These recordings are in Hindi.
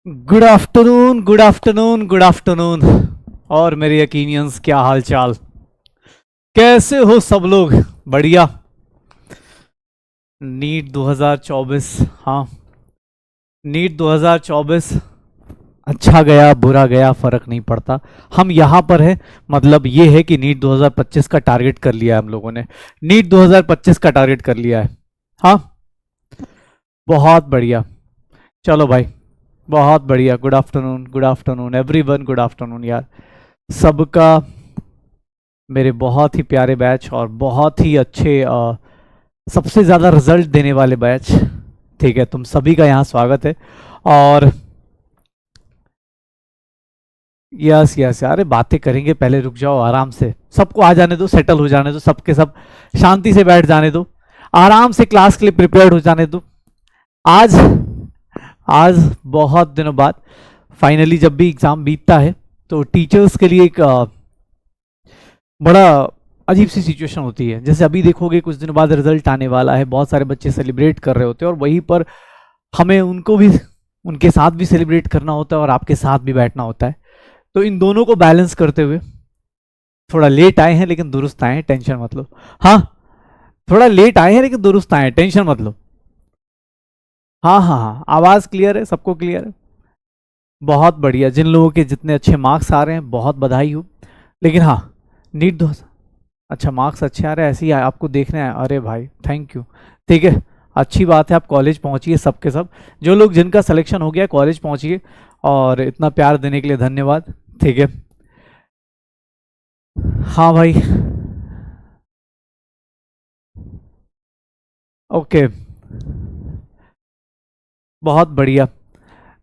Good afternoon, good afternoon, good afternoon. और मेरे यकीनियंस, क्या हाल चाल, कैसे हो सब लोग? बढ़िया। नीट 2024, हाँ, नीट 2024 अच्छा गया बुरा गया फर्क नहीं पड़ता। हम यहाँ पर हैं, मतलब ये है कि नीट 2025 का टारगेट कर लिया है हम लोगों ने। नीट 2025 का टारगेट कर लिया है। हाँ, बहुत बढ़िया। चलो भाई, बहुत बढ़िया। Good afternoon everyone, good afternoon यार सबका। मेरे बहुत ही प्यारे बैच और बहुत ही अच्छे सबसे ज़्यादा रिजल्ट देने वाले बैच, ठीक है, तुम सभी का यहाँ स्वागत है। और यस यस, अरे बातें करेंगे, पहले रुक जाओ, आराम से सबको आ जाने दो, सेटल हो जाने दो, सबके सब शांति से बैठ जाने दो, आराम से क्लास के लिए प्रिपेयर्ड हो जाने दो। आज आज बहुत दिनों बाद फाइनली जब भी एग्ज़ाम बीतता है तो टीचर्स के लिए एक बड़ा अजीब सी सिचुएशन होती है। जैसे अभी देखोगे कुछ दिनों बाद रिजल्ट आने वाला है, बहुत सारे बच्चे सेलिब्रेट कर रहे होते हैं और वहीं पर हमें उनको भी उनके साथ भी सेलिब्रेट करना होता है और आपके साथ भी बैठना होता है। तो इन दोनों को बैलेंस करते हुए थोड़ा लेट आए हैं लेकिन दुरुस्त आए हैं, टेंशन मत लो। हाँ, थोड़ा लेट आए हैं लेकिन दुरुस्त आए हैं, टेंशन मत लो। हाँ हाँ हाँ, आवाज़ क्लियर है, सबको क्लियर है। बहुत बढ़िया, जिन लोगों के जितने अच्छे मार्क्स आ रहे हैं बहुत बधाई हो। लेकिन हाँ, नीट दो, अच्छा मार्क्स अच्छे आ रहे हैं, ऐसे ही आपको देखना है। अरे भाई थैंक यू, ठीक है, अच्छी बात है। आप कॉलेज पहुंचिए सबके सब, जो लोग जिनका सिलेक्शन हो गया कॉलेज पहुंचिए, और इतना प्यार देने के लिए धन्यवाद, ठीक है। हाँ भाई, ओके, बहुत बढ़िया।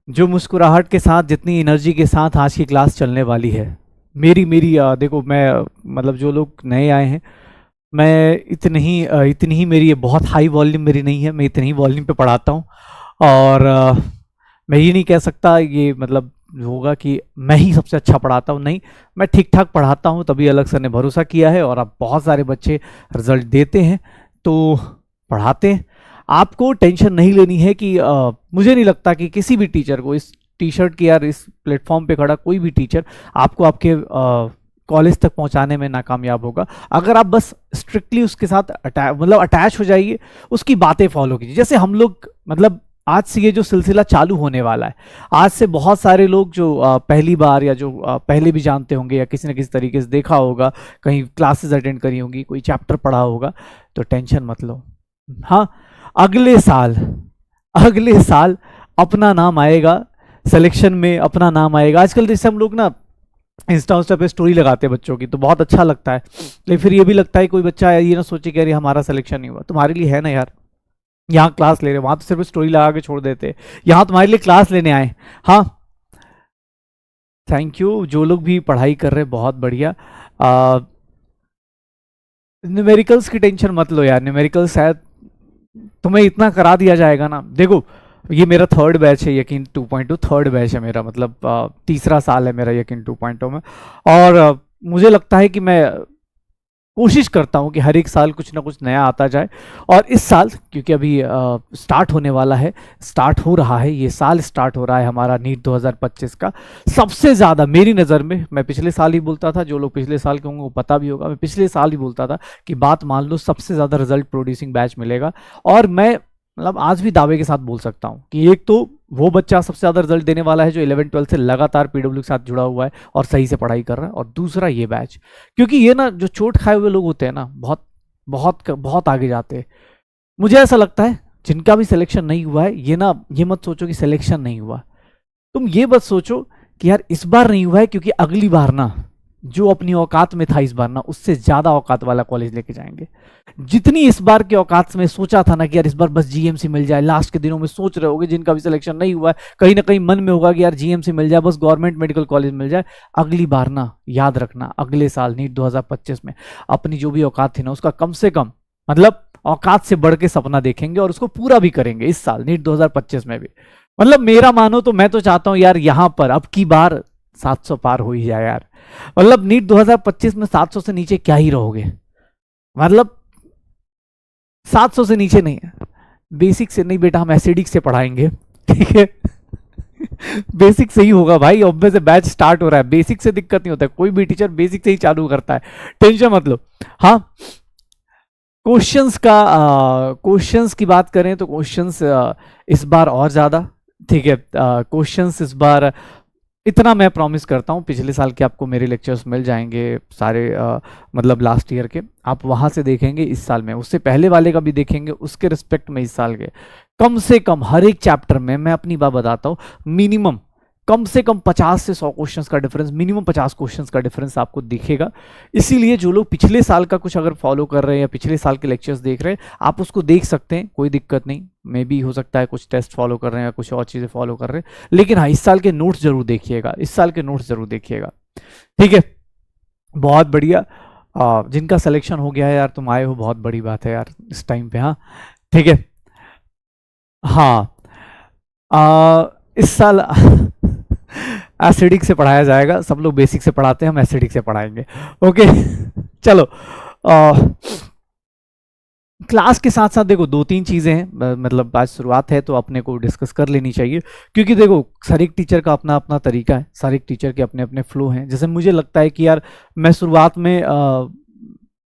जो मुस्कुराहट के साथ, जितनी एनर्जी के साथ आज की क्लास चलने वाली है, मेरी मेरी देखो, मैं मतलब जो लोग नए आए हैं, मैं इतनी ही मेरी बहुत हाई वॉल्यूम मेरी नहीं है, मैं इतनी ही वॉल्यूम पे पढ़ाता हूँ। और मैं ये नहीं कह सकता ये मतलब होगा कि मैं ही सबसे अच्छा पढ़ाता हूँ, नहीं, मैं ठीक ठाक पढ़ाता हूँ, तभी अलग सर ने भरोसा किया है और अब बहुत सारे बच्चे रिजल्ट देते हैं तो पढ़ाते हैं। आपको टेंशन नहीं लेनी है कि मुझे नहीं लगता कि किसी भी टीचर को इस टी शर्ट की, यार इस प्लेटफॉर्म पे खड़ा कोई भी टीचर आपको आपके कॉलेज तक पहुंचाने में नाकामयाब होगा। अगर आप बस स्ट्रिक्टली उसके साथ मतलब अटैच हो जाइए, उसकी बातें फॉलो कीजिए। जैसे हम लोग, मतलब आज से ये जो सिलसिला चालू होने वाला है, आज से बहुत सारे लोग जो पहली बार या जो पहले भी जानते होंगे या किसी न किसी तरीके से देखा होगा, कहीं क्लासेस अटेंड करी होंगी, कोई चैप्टर पढ़ा होगा, तो टेंशन मत लो। हाँ, अगले साल, अगले साल अपना नाम आएगा सिलेक्शन में, अपना नाम आएगा। आजकल जैसे हम लोग ना इंस्टा पे स्टोरी लगाते हैं बच्चों की, तो बहुत अच्छा लगता है, लेकिन फिर ये भी लगता है कोई बच्चा ये ना सोचे कि अरे हमारा सिलेक्शन नहीं हुआ। तुम्हारे लिए है ना यार, यहाँ क्लास ले रहे, वहां तो सिर्फ स्टोरी लगा के छोड़ देते, यहाँ तुम्हारे लिए क्लास लेने आए। हाँ, थैंक यू। जो लोग भी पढ़ाई कर रहे हैं बहुत बढ़िया। न्यूमेरिकल्स की टेंशन मत लो यार, न्यूमेरिकल्स शायद तुम्हें इतना करा दिया जाएगा ना। देखो, ये मेरा थर्ड बैच है, यकीन 2.2 थर्ड बैच है मेरा, मतलब तीसरा साल है मेरा यकीन 2.0 में। और मुझे लगता है कि मैं कोशिश करता हूँ कि हर एक साल कुछ ना कुछ नया आता जाए। और इस साल क्योंकि अभी स्टार्ट होने वाला है, स्टार्ट हो रहा है, ये साल स्टार्ट हो रहा है हमारा नीट 2025 का, सबसे ज़्यादा मेरी नज़र में, मैं पिछले साल ही बोलता था, जो लोग पिछले साल के होंगे वो पता भी होगा, मैं पिछले साल ही बोलता था कि बात मान लो सबसे ज़्यादा रिजल्ट प्रोड्यूसिंग बैच मिलेगा। और मैं मतलब आज भी दावे के साथ बोल सकता हूँ कि एक तो वो बच्चा सबसे ज़्यादा रिजल्ट देने वाला है जो 11-12 से लगातार पीडब्ल्यू के साथ जुड़ा हुआ है और सही से पढ़ाई कर रहा है, और दूसरा ये बैच, क्योंकि ये ना जो चोट खाए हुए लोग होते हैं ना, बहुत बहुत बहुत आगे जाते हैं। मुझे ऐसा लगता है जिनका भी सिलेक्शन नहीं हुआ है, ये ना ये मत सोचो कि सिलेक्शन नहीं हुआ, तुम ये बस सोचो कि यार इस बार नहीं हुआ है क्योंकि अगली बार ना जो अपनी औकात में था इस बार ना उससे ज्यादा औकात वाला कॉलेज लेके जाएंगे। जितनी इस बार के औकात में सोचा था ना कि यार इस बार बस जीएमसी मिल जाए, लास्ट के दिनों में सोच रहे होगे जिनका भी सिलेक्शन नहीं हुआ है, कहीं ना कहीं मन में होगा कि यार जीएमसी मिल जाए, बस गवर्नमेंट मेडिकल कॉलेज मिल जाए। अगली बार ना याद रखना, अगले साल नीट 2025 में अपनी जो भी औकात थी ना उसका कम से कम, मतलब औकात से बढ़ के सपना देखेंगे और उसको पूरा भी करेंगे इस साल नीट 2025 में भी। मतलब मेरा मानो तो मैं तो चाहता हूं यार यहाँ पर अब की बार 700 पार हो ही जाए यार। मतलब नीट 2025 में 700 से नीचे क्या ही रहोगे, मतलब 700 से नीचे नहीं है। बेसिक से नहीं बेटा, हम एसिडिक से पढ़ाएंगे, ठीक है। बेसिक से ही होगा भाई, ऑब्वियस है, बैच स्टार्ट हो रहा है, बेसिक से दिक्कत नहीं होता है, कोई भी टीचर बेसिक से ही चालू करता है, टेंशन मत लो। हाँ, क्वेश्चंस की बात करें तो क्वेश्चंस इस बार और ज़्यादा, ठीक है, क्वेश्चंस इस बार इतना मैं प्रॉमिस करता हूँ, पिछले साल के आपको मेरे लेक्चर्स मिल जाएंगे सारे, मतलब लास्ट ईयर के आप वहाँ से देखेंगे, इस साल में उससे पहले वाले का भी देखेंगे, उसके रिस्पेक्ट में इस साल के कम से कम हर एक चैप्टर में, मैं अपनी बात बताता हूँ, मिनिमम कम से कम 50 से 100 क्वेश्चंस का डिफरेंस, मिनिमम 50 क्वेश्चंस का डिफरेंस आपको दिखेगा। इसीलिए जो लोग पिछले साल का कुछ अगर फॉलो कर रहे हैं या पिछले साल के लेक्चर्स देख रहे हैं, आप उसको देख सकते हैं, कोई दिक्कत नहीं, मे भी हो सकता है कुछ टेस्ट फॉलो कर रहे हैं या कुछ और चीज़ें फॉलो कर रहे हैं, लेकिन हाँ, इस साल के नोट्स जरूर देखिएगा, इस साल के नोट्स जरूर देखिएगा, ठीक है। बहुत बढ़िया, जिनका सिलेक्शन हो गया है यार, तुम आए हो, बहुत बड़ी बात है यार इस टाइम पे, हाँ ठीक है। हाँ, इस साल एसिडिक से पढ़ाया जाएगा, सब लोग बेसिक से पढ़ाते हैं, हम एसिडिक से पढ़ाएंगे, ओके। चलो, क्लास के साथ साथ देखो 2-3 चीज़ें हैं, मतलब आज शुरुआत है तो अपने को डिस्कस कर लेनी चाहिए, क्योंकि देखो हर एक टीचर का अपना अपना तरीका है, हर एक टीचर के अपने अपने फ्लो हैं। जैसे मुझे लगता है कि यार मैं शुरुआत में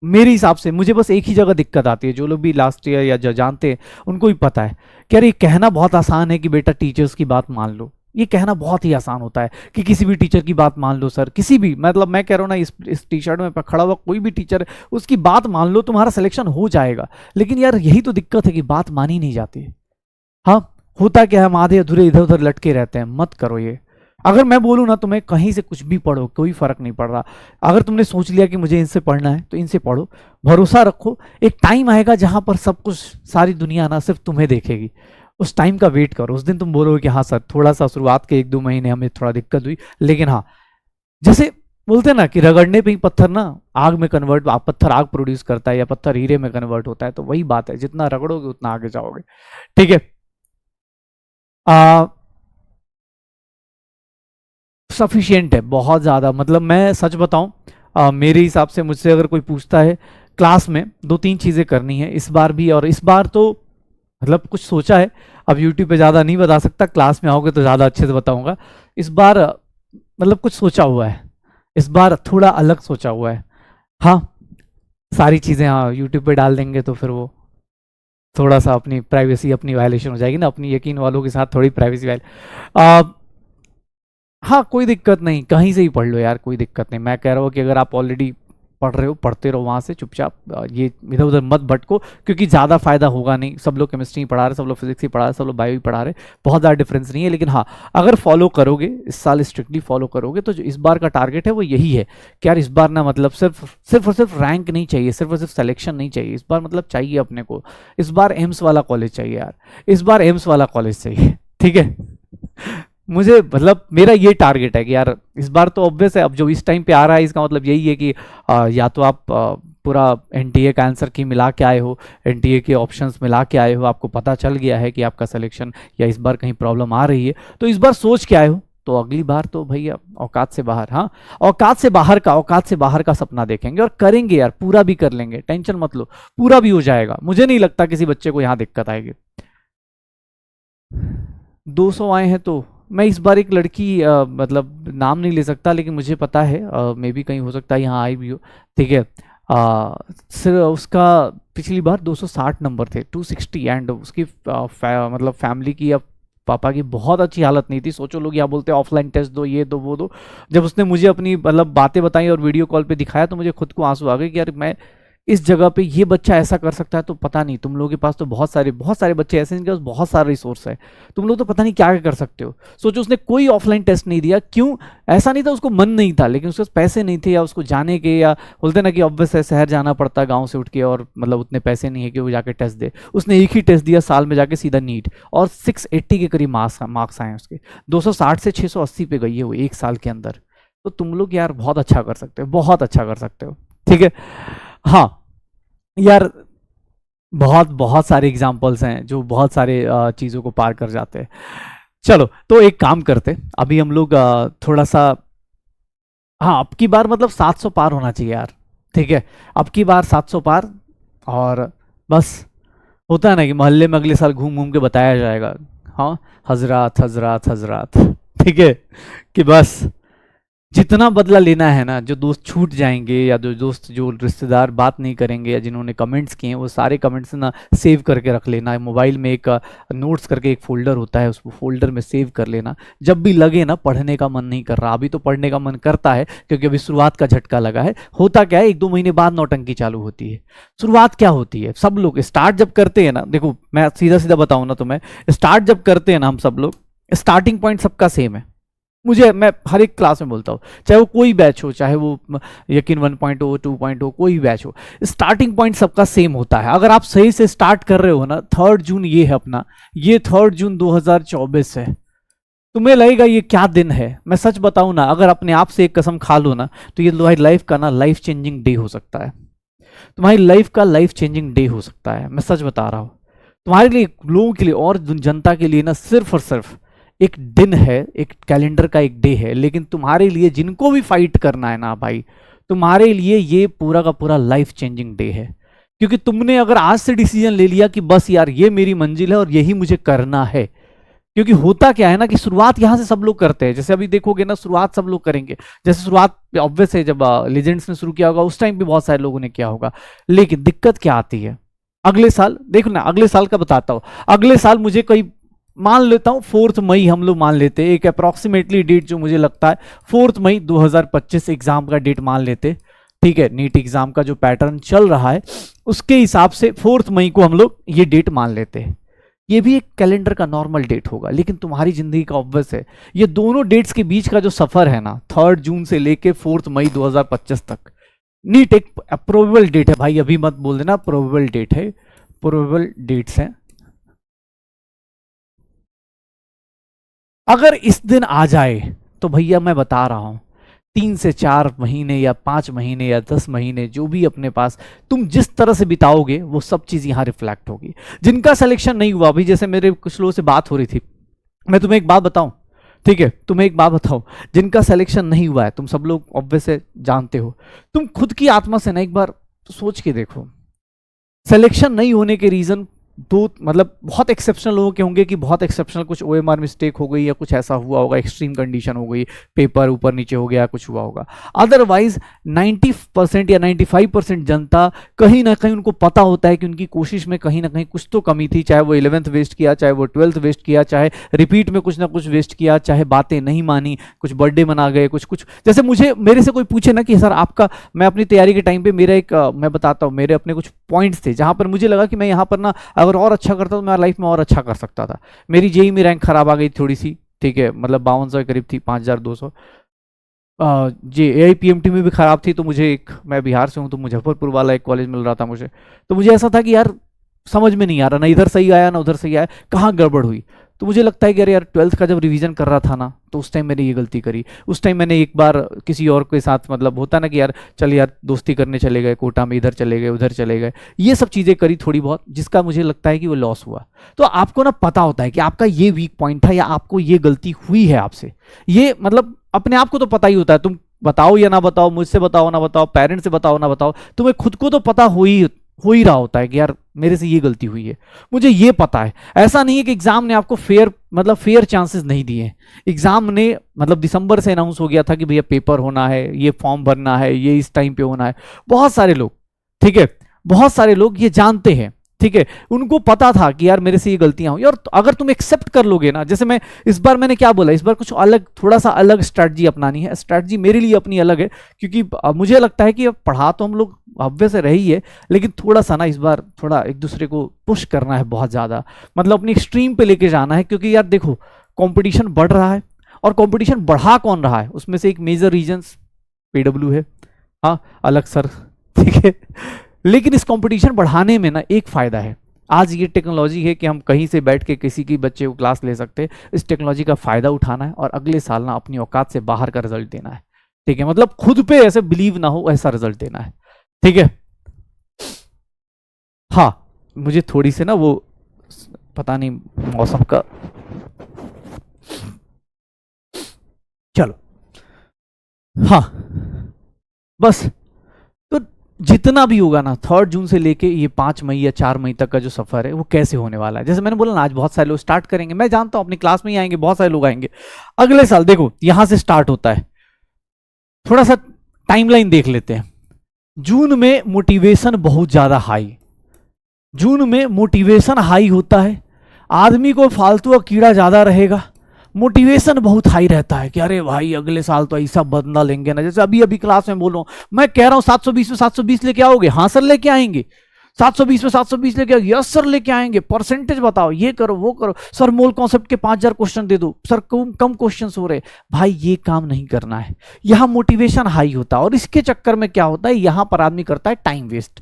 मेरे हिसाब से मुझे बस एक ही जगह दिक्कत आती है, जो लोग भी लास्ट ईयर या जो जानते हैं उनको भी पता है कि यार ये कहना बहुत आसान है कि बेटा टीचर्स की बात मान लो, ये कहना बहुत ही आसान होता है कि किसी भी टीचर की बात मान लो सर, किसी भी, मतलब मैं कह रहा हूँ ना, इस टी शर्ट में खड़ा हुआ कोई भी टीचर है उसकी बात मान लो, तुम्हारा सिलेक्शन हो जाएगा। लेकिन यार यही तो दिक्कत है कि बात मानी नहीं जाती। हाँ, होता क्या है, हम आधे अधूरे इधर उधर लटके रहते हैं, मत करो ये। अगर मैं बोलूँ ना, तुम्हें कहीं से कुछ भी पढ़ो, कोई फर्क नहीं पड़ रहा। अगर तुमने सोच लिया कि मुझे इनसे पढ़ना है तो इनसे पढ़ो, भरोसा रखो, एक टाइम आएगा जहां पर सब कुछ, सारी दुनिया ना सिर्फ तुम्हें देखेगी, उस टाइम का वेट करो, उस दिन तुम बोलोगे कि हाँ सर, थोड़ा सा शुरुआत के 1-2 महीने हमें थोड़ा दिक्कत हुई, लेकिन हाँ, जैसे बोलते हैं ना कि रगड़ने पे ही पत्थर ना आग में कन्वर्ट, पत्थर आग प्रोड्यूस करता है या पत्थर हीरे में कन्वर्ट होता है, तो वही बात है, जितना रगड़ोगे उतना आगे जाओगे, ठीक है। सफिशियंट है बहुत ज़्यादा, मतलब मैं सच बताऊं, मेरे हिसाब से मुझसे अगर कोई पूछता है, क्लास में 2-3 चीज़ें करनी है इस बार भी, और इस बार तो मतलब कुछ सोचा है, अब यूट्यूब पे ज़्यादा नहीं बता सकता, क्लास में आओगे तो ज़्यादा अच्छे से बताऊंगा। इस बार मतलब कुछ सोचा हुआ है, इस बार थोड़ा अलग सोचा हुआ है। हाँ, सारी चीज़ें हाँ यूट्यूब पे डाल देंगे तो फिर वो थोड़ा सा अपनी प्राइवेसी, अपनी वायलेशन हो जाएगी ना, अपनी यकीन वालों के साथ थोड़ी प्राइवेसी वायल। हाँ, कोई दिक्कत नहीं, कहीं से ही पढ़ लो यार, कोई दिक्कत नहीं। मैं कह रहा हूँ कि अगर आप ऑलरेडी पढ़ रहे हो, पढ़ते रहो वहाँ से चुपचाप, ये इधर उधर मत भटको, क्योंकि ज़्यादा फायदा होगा नहीं। सब लोग केमिस्ट्री पढ़ा रहे, सब लोग फिजिक्स ही पढ़ा रहे, सब लोग बायो ही पढ़ा रहे, बहुत ज़्यादा डिफरेंस नहीं है। लेकिन हाँ, अगर फॉलो करोगे, इस साल स्ट्रिक्टली फॉलो करोगे, तो जो इस बार का टारगेट है वो यही है कि यार इस बार ना, मतलब सिर्फ और सिर्फ रैंक नहीं चाहिए, सिर्फ और सिर्फ सिलेक्शन नहीं चाहिए, इस बार मतलब चाहिए अपने को, इस बार एम्स वाला कॉलेज चाहिए यार, इस बार एम्स वाला कॉलेज चाहिए, ठीक है। मुझे मतलब मेरा ये टारगेट है कि यार इस बार तो ऑब्वियस है, अब जो इस टाइम पे आ रहा है इसका मतलब यही है कि या तो आप पूरा एनटीए का आंसर की मिला के आए हो, एनटीए के ऑप्शंस मिला के आए हो, आपको पता चल गया है कि आपका सिलेक्शन या इस बार कहीं प्रॉब्लम आ रही है, तो इस बार सोच के आए हो, तो अगली बार तो भैया औकात से बाहर, हाँ औकात से बाहर का सपना देखेंगे और करेंगे यार, पूरा भी कर लेंगे, टेंशन मत लो, पूरा भी हो जाएगा। मुझे नहीं लगता किसी बच्चे को यहाँ दिक्कत आएगी। 200 आए हैं तो मैं इस बार एक लड़की, मतलब नाम नहीं ले सकता, लेकिन मुझे पता है, मे बी कहीं हो सकता है यहाँ आई भी हो, ठीक है। सिर्फ उसका पिछली बार 260 नंबर थे, 260, एंड उसकी मतलब फैमिली की या पापा की बहुत अच्छी हालत नहीं थी। सोचो, लोग यहाँ बोलते हैं ऑफलाइन टेस्ट दो, ये दो वो दो। जब उसने मुझे अपनी मतलब बातें बताई और वीडियो कॉल पे दिखाया, तो मुझे खुद को आंसू आ गए कि यार मैं इस जगह पे ये बच्चा ऐसा कर सकता है, तो पता नहीं तुम लोगों के पास तो बहुत सारे बच्चे ऐसे हैं जिनके पास बहुत सारा रिसोर्स है, तुम लोग तो पता नहीं क्या क्या कर सकते हो। सोचो, उसने कोई ऑफलाइन टेस्ट नहीं दिया, क्यों? ऐसा नहीं था उसको मन नहीं था, लेकिन उसके पास पैसे नहीं थे, या उसको जाने के, या बोलते ना कि ऑब्वियस है शहर जाना पड़ता गाँव से उठ के, और मतलब उतने पैसे नहीं है कि वो जाके टेस्ट दे। उसने एक ही टेस्ट दिया साल में जाके सीधा नीट, और 680 के करीब मार्क्स आए उसके, 260 से 680 पे गई है वो एक साल के अंदर। तो तुम लोग यार बहुत अच्छा कर सकते हो, बहुत अच्छा कर सकते हो, ठीक है। हाँ यार, बहुत बहुत सारे एग्जाम्पल्स हैं जो बहुत सारे चीज़ों को पार कर जाते हैं। चलो, तो एक काम करते, अभी हम लोग थोड़ा सा, हाँ अब की बार मतलब 700 पार होना चाहिए यार, ठीक है, अब की बार 700 पार, और बस होता है ना कि मोहल्ले में अगले साल घूम घूम के बताया जाएगा, हाँ हजरात हजरात हजरात, ठीक है, कि बस जितना बदला लेना है ना, जो दोस्त छूट जाएंगे या जो दोस्त जो रिश्तेदार बात नहीं करेंगे या जिन्होंने कमेंट्स किए हैं, वो सारे कमेंट्स ना सेव करके रख लेना है मोबाइल में। एक नोट्स करके एक फोल्डर होता है, उस फोल्डर में सेव कर लेना। जब भी लगे ना पढ़ने का मन नहीं कर रहा, अभी तो पढ़ने का मन करता है क्योंकि अभी शुरुआत का झटका लगा है। होता क्या है, 1-2 महीने बाद नौटंकी चालू होती है। शुरुआत क्या होती है, सब लोग स्टार्ट जब करते हैं ना, देखो मैं सीधा सीधा बताऊँ ना, तो मैं स्टार्ट जब करते हैं ना, हम सब लोग स्टार्टिंग पॉइंट सबका सेम है। मैं हर एक क्लास में बोलता हूँ, चाहे वो कोई बैच हो, चाहे वो यकीन 1.0 2.0 कोई बैच हो, स्टार्टिंग पॉइंट सबका सेम होता है। अगर आप सही से स्टार्ट कर रहे हो ना, 3 जून ये है अपना, ये 3 जून 2024 है। तुम्हें लगेगा ये क्या दिन है, मैं सच बताऊं ना, अगर अपने आप से एक कसम खा लो ना, तो ये तुम्हारी लाइफ का ना लाइफ चेंजिंग डे हो सकता है। तुम्हारी लाइफ का लाइफ चेंजिंग डे हो सकता है, मैं सच बता रहा हूँ। तुम्हारे लिए, लोगों के लिए और जनता के लिए ना, सिर्फ और सिर्फ एक दिन है, एक कैलेंडर का एक डे है। लेकिन तुम्हारे लिए, जिनको भी फाइट करना है ना भाई, तुम्हारे लिए ये पूरा का पूरा लाइफ चेंजिंग डे है। क्योंकि तुमने अगर आज से डिसीजन ले लिया कि बस यार ये मेरी मंजिल है और यही मुझे करना है। क्योंकि होता क्या है ना, कि शुरुआत यहां से सब लोग करते हैं। जैसे अभी देखोगे ना, शुरुआत सब लोग करेंगे। जैसे शुरुआत ऑब्वियस है, जब लेजेंड्स ने शुरू किया होगा उस टाइम भी बहुत सारे लोगों ने किया होगा। लेकिन दिक्कत क्या आती है, अगले साल देखो ना, अगले साल का बताता हूं। अगले साल मुझे कोई, मान लेता हूं 4 मई हम लोग मान लेते हैं, एक अप्रॉक्सीमेटली डेट जो मुझे लगता है 4 मई 2025 एग्जाम का डेट मान लेते। ठीक है, नीट एग्जाम का जो पैटर्न चल रहा है उसके हिसाब से 4 मई को हम लोग ये डेट मान लेते हैं। ये भी एक कैलेंडर का नॉर्मल डेट होगा, लेकिन तुम्हारी जिंदगी का ऑब्वियस है, ये दोनों डेट्स के बीच का जो सफर है ना, 3 जून से लेके 4 मई 2025 तक, नीट एक प्रोबेबल डेट है भाई, अभी मत बोल देना, प्रोबेबल डेट है, प्रोबेबल डेट्स हैं। अगर इस दिन आ जाए तो भैया मैं बता रहा हूं, 3 से 4 महीने या 5 महीने या 10 महीने जो भी अपने पास तुम जिस तरह से बिताओगे, वो सब चीज यहां रिफ्लेक्ट होगी। जिनका सिलेक्शन नहीं हुआ, अभी जैसे मेरे कुछ लोगों से बात हो रही थी, मैं तुम्हें एक बात बताऊं, ठीक है, तुम्हें एक बात बताओ, जिनका सिलेक्शन नहीं हुआ है, तुम सब लोग ऑब्वियस है जानते हो, तुम खुद की आत्मा से ना एक बार सोच के देखो, सिलेक्शन नहीं होने के रीजन दो, मतलब बहुत एक्सेप्शनल लोगों के होंगे कि बहुत एक्सेप्शनल कुछ ओएमआर मिस्टेक हो गई या कुछ ऐसा हुआ होगा, एक्सट्रीम कंडीशन हो गई, पेपर ऊपर नीचे हो गया, कुछ हुआ होगा। अदरवाइज 90% या 95% जनता कहीं ना कहीं उनको पता होता है कि उनकी कोशिश में कहीं ना कहीं कुछ तो कमी थी, चाहे वो 11th वेस्ट किया, चाहे वो 12th वेस्ट किया, चाहे रिपीट में कुछ ना कुछ वेस्ट किया, चाहे बातें नहीं मानी, कुछ बर्थडे मना गए, कुछ कुछ। जैसे मेरे से कोई पूछे ना कि सर आपका, मैं अपनी तैयारी के टाइम पे मेरा एक मैं बताता हूँ, मेरे अपने कुछ पॉइंट्स थे जहां पर मुझे लगा कि मैं यहाँ पर ना अगर और अच्छा करता तो मैं लाइफ में और अच्छा कर सकता था। मेरी जेई में रैंक खराब आ गई थोड़ी सी, ठीक है, मतलब 5200 के करीब थी, 5200। जे AIPMT में भी खराब थी, तो मुझे एक, मैं बिहार से हूँ तो मुजफ्फरपुर वाला एक कॉलेज मिल रहा था मुझे, तो मुझे ऐसा था कि यार समझ में नहीं आ रहा, ना इधर सही आया ना उधर सही आया, कहाँ गड़बड़ हुई। तो मुझे लगता है कि अरे यार 12th का जब रिवीजन कर रहा था ना, तो उस टाइम मैंने ये गलती करी। उस टाइम मैंने एक बार किसी और के साथ, मतलब होता ना कि यार चल यार दोस्ती करने चले गए कोटा में, इधर चले गए उधर चले गए, ये सब चीज़ें करी थोड़ी बहुत, जिसका मुझे लगता है कि वो लॉस हुआ। तो आपको ना पता होता है कि आपका ये वीक पॉइंट था या आपको ये गलती हुई है आपसे, ये मतलब अपने आप को तो पता ही होता है, तुम बताओ या ना बताओ, मुझसे बताओ ना बताओ, पेरेंट्स से बताओ ना बताओ, तुम्हें खुद को तो पता हो ही रहा होता है कि यार मेरे से ये गलती हुई है, मुझे ये पता है। ऐसा नहीं है कि एग्जाम ने आपको फेयर चांसेस नहीं दिए। एग्जाम ने मतलब दिसंबर से अनाउंस हो गया था कि भैया पेपर होना है, ये फॉर्म भरना है, ये इस टाइम पे होना है। बहुत सारे लोग, ठीक है, बहुत सारे लोग ये जानते हैं, ठीक है, उनको पता था कि यार मेरे से ये गलतियां हुई। और अगर तुम एक्सेप्ट कर लोगे ना, जैसे मैं इस बार मैंने क्या बोला, इस बार कुछ अलग, थोड़ा सा अलग स्ट्रैटेजी अपनानी है। स्ट्रैटेजी मेरे लिए अपनी अलग है, क्योंकि मुझे लगता है कि अब पढ़ा तो हम लोग ऑब्वियस रही है, लेकिन थोड़ा सा ना इस बार थोड़ा एक दूसरे को पुश करना है बहुत ज़्यादा, मतलब अपनी एक्सट्रीम पे लेके जाना है। क्योंकि यार देखो कंपटीशन बढ़ रहा है, और कंपटीशन बढ़ा कौन रहा है, उसमें से एक मेजर रीजंस PW है, हाँ अलग सर, ठीक है। लेकिन इस कंपटीशन बढ़ाने में ना एक फायदा है, आज ये टेक्नोलॉजी है कि हम कहीं से बैठ के किसी की बच्चे को क्लास ले सकते हैं। इस टेक्नोलॉजी का फायदा उठाना है और अगले साल ना अपनी औकात से बाहर का रिजल्ट देना है, ठीक है, मतलब खुद पे ऐसे बिलीव ना हो ऐसा रिजल्ट देना है, ठीक है। हाँ मुझे थोड़ी सी ना वो पता नहीं मौसम का, चलो हाँ बस, तो जितना भी होगा ना 3 जून से लेके ये 5 मई या 4 मई तक का जो सफर है वो कैसे होने वाला है। जैसे मैंने बोला ना, आज बहुत सारे लोग स्टार्ट करेंगे, मैं जानता हूं अपनी क्लास में ही आएंगे, बहुत सारे लोग आएंगे अगले साल। देखो यहां से स्टार्ट होता है, थोड़ा सा टाइमलाइन देख लेते हैं। जून में मोटिवेशन बहुत ज्यादा हाई, जून में मोटिवेशन हाई होता है, आदमी को फालतू का कीड़ा ज्यादा रहेगा, मोटिवेशन बहुत हाई रहता है कि अरे भाई अगले साल तो ऐसा बदला लेंगे ना। जैसे अभी अभी क्लास में बोलो, मैं कह रहा हूं 720 में 720 लेके आओगे, हाँ सर लेके आएंगे। 720 में 720 लेके आओ, यस सर लेके आएंगे। परसेंटेज बताओ, ये करो वो करो, सर मोल कॉन्सेप्ट के 5000 क्वेश्चन दे दो, सर कम क्वेश्चन हो रहे। भाई ये काम नहीं करना है, यहां मोटिवेशन हाई होता है और इसके चक्कर में क्या होता है, यहां पर आदमी करता है टाइम वेस्ट।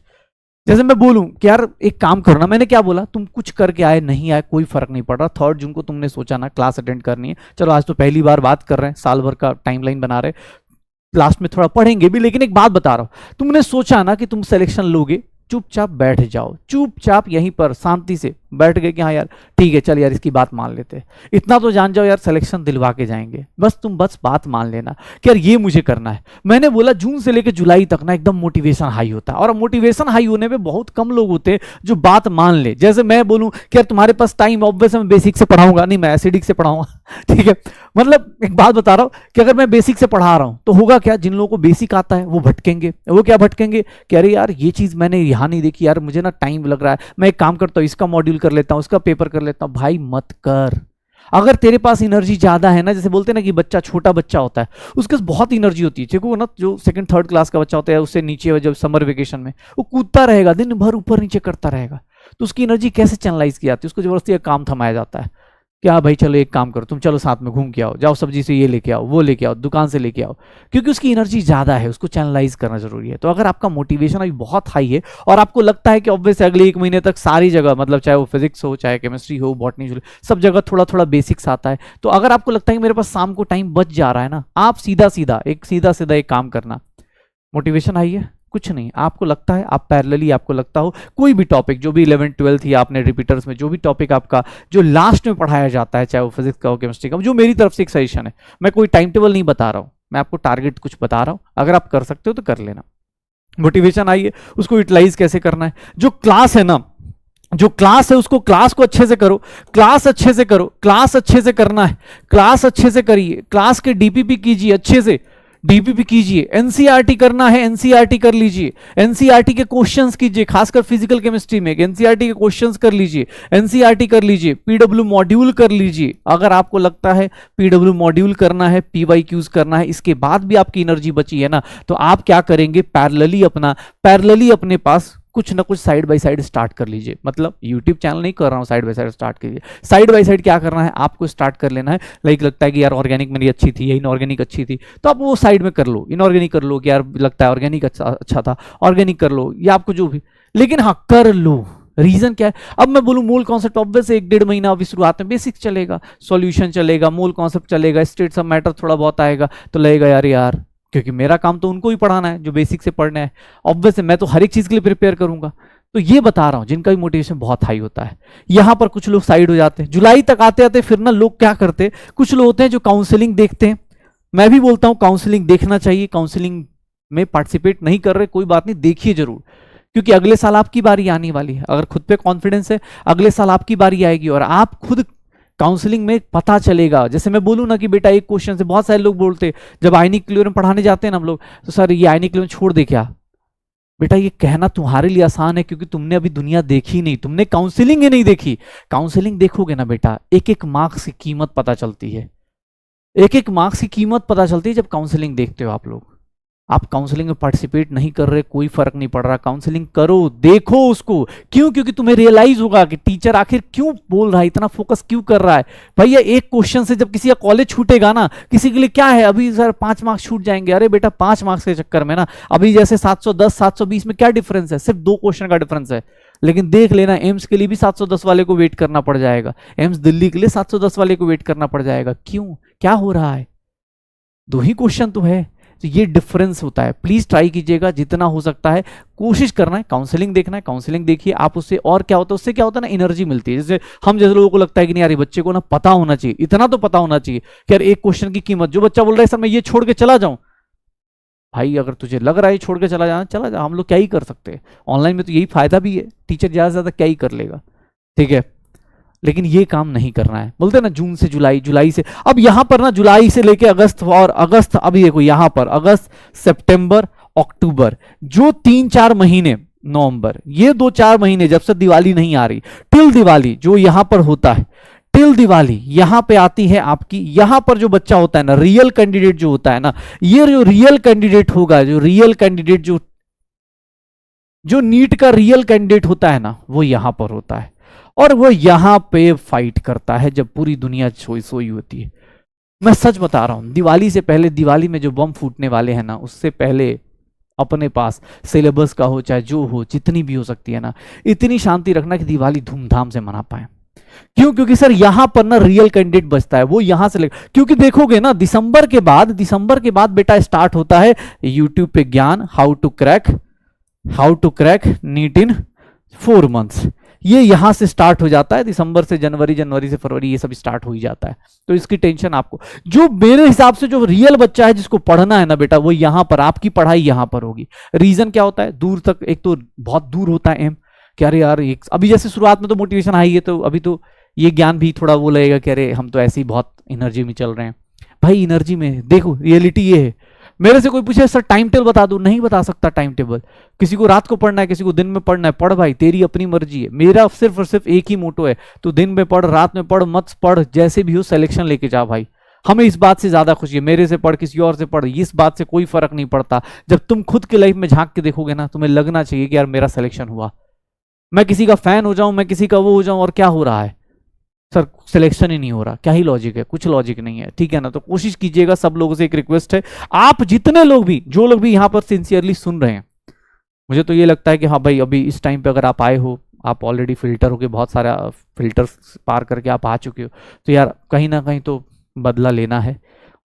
जैसे मैं बोलूं कि यार एक काम करना, मैंने क्या बोला, तुम कुछ करके आए नहीं आए कोई फर्क नहीं पड़ रहा। 3 जून को तुमने सोचा ना क्लास अटेंड करनी है, चलो आज तो पहली बार बात कर रहे हैं, साल भर का टाइमलाइन बना रहे, लास्ट में थोड़ा पढ़ेंगे भी। लेकिन एक बात बता रहा हूं, तुमने सोचा ना कि तुम सिलेक्शन लोगे, चुपचाप बैठ जाओ, चुपचाप यहीं पर शांति से बैठ गए कि हाँ यार ठीक है, चल यार इसकी बात मान लेते हैं। इतना तो जान जाओ यार सिलेक्शन दिलवा के जाएंगे, बस तुम बस बात मान लेना कि यार ये मुझे करना है। मैंने बोला जून से लेकर जुलाई तक ना एकदम मोटिवेशन हाई होता है, और मोटिवेशन हाई होने पे बहुत कम लोग होते हैं जो बात मान ले। जैसे मैं बोलूं कि यार तुम्हारे पास टाइम, ऑब्वियस मैं बेसिक से पढ़ाऊंगा, नहीं मैं एसिडिक से पढ़ाऊंगा ठीक है। मतलब एक बात बता रहा हूं कि अगर मैं बेसिक से पढ़ा रहा हूं तो होगा क्या, जिन लोगों को बेसिक आता है वो भटकेंगे। वो क्या भटकेंगे कि अरे यार ये चीज मैंने यहां नहीं देखी, यार मुझे ना टाइम लग रहा है, मैं एक काम करता हूं इसका मॉड्यूल कर लेता हूं, उसका पेपर कर लेता हूं। भाई मत कर। अगर तेरे पास एनर्जी ज्यादा है ना, जैसे बोलते हैं ना कि बच्चा छोटा बच्चा होता है उसके पास बहुत एनर्जी होती है, देखो ना जो 2nd 3rd क्लास का बच्चा होता है उससे नीचे जब समर वेकेशन में वो कूदता रहेगा, दिन भर ऊपर नीचे करता रहेगा, तो उसकी एनर्जी कैसे चैनलाइज की जाती है, उसको जबरदस्ती काम थमाया जाता है। क्या भाई चलो एक काम करो, तुम चलो साथ में घूम के आओ, जाओ सब्जी से ये लेके आओ, वो लेके आओ, दुकान से लेके आओ, क्योंकि उसकी एनर्जी ज्यादा है, उसको चैनलाइज करना जरूरी है। तो अगर आपका मोटिवेशन अभी बहुत हाई है और आपको लगता है कि ऑब्वियस अगले 1 महीने तक सारी जगह, मतलब चाहे वो फिजिक्स हो, चाहे केमिस्ट्री हो, बॉटनी हो, सब जगह थोड़ा थोड़ा बेसिक्स आता है, तो अगर आपको लगता है कि मेरे पास शाम को टाइम बच जा रहा है ना, आप सीधा सीधा एक काम करना। मोटिवेशन हाई है, कुछ नहीं, आपको लगता है आप पैरेलली, आपको लगता हो कोई भी टॉपिक जो भी 11th 12th या आपने रिपीटर्स में जो भी टॉपिक आपका जो लास्ट में पढ़ाया जाता है, चाहे वो फिजिक्स का हो, केमिस्ट्री का, जो मेरी तरफ से एक सजेशन है, मैं कोई टाइम टेबल नहीं बता रहा हूं, मैं आपको टारगेट कुछ बता रहा हूं, अगर आप कर सकते हो तो कर लेना। मोटिवेशन आई है, उसको यूटिलाइज कैसे करना है, जो क्लास है ना, जो क्लास है उसको, क्लास को अच्छे से करो, क्लास अच्छे से करो, क्लास अच्छे से करना है, क्लास अच्छे से करिए, क्लास के डीपीपी कीजिए अच्छे से, डीपीपी कीजिए, एनसीईआरटी करना है एनसीईआरटी कर लीजिए, एनसीईआरटी के क्वेश्चंस कीजिए, खासकर फिजिकल केमिस्ट्री में एनसीईआरटी के क्वेश्चंस कर लीजिए, एनसीईआरटी कर लीजिए, पीडब्ल्यू मॉड्यूल कर लीजिए। अगर आपको लगता है पीडब्ल्यू मॉड्यूल करना है, पीवाईक्यूज करना है, इसके बाद भी आपकी एनर्जी बची है ना, तो आप क्या करेंगे, पैरेलली अपने पास कुछ ना कुछ साइड बाय साइड स्टार्ट कर लीजिए। मतलब यूट्यूब चैनल नहीं कर रहा हूँ, साइड बाय साइड स्टार्ट कीजिए। साइड बाय साइड क्या करना है, आपको स्टार्ट कर लेना है। लाइक लगता है कि यार ऑर्गेनिक मेरी अच्छी थी या इनऑर्गेनिक अच्छी थी, तो आप वो साइड में कर लो, इनऑर्गेनिक कर लो कि यार लगता है ऑर्गेनिक अच्छा था, ऑर्गेनिक कर लो, या आपको जो भी, लेकिन हाँ कर लो। रीजन क्या है, अब मैं बोलूं मोल कॉन्सेप्ट ऑब्वियस 1-1.5 महीना अभी शुरुआत में बेसिक चलेगा, सॉल्यूशन चलेगा, मोल कॉन्सेप्ट चलेगा, स्टेट्स ऑफ मैटर थोड़ा बहुत आएगा, तो लगेगा यार क्योंकि मेरा काम तो उनको ही पढ़ाना है जो बेसिक से पढ़ना है, ऑब्वियस मैं तो हर एक चीज के लिए प्रिपेयर करूंगा। तो ये बता रहा हूं जिनका भी मोटिवेशन बहुत हाई होता है, यहां पर कुछ लोग साइड हो जाते हैं। जुलाई तक आते आते फिर ना लोग क्या करते हैं, कुछ लोग होते हैं जो काउंसलिंग देखते हैं। मैं भी बोलता हूं काउंसलिंग देखना चाहिए, काउंसलिंग में पार्टिसिपेट नहीं कर रहे कोई बात नहीं, देखिए जरूर, क्योंकि अगले साल आपकी बारी आने वाली है। अगर खुद पे कॉन्फिडेंस है, अगले साल आपकी बारी आएगी और आप खुद काउंसलिंग में पता चलेगा। जैसे मैं बोलूं ना कि बेटा एक क्वेश्चन से, बहुत सारे लोग बोलते जब आयनिक क्लोरीन पढ़ाने जाते हैं ना हम लोग, तो सर ये आयनिक क्लोरीन छोड़ दे क्या, बेटा ये कहना तुम्हारे लिए आसान है क्योंकि तुमने अभी दुनिया देखी नहीं, तुमने काउंसलिंग ही नहीं देखी। काउंसलिंग देखोगे ना बेटा, एक एक मार्क्स की कीमत पता चलती है, एक एक मार्क्स की कीमत पता चलती है जब काउंसलिंग देखते हो आप लोग। आप काउंसलिंग में पार्टिसिपेट नहीं कर रहे कोई फर्क नहीं पड़ रहा, काउंसलिंग करो, देखो उसको, क्यों, क्योंकि तुम्हें रियलाइज होगा कि टीचर आखिर क्यों बोल रहा है, इतना फोकस क्यों कर रहा है। भैया एक क्वेश्चन से जब किसी का कॉलेज छूटेगा ना, किसी के लिए क्या है अभी सर 5 मार्क्स छूट जाएंगे, अरे बेटा 5 मार्क्स के चक्कर में ना अभी जैसे 710 720 में क्या डिफरेंस है, सिर्फ 2 क्वेश्चन का डिफरेंस है। लेकिन देख लेना एम्स के लिए भी 710 वाले को वेट करना पड़ जाएगा, एम्स दिल्ली के लिए 710 वाले को वेट करना पड़ जाएगा। क्यों, क्या हो रहा है, 2 ही क्वेश्चन तो है। तो ये डिफरेंस होता है, प्लीज ट्राई कीजिएगा जितना हो सकता है, कोशिश करना है। काउंसलिंग देखना है, काउंसलिंग देखिए आप, उससे और क्या होता है, उससे क्या होता है ना, एनर्जी मिलती है। जैसे हम जैसे लोगों को लगता है कि नहीं यार बच्चे को ना पता होना चाहिए, इतना तो पता होना चाहिए कि यार एक क्वेश्चन की कीमत, जो बच्चा बोल रहा है सर मैं ये छोड़ के चला जाऊं, भाई अगर तुझे लग रहा है छोड़ के चला जाना, चला जा, हम लोग क्या ही कर सकते हैं। ऑनलाइन में तो यही फायदा भी है, टीचर ज्यादा से ज्यादा क्या ही कर लेगा, ठीक है। लेकिन ये काम नहीं करना है। बोलते हैं ना जून से जुलाई, जुलाई से, अब यहां पर ना जुलाई से लेके अगस्त, और अगस्त, अभी देखो यहां पर अगस्त, सितंबर, अक्टूबर, जो 3-4 महीने, नवंबर, ये 2-4 महीने जब से दिवाली नहीं आ रही, टिल दिवाली जो यहां पर होता है, टिल दिवाली यहां पे आती है आपकी, यहां पर जो बच्चा होता है ना, रियल कैंडिडेट जो होता है ना, ये जो रियल कैंडिडेट होगा, जो रियल कैंडिडेट जो नीट का रियल कैंडिडेट होता है ना, वो यहां पर होता है, और वो यहां पे फाइट करता है जब पूरी दुनिया सोई सोई होती है। मैं सच बता रहा हूं, दिवाली से पहले, दिवाली में जो बम फूटने वाले हैं ना, उससे पहले अपने पास सिलेबस का हो चाहे जो हो, जितनी भी हो सकती है ना, इतनी शांति रखना कि दिवाली धूमधाम से मना पाए। क्यों? क्योंकि सर यहां पर ना रियल कैंडिडेट बचता है, वो यहां से ले, क्योंकि देखोगे ना दिसंबर के बाद बेटा स्टार्ट होता है यूट्यूब पे ज्ञान, how to crack NEET in 4 months. ये यहां से स्टार्ट हो जाता है, दिसंबर से जनवरी, जनवरी से फरवरी, ये सब स्टार्ट हो ही जाता है। तो इसकी टेंशन आपको, जो मेरे हिसाब से जो रियल बच्चा है जिसको पढ़ना है ना बेटा, वो यहां पर, आपकी पढ़ाई यहां पर होगी। रीजन क्या होता है? दूर तक, एक तो बहुत दूर होता है एम, कि अरे यार एक, अभी जैसे शुरुआत में तो मोटिवेशन आई है, तो अभी तो ये ज्ञान भी थोड़ा वो लगेगा कि अरे हम तो ऐसे ही बहुत एनर्जी में चल रहे हैं। भाई एनर्जी में देखो, रियलिटी ये है, मेरे से कोई पूछे सर टाइम टेबल बता दो, नहीं बता सकता टाइम टेबल। किसी को रात को पढ़ना है, किसी को दिन में पढ़ना है, पढ़ भाई, तेरी अपनी मर्जी है। मेरा सिर्फ और सिर्फ एक ही मोटो है, तो दिन में पढ़, रात में पढ़, मत पढ़, जैसे भी हो सिलेक्शन लेके जा भाई। हमें इस बात से ज्यादा खुशी है, मेरे से पढ़, किसी और से पढ़, इस बात से कोई फर्क नहीं पड़ता। जब तुम खुद की लाइफ में झांक के देखोगे ना, तुम्हें लगना चाहिए कि यार मेरा सिलेक्शन हुआ। मैं किसी का फैन हो जाऊं, मैं किसी का वो हो जाऊं, और क्या हो रहा है सर? सिलेक्शन ही नहीं हो रहा, क्या ही लॉजिक है? कुछ लॉजिक नहीं है, ठीक है ना। तो कोशिश कीजिएगा, सब लोगों से एक रिक्वेस्ट है, आप जितने लोग भी, जो लोग भी यहाँ पर सिंसियरली सुन रहे हैं, मुझे तो ये लगता है कि हाँ भाई अभी इस टाइम पे अगर आप आए हो, आप ऑलरेडी फिल्टर होके, बहुत सारा फिल्टर पार करके आप आ चुके हो, तो यार कहीं ना कहीं तो बदला लेना है,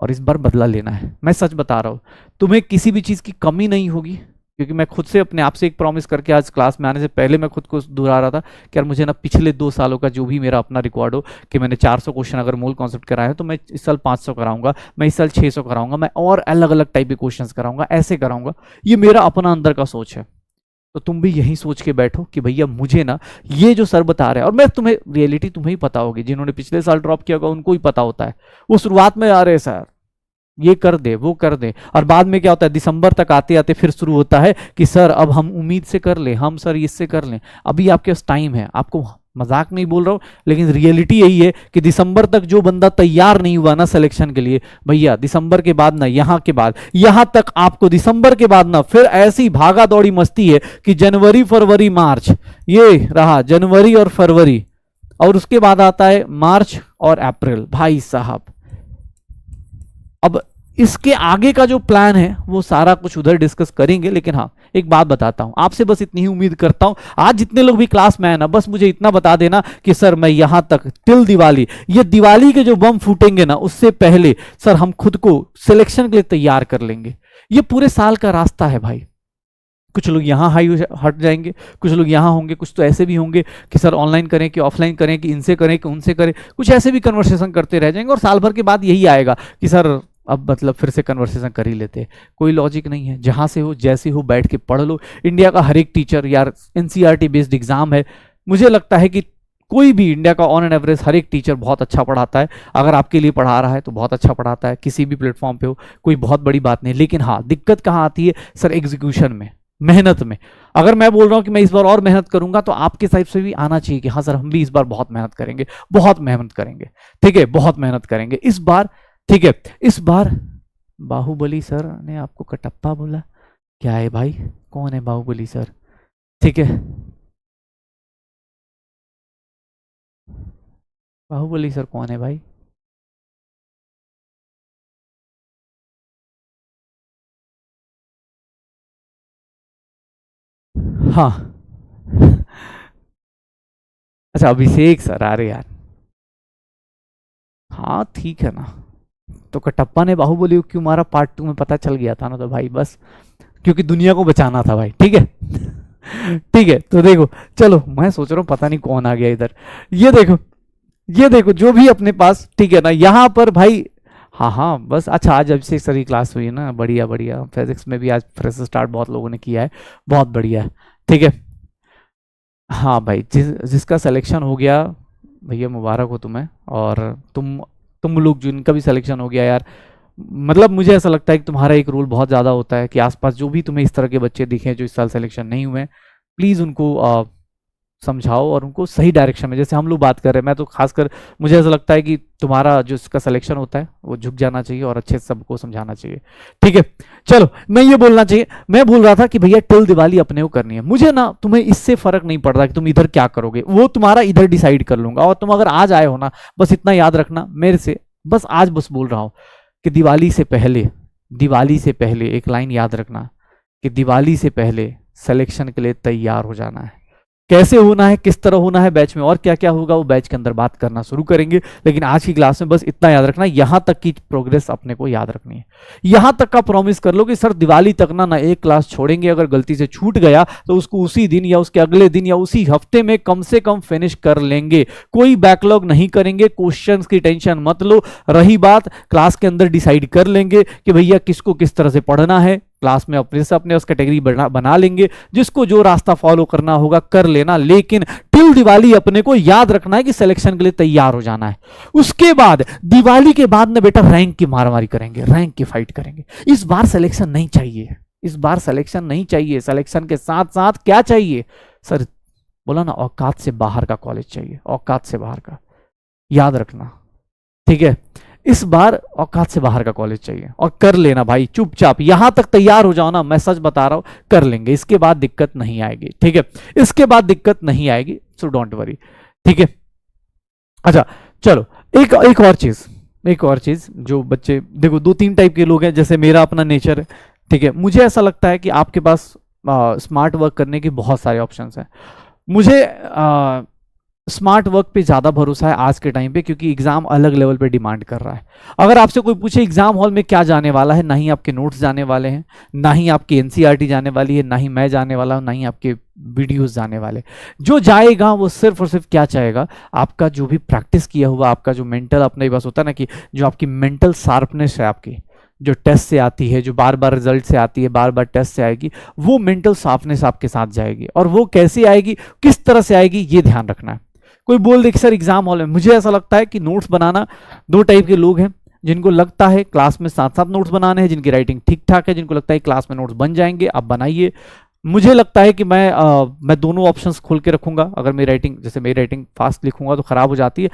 और इस बार बदला लेना है। मैं सच बता रहा हूँ, तुम्हें किसी भी चीज़ की कमी नहीं होगी, क्योंकि मैं खुद से अपने आप से एक प्रॉमिस करके आज क्लास में आने से पहले मैं खुद को दोहरा रहा था कि यार मुझे ना पिछले 2 सालों का जो भी मेरा अपना रिकॉर्ड हो, कि मैंने 400 क्वेश्चन अगर मूल कॉन्सेप्ट कराए हैं, तो मैं इस साल 500 कराऊंगा, मैं इस साल 600 कराऊंगा, मैं और अलग अलग टाइप के क्वेश्चंस कराऊंगा, ऐसे कराऊंगा। ये मेरा अपना अंदर का सोच है। तो तुम भी यही सोच के बैठो कि भैया मुझे ना ये जो सर बता रहे हैं, और मैं तुम्हें रियलिटी तुम्हें ही पता होगी, जिन्होंने पिछले साल ड्रॉप किया होगा उनको ही पता होता है। वो शुरुआत में आ रहे सर ये कर दे, वो कर दे, और बाद में क्या होता है, दिसंबर तक आते आते फिर शुरू होता है कि सर अब हम उम्मीद से कर लें, हम सर इससे कर लें। अभी आपके पास टाइम है, आपको मजाक नहीं बोल रहा हूँ, लेकिन रियलिटी यही है कि दिसंबर तक जो बंदा तैयार नहीं हुआ ना सिलेक्शन के लिए, भैया दिसंबर के बाद ना, यहाँ के बाद, यहाँ तक आपको दिसंबर के बाद ना फिर ऐसी भागा दौड़ी मस्ती है कि जनवरी, फरवरी, मार्च, ये रहा जनवरी और फरवरी, और उसके बाद आता है मार्च और अप्रैल। भाई साहब अब इसके आगे का जो प्लान है वो सारा कुछ उधर डिस्कस करेंगे, लेकिन हाँ एक बात बताता हूं आपसे, बस इतनी ही उम्मीद करता हूं आज जितने लोग भी क्लास में आए ना, बस मुझे इतना बता देना कि सर मैं यहां तक टिल दिवाली, ये दिवाली के जो बम फूटेंगे ना उससे पहले सर हम खुद को सिलेक्शन के लिए तैयार कर लेंगे। ये पूरे साल का रास्ता है भाई। कुछ लोग यहाँ हाई हट जाएंगे, कुछ लोग यहाँ होंगे, कुछ तो ऐसे भी होंगे कि सर ऑनलाइन करें कि ऑफलाइन करें, कि इनसे करें कि उनसे करें, कुछ ऐसे भी कन्वर्सेशन करते रह जाएंगे, और साल भर के बाद यही आएगा कि सर अब मतलब फिर से कन्वर्सेशन कर ही लेते। कोई लॉजिक नहीं है, जहाँ से हो जैसे हो बैठ के पढ़ लो। इंडिया का हर एक टीचर, यार एनसीईआरटी बेस्ड एग्जाम है, मुझे लगता है कि कोई भी इंडिया का ऑन एन एवरेज हर एक टीचर बहुत अच्छा पढ़ाता है। अगर आपके लिए पढ़ा रहा है तो बहुत अच्छा पढ़ाता है, किसी भी प्लेटफॉर्म पे हो, कोई बहुत बड़ी बात नहीं। लेकिन हाँ दिक्कत कहाँ आती है सर? एग्जीक्यूशन में, मेहनत में। अगर मैं बोल रहा हूँ कि मैं इस बार और मेहनत करूंगा, तो आपके साइड से भी आना चाहिए कि हाँ सर हम भी इस बार बहुत मेहनत करेंगे, बहुत मेहनत करेंगे, ठीक है, बहुत मेहनत करेंगे इस बार, ठीक है। इस बार बाहुबली सर ने आपको कटप्पा बोला, क्या है भाई, कौन है बाहुबली सर? ठीक है, बाहुबली सर कौन है भाई? हाँ अच्छा अभिषेक सर, अरे यार हाँ ठीक है ना। तो कटप्पा ने बाहुबली को क्यों मारा पार्ट 2 में पता चल गया था ना, तो भाई बस क्योंकि दुनिया को बचाना था भाई, ठीक है। ठीक है, तो देखो चलो, मैं सोच रहा हूँ पता नहीं कौन आ गया इधर। ये देखो, ये देखो जो भी अपने पास, ठीक है ना, यहाँ पर भाई हाँ हाँ बस अच्छा, आज जब से सर की क्लास हुई है ना, बढ़िया बढ़िया, फिजिक्स में भी आज फ्रेश स्टार्ट बहुत लोगों ने किया है, बहुत बढ़िया है। ठीक है, हाँ भाई, जिसका सिलेक्शन हो गया भैया मुबारक हो तुम्हें। और तुम लोग जिनका भी सिलेक्शन हो गया यार, मतलब मुझे ऐसा लगता है कि तुम्हारा एक रोल बहुत ज़्यादा होता है कि आसपास जो भी तुम्हें इस तरह के बच्चे दिखे जो इस साल सिलेक्शन नहीं हुए, प्लीज़ उनको समझाओ और उनको सही डायरेक्शन में, जैसे हम लोग बात कर रहे हैं, मैं तो खासकर मुझे ऐसा लगता है कि तुम्हारा जो इसका सिलेक्शन होता है वो झुक जाना चाहिए और अच्छे से सबको समझाना चाहिए। ठीक है, चलो मैं ये बोलना चाहिए, मैं बोल रहा था कि भैया टिल दिवाली अपने को करनी है, मुझे ना तुम्हें इससे फर्क नहीं पड़ रहा कि तुम इधर क्या करोगे, वो तुम्हारा इधर डिसाइड कर लूंगा। और तुम अगर आज आए हो ना, बस इतना याद रखना मेरे से, बस आज बस बोल रहा हूं कि दिवाली से पहले एक लाइन याद रखना कि दिवाली से पहले सिलेक्शन के लिए तैयार हो जाना है। कैसे होना है, किस तरह होना है, बैच में और क्या क्या होगा वो बैच के अंदर बात करना शुरू करेंगे, लेकिन आज की क्लास में बस इतना याद रखना, यहां तक की प्रोग्रेस अपने को याद रखनी है। यहां तक का प्रॉमिस कर लो कि सर दिवाली तक ना एक क्लास छोड़ेंगे, अगर गलती से छूट गया तो उसको उसी दिन या उसके अगले दिन या उसी हफ्ते में कम से कम फिनिश कर लेंगे, कोई बैकलॉग नहीं करेंगे, क्वेश्चंस की टेंशन मत लो। रही बात, क्लास के अंदर डिसाइड कर लेंगे कि भैया किसको किस तरह से पढ़ना है, क्लास में अपने से अपने उस कैटेगरी बना लेंगे, जिसको जो रास्ता फॉलो करना होगा कर लेना, लेकिन टिल दिवाली अपने को याद रखना है कि सिलेक्शन के लिए तैयार हो जाना है। उसके बाद दिवाली के बाद ना बेटा रैंक की मारामारी करेंगे, रैंक की फाइट करेंगे। इस बार सिलेक्शन नहीं चाहिए, इस बार सिलेक्शन नहीं चाहिए, सिलेक्शन के साथ साथ क्या चाहिए सर, बोला ना औकात से बाहर का कॉलेज चाहिए, औकात से बाहर का, याद रखना। ठीक है, इस बार औकात से बाहर का कॉलेज चाहिए और कर लेना भाई, चुपचाप यहां तक तैयार हो जाओ ना, मैं सच बता रहा हूं, कर लेंगे, इसके बाद दिक्कत नहीं आएगी। ठीक है, इसके बाद दिक्कत नहीं आएगी, सो डोंट वरी। ठीक है, अच्छा चलो, एक और चीज जो बच्चे देखो, दो तीन टाइप के लोग हैं, जैसे मेरा अपना नेचर है। ठीक है, मुझे ऐसा लगता है कि आपके पास स्मार्ट वर्क करने के बहुत सारे ऑप्शंस हैं। मुझे स्मार्ट वर्क पे ज़्यादा भरोसा है आज के टाइम पे, क्योंकि एग्जाम अलग लेवल पे डिमांड कर रहा है। अगर आपसे कोई पूछे एग्जाम हॉल में क्या जाने वाला है, ना ही आपके नोट्स जाने वाले हैं, ना ही आपकी एनसीईआरटी जाने वाली है, ना ही मैं जाने वाला हूँ, ना ही आपके वीडियोस जाने वाले। जो जाएगा वो सिर्फ और सिर्फ क्या चाहेगा, आपका जो भी प्रैक्टिस किया हुआ, आपका जो मेंटल अपने पास होता है ना, कि जो आपकी मेंटल शार्पनेस है, आपकी जो टेस्ट से आती है, जो बार बार रिजल्ट से आती है, बार बार टेस्ट से आएगी, वो मेंटल शार्पनेस आपके साथ जाएगी। और वो कैसे आएगी, किस तरह से आएगी, ये ध्यान रखना है। कोई बोल दे कि सर एग्जाम हॉल में, मुझे ऐसा लगता है कि नोट्स बनाना, दो टाइप के लोग हैं, जिनको लगता है क्लास में साथ साथ नोट्स बनाने हैं, जिनकी राइटिंग ठीक ठाक है, जिनको लगता है क्लास में नोट्स बन जाएंगे, आप बनाइए। मुझे लगता है कि मैं दोनों ऑप्शंस खोल के रखूंगा। अगर मेरी राइटिंग, जैसे मेरी राइटिंग फास्ट लिखूंगा तो खराब हो जाती है,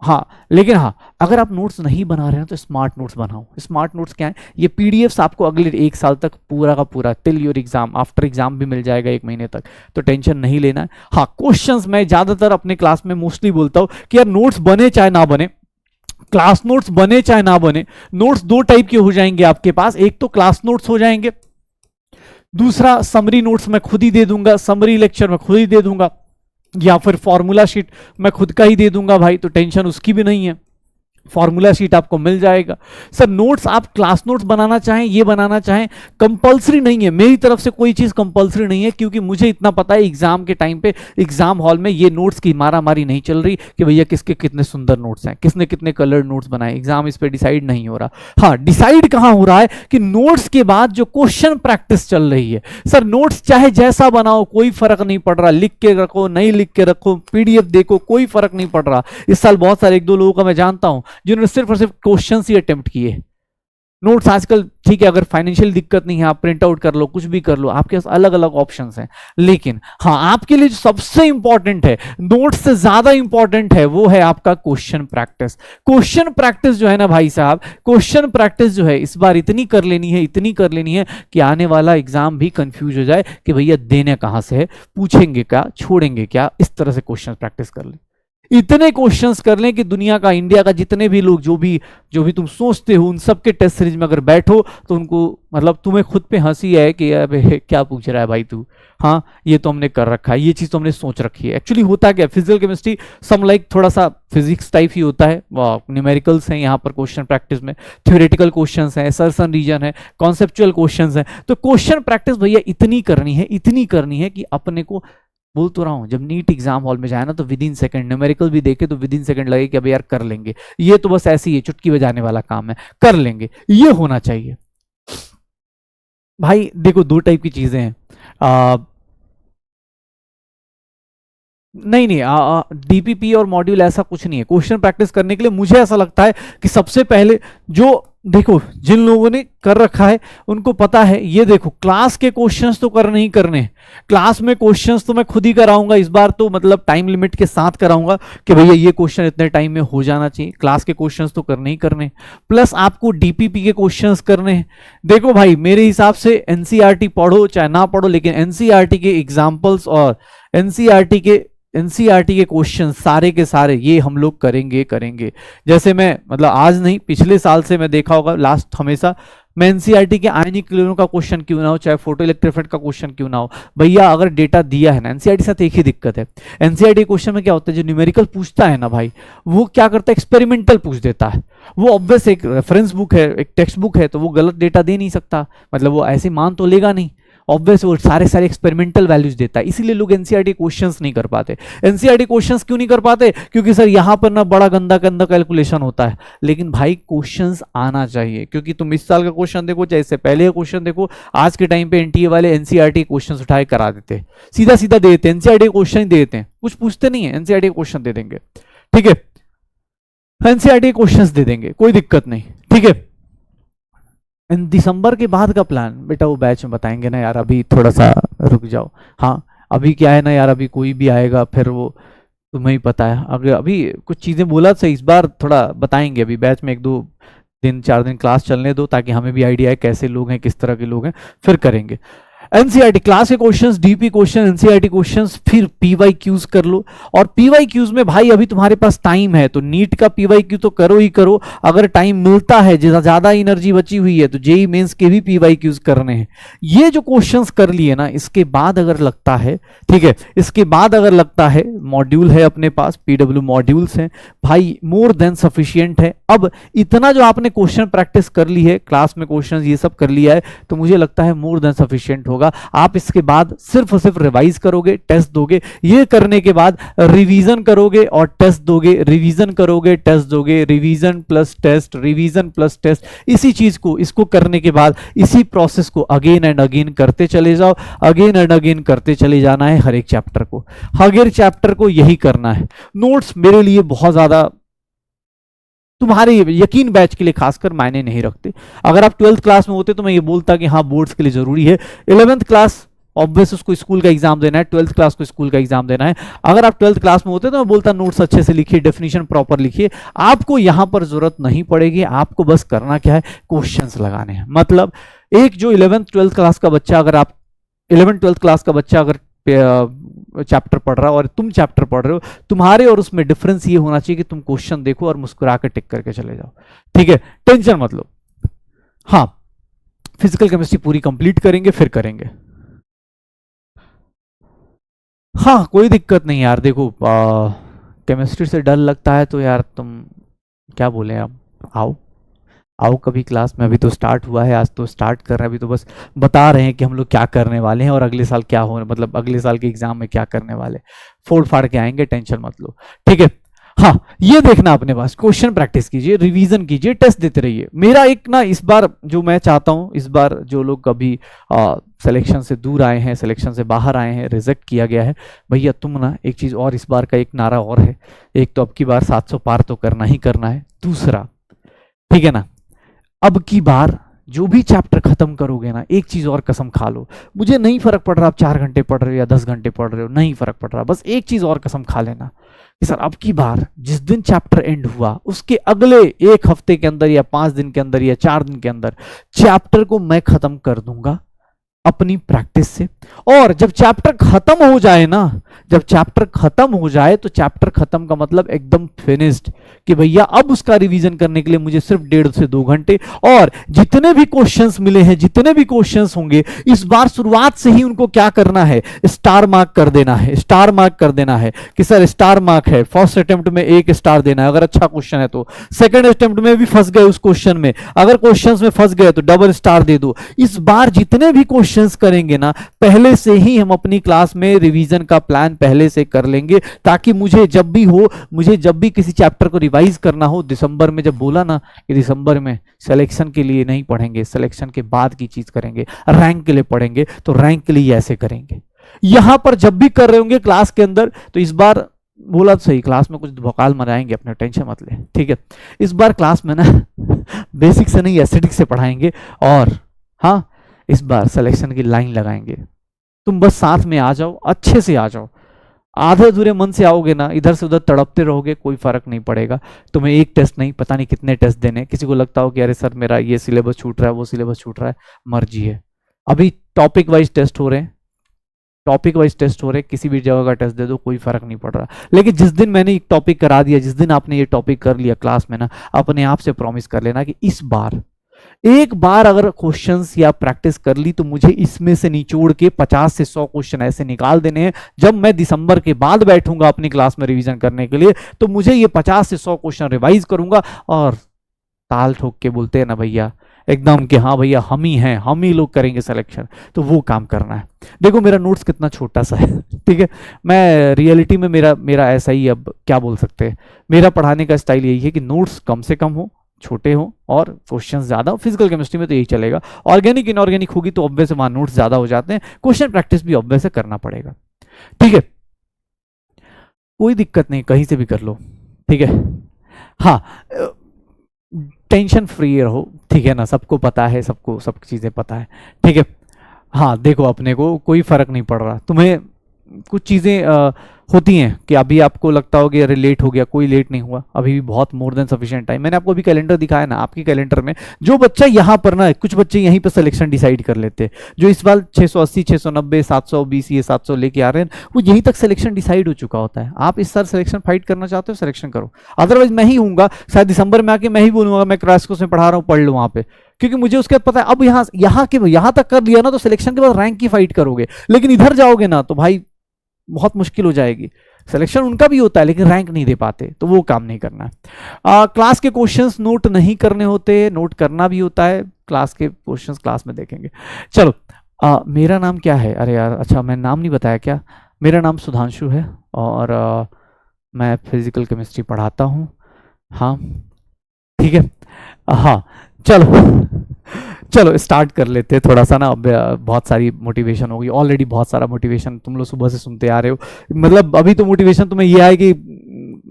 हाँ, लेकिन हाँ, अगर आप नोट्स नहीं बना रहे हैं तो स्मार्ट नोट्स बनाओ। स्मार्ट नोट्स क्या है, ये पीडीएफ्स आपको अगले एक साल तक पूरा का पूरा till your exam, after exam भी मिल जाएगा 1 महीने तक, तो टेंशन नहीं लेना है। हाँ, क्वेश्चंस मैं ज्यादातर अपने क्लास में मोस्टली बोलता हूँ कि यार नोट्स बने चाहे ना बने, क्लास नोट्स बने चाहे ना बने, नोट्स दो टाइप के हो जाएंगे आपके पास। एक तो क्लास नोट्स हो जाएंगे, दूसरा समरी नोट्स मैं खुद ही दे दूंगा, समरी लेक्चर मैं खुद ही दे दूंगा, या फिर फॉर्मूला शीट मैं खुद का ही दे दूंगा भाई, तो टेंशन उसकी भी नहीं है, फॉर्मूला शीट आपको मिल जाएगा। सर नोट्स आप क्लास नोट्स बनाना चाहें, ये बनाना चाहें, कंपलसरी नहीं है, मेरी तरफ से कोई चीज कंपलसरी नहीं है, क्योंकि मुझे इतना पता है एग्जाम के टाइम पे एग्जाम हॉल में ये नोट्स की मारामारी नहीं चल रही कि भैया किसके कितने सुंदर नोट्स हैं, किसने कितने कलर्ड नोट्स बनाए, एग्जाम इस पे डिसाइड नहीं हो रहा। हाँ, डिसाइड कहां हो रहा है कि नोट्स के बाद जो क्वेश्चन प्रैक्टिस चल रही है। सर नोट्स चाहे जैसा बनाओ कोई फर्क नहीं पड़ रहा, लिख के रखो नहीं लिख के रखो, पीडीएफ देखो, कोई फर्क नहीं पड़ रहा। इस साल बहुत सारे 1-2 लोगों का मैं जानता हूं जिन्होंने सिर्फ और सिर्फ क्वेश्चंस ही अटेम्प्ट किए। नोट्स आजकल ठीक है, अगर फाइनेंशियल दिक्कत नहीं है, आप प्रिंट आउट कर लो, कुछ भी कर लो, आपके पास अलग अलग ऑप्शंस हैं। लेकिन हाँ, आपके लिए जो सबसे इंपॉर्टेंट है, नोट्स से ज्यादा इंपॉर्टेंट है, वो है आपका क्वेश्चन प्रैक्टिस। क्वेश्चन प्रैक्टिस जो है ना भाई साहब, क्वेश्चन प्रैक्टिस जो है इस बार इतनी कर लेनी है, इतनी कर लेनी है कि आने वाला एग्जाम भी कंफ्यूज हो जाए कि भैया देने कहां से है, पूछेंगे क्या, छोड़ेंगे क्या, इस तरह से क्वेश्चन प्रैक्टिस कर ले। इतने क्वेश्चंस कर लें कि दुनिया का, इंडिया का जितने भी लोग जो भी तुम सोचते हो, उन सब के टेस्ट सीरीज में अगर बैठो तो उनको, मतलब तुम्हें खुद पे हंसी है कि अबे क्या पूछ रहा है भाई तू, हाँ ये तो हमने कर रखा है, ये चीज तो हमने सोच रखी है। एक्चुअली होता क्या, फिजिकल केमिस्ट्री सम लाइक थोड़ा सा फिजिक्स टाइप ही होता है, न्यूमेरिकल्स हैं यहाँ पर क्वेश्चन प्रैक्टिस में, थ्योरेटिकल क्वेश्चंस हैं, सर्सन रीजन है, कॉन्सेप्चुअल क्वेश्चंस हैं। तो क्वेश्चन प्रैक्टिस भैया इतनी करनी है, इतनी करनी है कि अपने को बोल तो रहा हूँ, जब नीट एग्जाम हॉल में जाए ना तो विद इन सेकंड न्यूमेरिकल भी देखे तो विद इन सेकंड लगे कि अभी यार कर लेंगे, ये तो बस ऐसे ही है, चुटकी बजाने वाला काम है, कर लेंगे, ये होना चाहिए। भाई देखो दो टाइप की चीजें हैं, नहीं नहीं, डीपीपी और मॉड्यूल ऐसा कुछ नहीं है। क्वेश्चन प्रैक्टिस करने के लिए मुझे ऐसा लगता है कि सबसे पहले जो देखो जिन लोगों ने कर रखा है उनको पता है, ये देखो क्लास के क्वेश्चंस तो करने ही करने, क्लास में क्वेश्चंस तो मैं खुद ही कराऊंगा इस बार, तो मतलब टाइम लिमिट के साथ कराऊंगा कि भैया ये क्वेश्चन इतने टाइम में हो जाना चाहिए, क्लास के क्वेश्चंस तो करने ही करने, प्लस आपको डीपीपी के क्वेश्चंस करने हैं। देखो भाई मेरे हिसाब से एनसीईआरटी पढ़ो चाहे ना पढ़ो, लेकिन एनसीईआरटी के एग्जाम्पल्स और एनसीईआरटी के क्वेश्चन सारे के सारे ये हम लोग करेंगे। जैसे मैं मतलब आज नहीं पिछले साल से मैं देखा होगा लास्ट हमेशा मैं एनसीईआरटी के आयनिक क्लोरीन का क्वेश्चन क्यों ना हो, चाहे फोटो इलेक्ट्रिफिकेट का क्वेश्चन क्यों ना हो, भैया अगर डेटा दिया है ना, एनसीईआरटी साथ एक ही दिक्कत है, एनसीईआरटी क्वेश्चन में क्या होता है, जो न्यूमेरिकल पूछता है ना भाई, वो क्या करता है एक्सपेरिमेंटल पूछ देता है। वो ऑब्वियस एक रेफरेंस बुक है, एक टेक्स्ट बुक है, तो वो गलत डेटा दे नहीं सकता, मतलब वो ऐसे मान तो लेगा नहीं, ऑब्वियस वो सारे एक्सपेरिमेंटल वैल्यूज देता है, इसीलिए लोग एनसीईआरटी क्वेश्चंस नहीं कर पाते। एनसीईआरटी क्वेश्चंस क्यों नहीं कर पाते, क्योंकि सर यहां पर ना बड़ा गंदा गंदा कैलकुलेशन होता है। लेकिन भाई क्वेश्चंस आना चाहिए, क्योंकि तुम इस साल का क्वेश्चन देखो चाहे इससे पहले का क्वेश्चन देखो, आज के टाइम पे एनटीए वाले एनसीईआरटी क्वेश्चन उठाए करा देते, सीधा सीधा दे देते, एनसीईआरटी क्वेश्चन ही दे देते हैं, कुछ पूछते नहीं है, एनसीईआरटी क्वेश्चन दे देंगे, ठीक है, एनसीईआरटी क्वेश्चन दे देंगे, कोई दिक्कत नहीं, ठीक है। दिसंबर के बाद का प्लान बेटा वो बैच में बताएंगे ना यार, अभी थोड़ा सा रुक जाओ। हाँ अभी क्या है ना यार, अभी कोई भी आएगा फिर वो तुम्हें ही पता है, अगर अभी कुछ चीज़ें बोला तो इस बार थोड़ा बताएंगे, अभी बैच में 1-2 दिन 4 दिन क्लास चलने दो ताकि हमें भी आइडिया है कैसे लोग हैं, किस तरह के लोग हैं, फिर करेंगे। एनसीईआरटी क्लास के questions, DP question, NCERT questions, फिर पीवाईक्यूज कर लो। और पीवाईक्यूज में भाई अभी तुम्हारे पास टाइम है तो नीट का पीवाईक्यू तो करो ही करो, अगर टाइम मिलता है ज्यादा एनर्जी बची हुई है तो जेई मेंस के भी पीवाईक्यूज करने हैं। ये जो क्वेश्चंस कर लिए ना, इसके बाद अगर लगता है, ठीक है, इसके बाद अगर लगता है मॉड्यूल है अपने पास, पीडब्ल्यू मॉड्यूल्स हैं भाई, मोर देन सफिशियंट है। अब इतना जो आपने क्वेश्चन प्रैक्टिस कर ली है, क्लास में क्वेश्चन ये सब कर लिया है, तो मुझे लगता है मोर देन सफिशियंट होगा। आप इसके बाद सिर्फ और सिर्फ रिवाइज करोगे, टेस्ट दोगे, ये करने के बाद रिवीजन करोगे और टेस्ट दोगे, रिवीजन करोगे, टेस्ट दोगे, revision plus test, revision plus test, इसी चीज को इसको करने के बाद इसी प्रोसेस को अगेन एंड अगेन करते चले जाओ, अगेन एंड अगेन करते चले जाना है हर एक चैप्टर को, हर एक चैप्टर को यही करना है। नोट्स मेरे लिए बहुत ज्यादा तुम्हारे यकीन बैच के लिए खासकर मायने नहीं रखते। अगर आप 12th क्लास में होते तो मैं ये बोलता कि हाँ बोर्ड्स के लिए जरूरी है, 11th क्लास ऑब्वियस उसको स्कूल का एग्जाम देना है, 12th क्लास को स्कूल का एग्जाम देना है। अगर आप 12th क्लास में होते तो मैं बोलता नोट्स अच्छे से लिखिए, डेफिनेशन प्रॉपर लिखिए, आपको यहां पर जरूरत नहीं पड़ेगी, आपको बस करना क्या है, क्वेश्चंस लगाने हैं। मतलब एक जो 11th 12th क्लास का बच्चा, अगर आप 11th 12th क्लास का बच्चा अगर चैप्टर पढ़ रहा हो और तुम चैप्टर पढ़ रहे हो, तुम्हारे और उसमें डिफरेंस ये होना चाहिए कि तुम क्वेश्चन देखो और मुस्कुरा कर टिक करके चले जाओ, ठीक है, टेंशन मत लो। हाँ फिजिकल केमिस्ट्री पूरी कंप्लीट करेंगे फिर करेंगे, हाँ कोई दिक्कत नहीं यार। देखो केमिस्ट्री से डर लगता है तो यार तुम क्या बोले, अब आओ कभी क्लास में, अभी तो स्टार्ट हुआ है, आज तो स्टार्ट कर रहे हैं, अभी तो बस बता रहे हैं कि हम लोग क्या करने वाले हैं और अगले साल क्या हो, मतलब अगले साल के एग्जाम में क्या करने वाले, फोड़ फाड़ के आएंगे, टेंशन मत लो, ठीक है। हाँ ये देखना अपने पास, क्वेश्चन प्रैक्टिस कीजिए, रिवीजन कीजिए, टेस्ट देते रहिए। मेरा एक ना इस बार जो मैं चाहता हूँ, इस बार जो लोग कभी सिलेक्शन से दूर आए हैं, सिलेक्शन से बाहर आए हैं, रिजेक्ट किया गया है, भैया तुम ना एक चीज़ और, इस बार का एक नारा और है, एक तो अब की बार 700 पार तो करना ही करना है, दूसरा ठीक है ना, अब की बार जो भी चैप्टर खत्म करोगे ना, एक चीज और कसम खा लो, मुझे नहीं फर्क पड़ रहा आप 4 घंटे पढ़ रहे हो या 10 घंटे पढ़ रहे हो, नहीं फर्क पड़ रहा, बस एक चीज और कसम खा लेना कि सर अब की बार जिस दिन चैप्टर एंड हुआ उसके अगले 1 हफ्ते के अंदर या 5 दिन के अंदर या 4 दिन के अंदर चैप्टर को मैं खत्म कर दूंगा अपनी प्रैक्टिस से। और जब चैप्टर खत्म हो जाए ना, जब चैप्टर खत्म हो जाए तो चैप्टर खत्म का मतलब एकदम फिनिश्ड, कि भैया अब उसका रिवीजन करने के लिए मुझे सिर्फ 1.5 से 2 घंटे, और जितने भी क्वेश्चंस मिले हैं, जितने भी क्वेश्चंस होंगे, इस बार शुरुआत से ही उनको क्या करना है, स्टार मार्क कर देना है, स्टार मार्क कर देना है कि सर स्टार मार्क है, फर्स्ट अटेम्प्ट में 1 स्टार देना है अगर अच्छा क्वेश्चन है तो, सेकंड अटेम्प्ट में भी फंस गए उस क्वेश्चन में, अगर क्वेश्चन में फंस गए तो डबल स्टार दे दो। इस बार जितने भी क्वेश्चन क्वेश्चंस करेंगे ना, पहले से ही हम अपनी क्लास में रिवीजन का प्लान पहले से कर लेंगे, ताकि मुझे जब भी किसी चैप्टर को रिवाइज करना हो, दिसंबर में जब बोला ना कि दिसंबर में सिलेक्शन के लिए नहीं पढ़ेंगे, सिलेक्शन के बाद की चीज करेंगे, रैंक के लिए पढ़ेंगे, तो रैंक के लिए ऐसे करेंगे। यहां पर जब भी कर रहे होंगे क्लास के अंदर, तो इस बार बोला तो सही, क्लास में कुछ भौकाल मनाएंगे, अपने टेंशन मत ले, ठीक है। इस बार क्लास में ना बेसिक से नहीं एस्थेटिक से पढ़ाएंगे, और हाँ इस बार सिलेक्शन की लाइन लगाएंगे। तुम बस साथ में आ जाओ, अच्छे से आ जाओ। आधे अधूरे मन से आओगे ना, इधर से उधर तड़पते रहोगे, कोई फर्क नहीं पड़ेगा। तुम्हें एक टेस्ट नहीं, पता नहीं कितने टेस्ट देने। किसी को लगता हो कि अरे सर मेरा ये सिलेबस छूट रहा है, वो सिलेबस छूट रहा है, मर्जी है। अभी टॉपिक वाइज टेस्ट हो रहे हैं, किसी भी जगह का टेस्ट दे दो, कोई फर्क नहीं पड़ रहा। लेकिन जिस दिन मैंने एक टॉपिक करा दिया, जिस दिन आपने ये टॉपिक कर लिया क्लास में ना, अपने आप से प्रॉमिस कर लेना कि इस बार एक बार अगर क्वेश्चंस या प्रैक्टिस कर ली, तो मुझे इसमें से निचोड़ के 50 से 100 क्वेश्चन ऐसे निकाल देने हैं। जब मैं दिसंबर के बाद बैठूंगा अपनी क्लास में रिवीजन करने के लिए, तो मुझे ये 50 से 100 क्वेश्चन रिवाइज करूंगा, और ताल ठोक के बोलते हैं ना भैया एकदम कि हाँ भैया हम ही हैं, हम ही लोग करेंगे सिलेक्शन, तो वो काम करना है। देखो मेरा नोट्स कितना छोटा सा है, ठीक है। मैं रियलिटी में मेरा ऐसा ही, अब क्या बोल सकते हैं, मेरा पढ़ाने का स्टाइल यही है कि नोट्स कम से कम हो, छोटे हो, और क्वेश्चंस ज्यादा हो। फिजिकल केमिस्ट्री में तो यही चलेगा। ऑर्गेनिक इनऑर्गेनिक होगी तो ऑब्वियस वहां नोट्स ज्यादा हो जाते हैं, क्वेश्चन प्रैक्टिस भी ऑब्वियस करना पड़ेगा, ठीक है। कोई दिक्कत नहीं, कहीं से भी कर लो, ठीक है। हाँ टेंशन फ्री रहो, ठीक है ना, सबको पता है, सबको सब चीजें पता है, ठीक है। हाँ देखो अपने को कोई फर्क नहीं पड़ रहा। तुम्हें कुछ चीजें होती हैं कि अभी आपको लगता हो कि अरे लेट हो गया, कोई लेट नहीं हुआ, अभी भी बहुत मोर देन सफिशिएंट टाइम। मैंने आपको अभी कैलेंडर दिखाया ना, आपकी कैलेंडर में जो बच्चा यहाँ पर ना, कुछ बच्चे यहीं पर सिलेक्शन डिसाइड कर लेते हैं, जो इस बार 680 690 720 ये 700 लेके आ रहे हैं, वो यहीं तक सिलेक्शन डिसाइड हो चुका होता है। आप इस साल सिलेक्शन फाइट करना चाहते हो, सिलेक्शन करो, अदरवाइज मैं ही हूँगा, शायद दिसंबर में आके मैं ही बोलूंगा मैं क्रैश कोर्स में पढ़ा रहा हूँ, पढ़ लो वहाँ पे, क्योंकि मुझे उसके बाद पता है अब यहाँ तक कर लिया ना, तो सिलेक्शन के बाद रैंक की फाइट करोगे। लेकिन इधर जाओगे ना तो भाई बहुत मुश्किल हो जाएगी। सिलेक्शन उनका भी होता है लेकिन रैंक नहीं दे पाते, तो वो काम नहीं करना है। क्लास के क्वेश्चंस नोट नहीं करने होते, नोट करना भी होता है। क्लास के क्वेश्चंस क्लास में देखेंगे। चलो मेरा नाम क्या है, अरे यार अच्छा मैं नाम नहीं बताया क्या। मेरा नाम सुधांशु है, और मैं फिजिकल केमिस्ट्री पढ़ाता हूँ। हाँ ठीक है, हाँ चलो स्टार्ट कर लेते हैं थोड़ा सा ना। अब बहुत सारी मोटिवेशन होगी, ऑलरेडी बहुत सारा मोटिवेशन तुम लोग सुबह से सुनते आ रहे हो। मतलब अभी तो मोटिवेशन तुम्हें ये है कि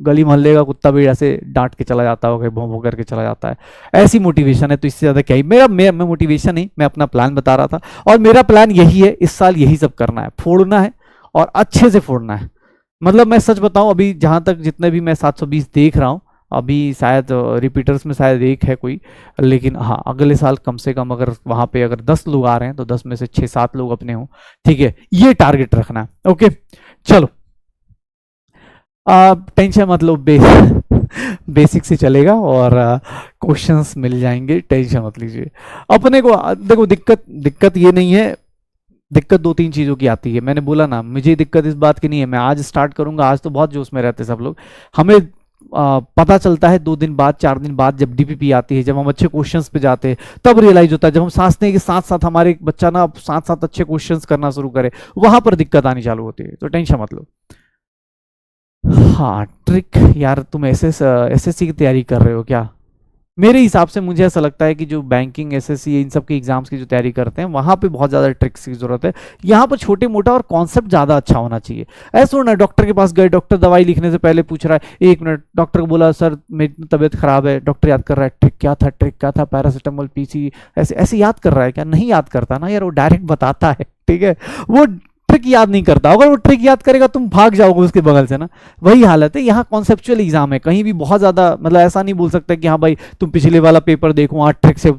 गली मोहल्ले का कुत्ता भी ऐसे डांट के चला जाता होगा, भौं भौं करके चला जाता है, ऐसी मोटिवेशन है। तो इससे ज़्यादा क्या ही, मैं मोटिवेशन नहीं, मैं अपना प्लान बता रहा था। और मेरा प्लान यही है, इस साल यही सब करना है, फोड़ना है और अच्छे से फोड़ना है। मतलब मैं सच बताऊं, अभी जहां तक जितने भी मैं 720 देख रहा हूं, अभी शायद रिपीटर्स में शायद एक है कोई, लेकिन हाँ अगले साल कम से कम अगर वहां पे अगर 10 लोग आ रहे हैं तो 10 में से 6-7 लोग अपने हों, ठीक है। ये टारगेट रखना है, ओके। चलो टेंशन मत लो, बेसिक से चलेगा और क्वेश्चंस मिल जाएंगे, टेंशन मत लीजिए। अपने को देखो दिक्कत ये नहीं है, दिक्कत 2-3 चीज़ों की आती है। मैंने बोला ना, मुझे दिक्कत इस बात की नहीं है, मैं आज स्टार्ट करूंगा, आज तो बहुत जोश में रहते सब लोग। हमें पता चलता है 2 दिन बाद 4 दिन बाद, जब डीपीपी आती है, जब हम अच्छे क्वेश्चंस पे जाते हैं, तब रियलाइज होता है, जब हम साथते हैं कि साथ साथ हमारे एक बच्चा ना साथ साथ अच्छे क्वेश्चंस करना शुरू करे, वहां पर दिक्कत आनी चालू होती है। तो टेंशन मत लो। हाँ ट्रिक यार, तुम एसएससी की तैयारी कर रहे हो क्या? मेरे हिसाब से मुझे ऐसा लगता है कि जो बैंकिंग एसएससी इन सब के एग्जाम्स की जो तैयारी करते हैं, वहां पे बहुत ज़्यादा ट्रिक्स की जरूरत है। यहाँ पर छोटे मोटा और कॉन्सेप्ट ज़्यादा अच्छा होना चाहिए। ऐसा ना डॉक्टर के पास गए, डॉक्टर दवाई लिखने से पहले पूछ रहा है 1 मिनट, डॉक्टर को बोला सर मेरी तबीयत खराब है, डॉक्टर याद कर रहा है ट्रिक क्या था, पैरासिटामोल पीसी, ऐसे याद कर रहा है क्या? नहीं याद करता ना यार, वो डायरेक्ट बताता है, ठीक है। वो ट्रिक याद नहीं करता। अगर वो ट्रिक याद करेगा तुम भाग जाओगे उसके बगल से ना, वही हालत है। यहाँ कॉन्सेप्चुअल एग्जाम है, कहीं भी बहुत ज्यादा मतलब ऐसा नहीं बोल सकते कि हाँ भाई तुम पिछले वाला पेपर देखो, 8 ट्रिक से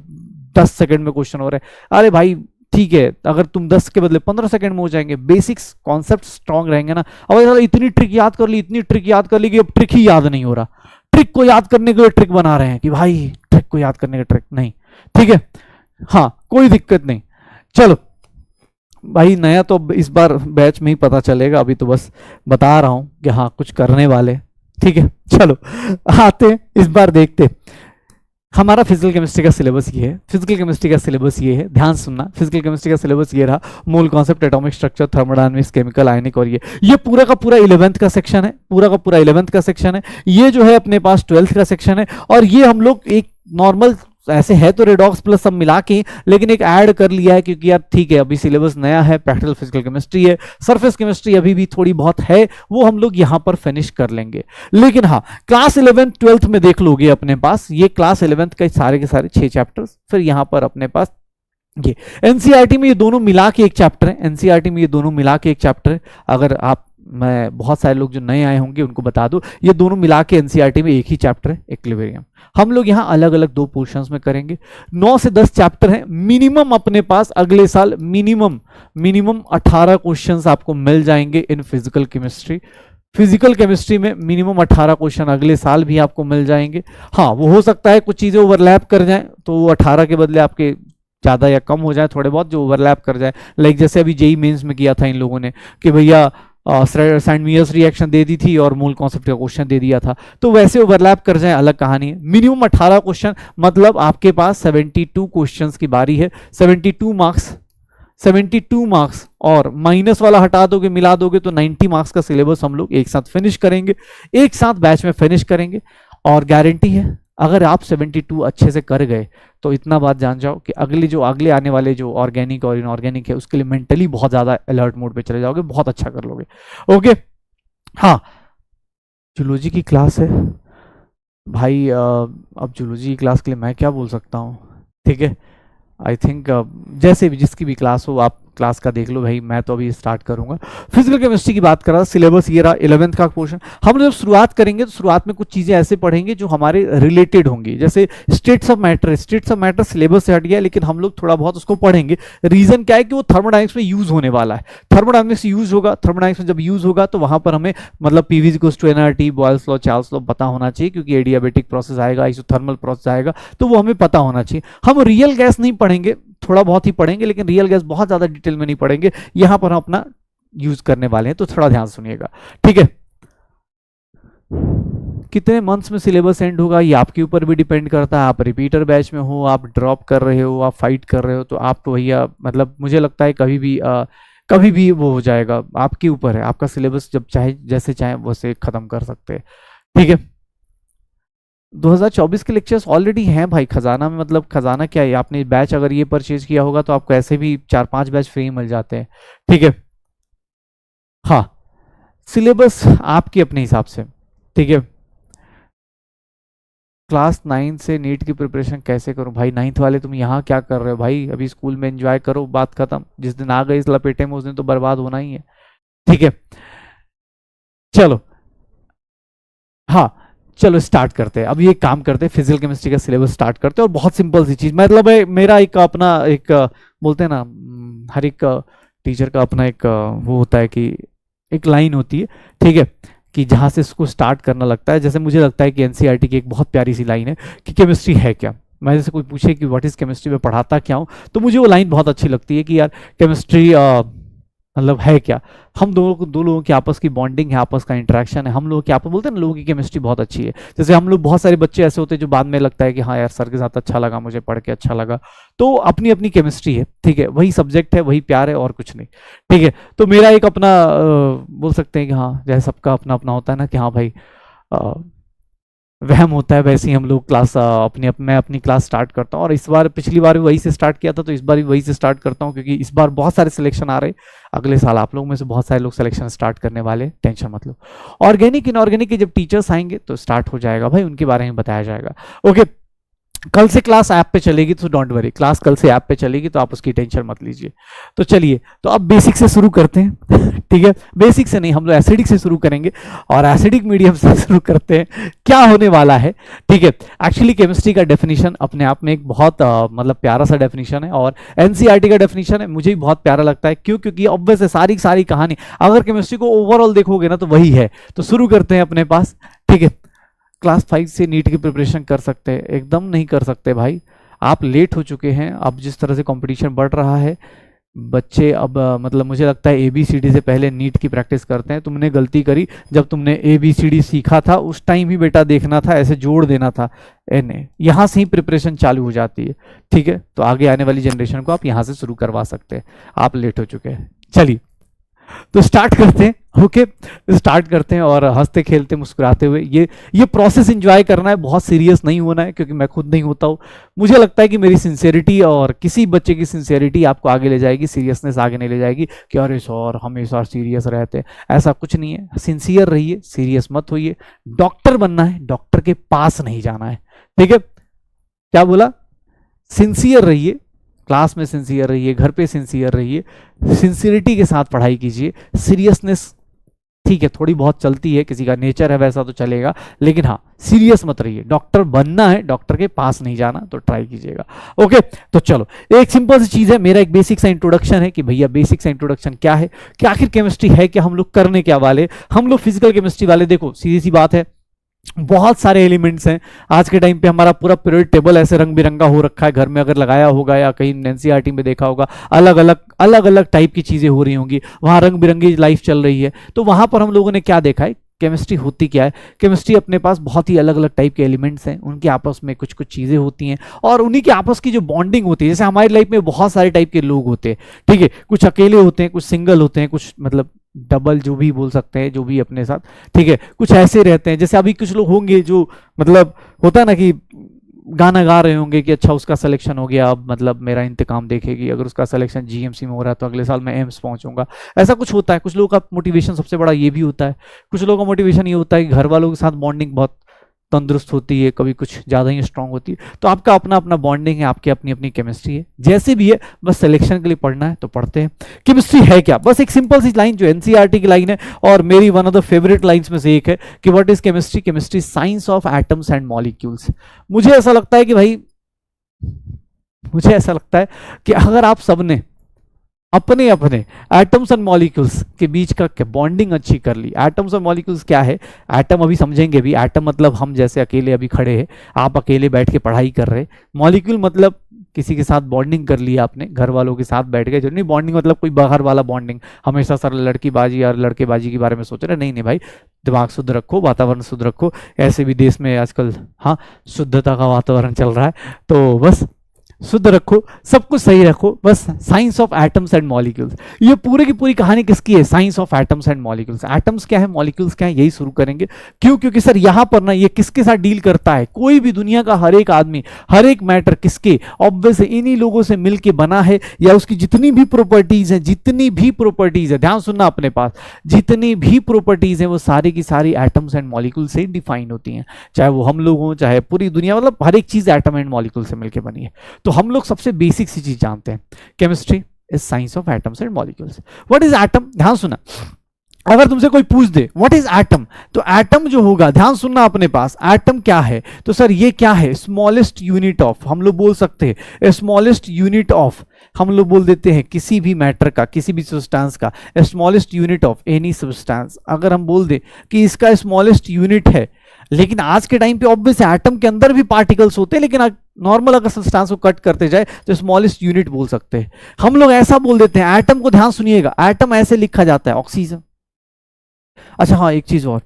10 सेकंड में क्वेश्चन हो रहे हैं। अरे भाई ठीक है, अगर तुम 10 के बदले 15 सेकंड में हो जाएंगे, बेसिक्स कॉन्सेप्ट स्ट्रांग रहेंगे ना। अब इतनी ट्रिक याद कर ली, इतनी ट्रिक याद कर ली कि अब ट्रिक ही याद नहीं हो रहा। ट्रिक को याद करने के लिए ट्रिक बना रहे हैं कि भाई ट्रिक को याद करने का ट्रिक नहीं, ठीक है। हाँ कोई दिक्कत नहीं। चलो भाई नया तो इस बार बैच में ही पता चलेगा, अभी तो बस बता रहा हूं कि हाँ कुछ करने वाले, ठीक है। चलो आते इस बार देखते। हमारा फिजिकल केमिस्ट्री का सिलेबस ये है, फिजिकल केमिस्ट्री का सिलेबस ये है, ध्यान सुनना, फिजिकल केमिस्ट्री का सिलेबस ये रहा, मूल concept, atomic structure, thermodynamics, chemical, ionic, और ये पूरा का पूरा 11th का सेक्शन है, पूरा का पूरा 11th का सेक्शन है। ये जो है अपने पास 12th का सेक्शन है, और ये हम लोग एक नॉर्मल ऐसे है तो रेडॉक्स प्लस सब मिला के, लेकिन एक ऐड कर लिया है क्योंकि यार ठीक है अभी सिलेबस नया है, प्रैक्टिकल फिजिकल केमिस्ट्री है, सरफेस केमिस्ट्री अभी भी थोड़ी बहुत है, वो हम लोग यहां पर फिनिश कर लेंगे। लेकिन हाँ, क्लास 11th 12th में देख लोगे अपने पास ये क्लास 11th के सारे 6 चैप्टर्स, फिर यहां पर अपने पास ये एनसीईआरटी में ये दोनों मिला के एक चैप्टर है, एनसीईआरटी में ये दोनों मिला के एक चैप्टर है। अगर आप, मैं बहुत सारे लोग जो नए आए होंगे उनको बता दूं, ये दोनों मिला के एनसीईआरटी में एक ही चैप्टर है, इक्विलिब्रियम। हम लोग यहाँ अलग अलग 2 पोर्शंस में करेंगे। 9 से 10 चैप्टर हैं मिनिमम अपने पास, अगले साल मिनिमम 18 क्वेश्चंस आपको मिल जाएंगे in physical chemistry. Physical chemistry में मिनिमम 18 क्वेश्चन अगले साल भी आपको मिल जाएंगे। हाँ, वो हो सकता है कुछ चीजें ओवरलैप कर जाएं, तो वो 18 के बदले आपके ज़्यादा या कम हो जाए, थोड़े बहुत जो ओवरलैप कर जाए। लाइक जैसे अभी जेई मेंस में किया था इन लोगों ने कि भैया सैंडमियर्स रिएक्शन दे दी थी और मूल कॉन्सेप्ट का क्वेश्चन दे दिया था, तो वैसे ओवरलैप कर जाए अलग कहानी है। मिनिमम 18 क्वेश्चन, मतलब आपके पास 72 क्वेश्चंस की बारी है, 72 मार्क्स, और माइनस वाला हटा दोगे मिला दोगे तो 90 मार्क्स का सिलेबस हम लोग एक साथ फिनिश करेंगे, एक साथ बैच में फिनिश करेंगे। और गारंटी है अगर आप 72 अच्छे से कर गए तो इतना बात जान जाओ कि अगले आने वाले जो ऑर्गेनिक और इनऑर्गेनिक है उसके लिए मेंटली बहुत ज्यादा अलर्ट मोड पे चले जाओगे, बहुत अच्छा कर लोगे। ओके, हाँ, जूलॉजी की क्लास है भाई, अब जूलॉजी की क्लास के लिए मैं क्या बोल सकता हूँ, ठीक है। आई थिंक जैसे भी जिसकी भी क्लास हो आप क्लास का देख लो भाई, मैं तो अभी स्टार्ट करूंगा। फिजिकल केमिस्ट्री की बात कर रहा, सिलेबस ये रहा 11th का पोर्शन। हम जब शुरुआत करेंगे तो शुरुआत में कुछ चीजें ऐसे पढ़ेंगे जो हमारे रिलेटेड होंगी, जैसे स्टेट्स ऑफ मैटर सिलेबस से हट गया, लेकिन हम लोग थोड़ा बहुत उसको पढ़ेंगे। रीजन क्या है कि वो थर्मोडायनामिक्स में यूज होने वाला है, थर्मोडायनामिक्स यूज होगा, थर्मोडायनामिक्स में जब यूज होगा तो वहां पर हमें मतलब PV equals to NRT, Boyle's law, Charles law पता होना चाहिए, क्योंकि एडियाबेटिक प्रोसेस आएगा, आइसोथर्मल प्रोसेस आएगा, तो वो हमें पता होना चाहिए। हम रियल गैस नहीं पढ़ेंगे, थोड़ा बहुत ही पढ़ेंगे, लेकिन रियल गैस बहुत ज्यादा डिटेल में नहीं पढ़ेंगे, यहां पर हम अपना यूज करने वाले हैं, तो थोड़ा ध्यान सुनिएगा, ठीक है। कितने मंथ्स में सिलेबस एंड होगा ये आपके ऊपर भी डिपेंड करता है। आप रिपीटर बैच में हो, आप ड्रॉप कर रहे हो, आप फाइट कर रहे हो, तो आप तो भैया मतलब मुझे लगता है कभी भी वो हो जाएगा, आपके ऊपर है। आपका सिलेबस जब चाहे जैसे चाहे वैसे खत्म कर सकते हैं, ठीक है। 2024 के लेक्चर्स ऑलरेडी हैं भाई खजाना में, मतलब खजाना क्या है, आपने बैच अगर ये परचेज किया होगा तो आपको ऐसे भी 4-5 बैच फ्री मिल जाते हैं, ठीक है। हाँ, सिलेबस आपके अपने हिसाब से, ठीक है। क्लास 9 से नीट की प्रिपरेशन कैसे करूं भाई? 9th वाले तुम यहाँ क्या कर रहे हो भाई? अभी स्कूल में एंजॉय करो, बात खत्म। जिस दिन आ गए इस लपेटे में उस दिन तो बर्बाद होना ही है, ठीक है। चलो, हाँ चलो स्टार्ट करते हैं। अब ये काम करते हैं, फिजिकल केमिस्ट्री का सिलेबस स्टार्ट करते हैं। और बहुत सिंपल सी चीज, मतलब मेरा एक अपना एक बोलते हैं ना, हर एक टीचर का अपना एक वो होता है कि एक लाइन होती है, ठीक है, कि जहाँ से इसको स्टार्ट करना लगता है। जैसे मुझे लगता है कि एनसीईआरटी की एक बहुत प्यारी सी लाइन है कि केमिस्ट्री है क्या। मैं जैसे कोई पूछे कि व्हाट इज केमिस्ट्री, में पढ़ाता क्या हूँ, तो मुझे वो लाइन बहुत अच्छी लगती है कि यार केमिस्ट्री मतलब है क्या। हम दो लोगों की आपस की बॉन्डिंग है, आपस का इंटरेक्शन है। हम लोगों की आपस बोलते हैं ना, लोगों की केमिस्ट्री बहुत अच्छी है। जैसे हम लोग, बहुत सारे बच्चे ऐसे होते हैं जो बाद में लगता है कि हाँ यार सर के साथ अच्छा लगा, मुझे पढ़ के अच्छा लगा। तो अपनी अपनी केमिस्ट्री है, ठीक है, वही सब्जेक्ट है, वही प्यार है और कुछ नहीं, ठीक है। तो मेरा एक अपना बोल सकते हैं कि हाँ, जैसे सबका अपना अपना होता है ना कि हाँ भाई वहम होता है, वैसे ही हम लोग क्लास मैं अपनी क्लास स्टार्ट करता हूँ। और इस बार, पिछली बार भी वही से स्टार्ट किया था, तो इस बार भी वही से स्टार्ट करता हूँ, क्योंकि इस बार बहुत सारे सिलेक्शन आ रहे हैं। अगले साल आप लोगों में से बहुत सारे लोग सिलेक्शन स्टार्ट करने वाले, टेंशन मत लो। ऑर्गेनिक इनऑर्गेनिक के जब टीचर्स आएंगे तो स्टार्ट हो जाएगा भाई, उनके बारे में बताया जाएगा। ओके, कल से क्लास ऐप पे चलेगी, तो डोंट वरी, क्लास कल से ऐप पे चलेगी, तो आप उसकी टेंशन मत लीजिए। तो चलिए, तो अब बेसिक से शुरू करते हैं ठीक है। बेसिक से नहीं, हम लोग एसिडिक से शुरू करेंगे, और एसिडिक मीडियम से शुरू करते हैं। क्या होने वाला है, ठीक है। एक्चुअली केमिस्ट्री का डेफिनेशन अपने आप में एक बहुत मतलब प्यारा सा डेफिनेशन है, और एनसीईआरटी का डेफिनेशन है, मुझे भी बहुत प्यारा लगता है। क्यों? क्योंकि ऑब्वियस है, सारी कहानी अगर केमिस्ट्री को ओवरऑल देखोगे ना तो वही है। तो शुरू करते हैं अपने पास, ठीक है। क्लास 5 से नीट की प्रिपरेशन कर सकते हैं? एकदम नहीं कर सकते भाई, आप लेट हो चुके हैं। अब जिस तरह से कंपटीशन बढ़ रहा है, बच्चे अब मतलब मुझे लगता है ABCD से पहले नीट की प्रैक्टिस करते हैं। तुमने गलती करी, जब तुमने ABCD सीखा था उस टाइम ही बेटा देखना था, ऐसे जोड़ देना था एन, यहाँ से ही प्रिपरेशन चालू हो जाती है। ठीक है, तो आगे आने वाली जनरेशन को आप यहाँ से शुरू करवा सकते हैं, आप लेट हो चुके हैं। चलिए तो स्टार्ट करते हैं। ओके, स्टार्ट करते हैं और हंसते खेलते मुस्कुराते हुए ये प्रोसेस एंजॉय करना है, बहुत सीरियस नहीं होना है, क्योंकि मैं खुद नहीं होता हूँ। मुझे लगता है कि मेरी सिंसेरिटी और किसी बच्चे की सिंसेरिटी आपको आगे ले जाएगी, सीरियसनेस आगे नहीं ले जाएगी कि अरे सर हमेशा सीरियस रहते हैं। ऐसा कुछ नहीं है, सिंसियर रहिए, सीरियस मत होइए। डॉक्टर बनना है, डॉक्टर के पास नहीं जाना है। ठीक है, क्या बोला? सिंसियर रहिए, क्लास में सिंसियर रहिए, घर पे सिंसियर रहिए, सिंसियरिटी के साथ पढ़ाई कीजिए। सीरियसनेस ठीक है थोड़ी बहुत चलती है, किसी का नेचर है वैसा तो चलेगा, लेकिन हाँ सीरियस मत रहिए। डॉक्टर बनना है, डॉक्टर के पास नहीं जाना, तो ट्राई कीजिएगा। ओके, तो चलो एक सिंपल सी चीज है, मेरा एक बेसिक सा इंट्रोडक्शन है कि भैया बेसिक सा इंट्रोडक्शन क्या है, कि आखिर केमिस्ट्री है क्या, हम लोग करने क्या वाले, हम लोग फिजिकल केमिस्ट्री वाले। देखो सीधी सी बात है, बहुत सारे एलिमेंट्स हैं आज के टाइम पे। हमारा पूरा पीरियड टेबल ऐसे रंग बिरंगा हो रखा है, घर में अगर लगाया होगा या कहीं एनसीईआरटी में देखा होगा, अलग अलग टाइप की चीजें हो रही होंगी, वहां रंग बिरंगी लाइफ चल रही है। तो वहां पर हम लोगों ने क्या देखा है, केमिस्ट्री होती क्या है। केमिस्ट्री अपने पास बहुत ही अलग अलग टाइप के एलिमेंट्स हैं, उनके आपस में कुछ कुछ चीज़ें होती हैं, और उन्हीं के आपस की जो बॉन्डिंग होती है। जैसे हमारी लाइफ में बहुत सारे टाइप के लोग होते हैं, ठीक है, कुछ अकेले होते हैं, कुछ सिंगल होते हैं, कुछ मतलब डबल जो भी बोल सकते हैं, जो भी अपने साथ, ठीक है, कुछ ऐसे रहते हैं। जैसे अभी कुछ लोग होंगे जो मतलब होता है ना कि गाना गा रहे होंगे कि अच्छा उसका सिलेक्शन हो गया, अब मतलब मेरा इंतकाम देखेगी, अगर उसका सिलेक्शन जीएमसी में हो रहा है तो अगले साल मैं एम्स पहुंचूंगा। ऐसा कुछ होता है। कुछ लोगों का मोटिवेशन सबसे बड़ा ये भी होता है, कुछ लोगों का मोटिवेशन ये होता है कि घर वालों के साथ बॉन्डिंग बहुत तंदुरुस्त होती है, कभी कुछ ज़्यादा ही स्ट्रांग होती है। तो आपका अपना अपना बॉन्डिंग है, आपकी अपनी अपनी केमिस्ट्री है, जैसे भी है, बस सिलेक्शन के लिए पढ़ना है तो पढ़ते हैं। केमिस्ट्री है क्या, बस एक सिंपल सी लाइन जो एनसीईआरटी की लाइन है और मेरी one of the favourite lines में से एक है कि what is chemistry, chemistry science of atoms and molecules. मुझे ऐसा लगता है कि भाई, मुझे ऐसा लगता है कि अगर आप सबने अपने अपने एटम्स एंड मॉलिक्यूल्स के बीच का बॉन्डिंग अच्छी कर ली। एटम्स और मॉलिक्यूल्स क्या है, एटम अभी समझेंगे भी। एटम मतलब हम जैसे अकेले अभी खड़े हैं, आप अकेले बैठ के पढ़ाई कर रहे। मॉलिक्यूल मतलब किसी के साथ बॉन्डिंग कर लिया आपने, घर वालों के साथ बैठ गए। जो नहीं बॉन्डिंग मतलब कोई बाहर वाला बॉन्डिंग, हमेशा सर लड़की बाजी और लड़के बाजी के बारे में सोच रहे, नहीं नहीं भाई, दिमाग शुद्ध रखो, वातावरण शुद्ध रखो। ऐसे भी देश में आजकल हाँ शुद्धता का वातावरण चल रहा है, तो बस शुद्ध रखो, सब कुछ सही रखो, बस science of atoms and molecules. ये पूरी की पूरी कहानी किसकी है, science of atoms and molecules. Atoms क्या है, मॉलिक्यूल्स क्या है, यही शुरू करेंगे। क्यों, क्योंकि सर यहाँ पर ना ये किसके साथ डील करता है, कोई भी दुनिया का हर एक आदमी, हर एक मैटर किसके, ऑब्वियस इन्हीं लोगों से मिलके बना है, या उसकी जितनी भी प्रॉपर्टीज है, जितनी भी प्रॉपर्टीज है, ध्यान सुनना अपने पास, जितनी भी प्रॉपर्टीज है वो सारी की सारी एटम्स एंड मॉलिक्यूल से डिफाइन होती हैं। चाहे वो हम लोग हों, चाहे पूरी दुनिया, मतलब हर एक चीज एटम एंड मॉलिक्यूल से मिलकर बनी है। तो हम लोग सबसे बेसिक सी चीज जानते हैं, chemistry is science of atoms and molecules. What is atom, ध्यान सुना, अगर तुमसे कोई पूछ दे व्हाट इज एटम, तो एटम जो होगा, ध्यान सुनना अपने पास, एटम क्या है, तो सर ये क्या है, स्मॉलेस्ट यूनिट ऑफ, हम लोग बोल सकते हैं स्मॉलेस्ट यूनिट ऑफ, हम लोग बोल देते हैं किसी भी मैटर का, किसी भी सब्सटेंस का smallest unit of any substance. अगर हम बोल दे कि इसका स्मॉलेस्ट यूनिट है, लेकिन आज के टाइम पे ऑब्वियस एटम के अंदर भी पार्टिकल्स होते हैं, लेकिन नॉर्मल अगर सब्सटेंस को कट करते जाए तो स्मॉलेस्ट यूनिट बोल सकते हैं। हम लोग ऐसा बोल देते हैं, एटम को ध्यान सुनिएगा, एटम ऐसे लिखा जाता है ऑक्सीजन। अच्छा हाँ, एक चीज और,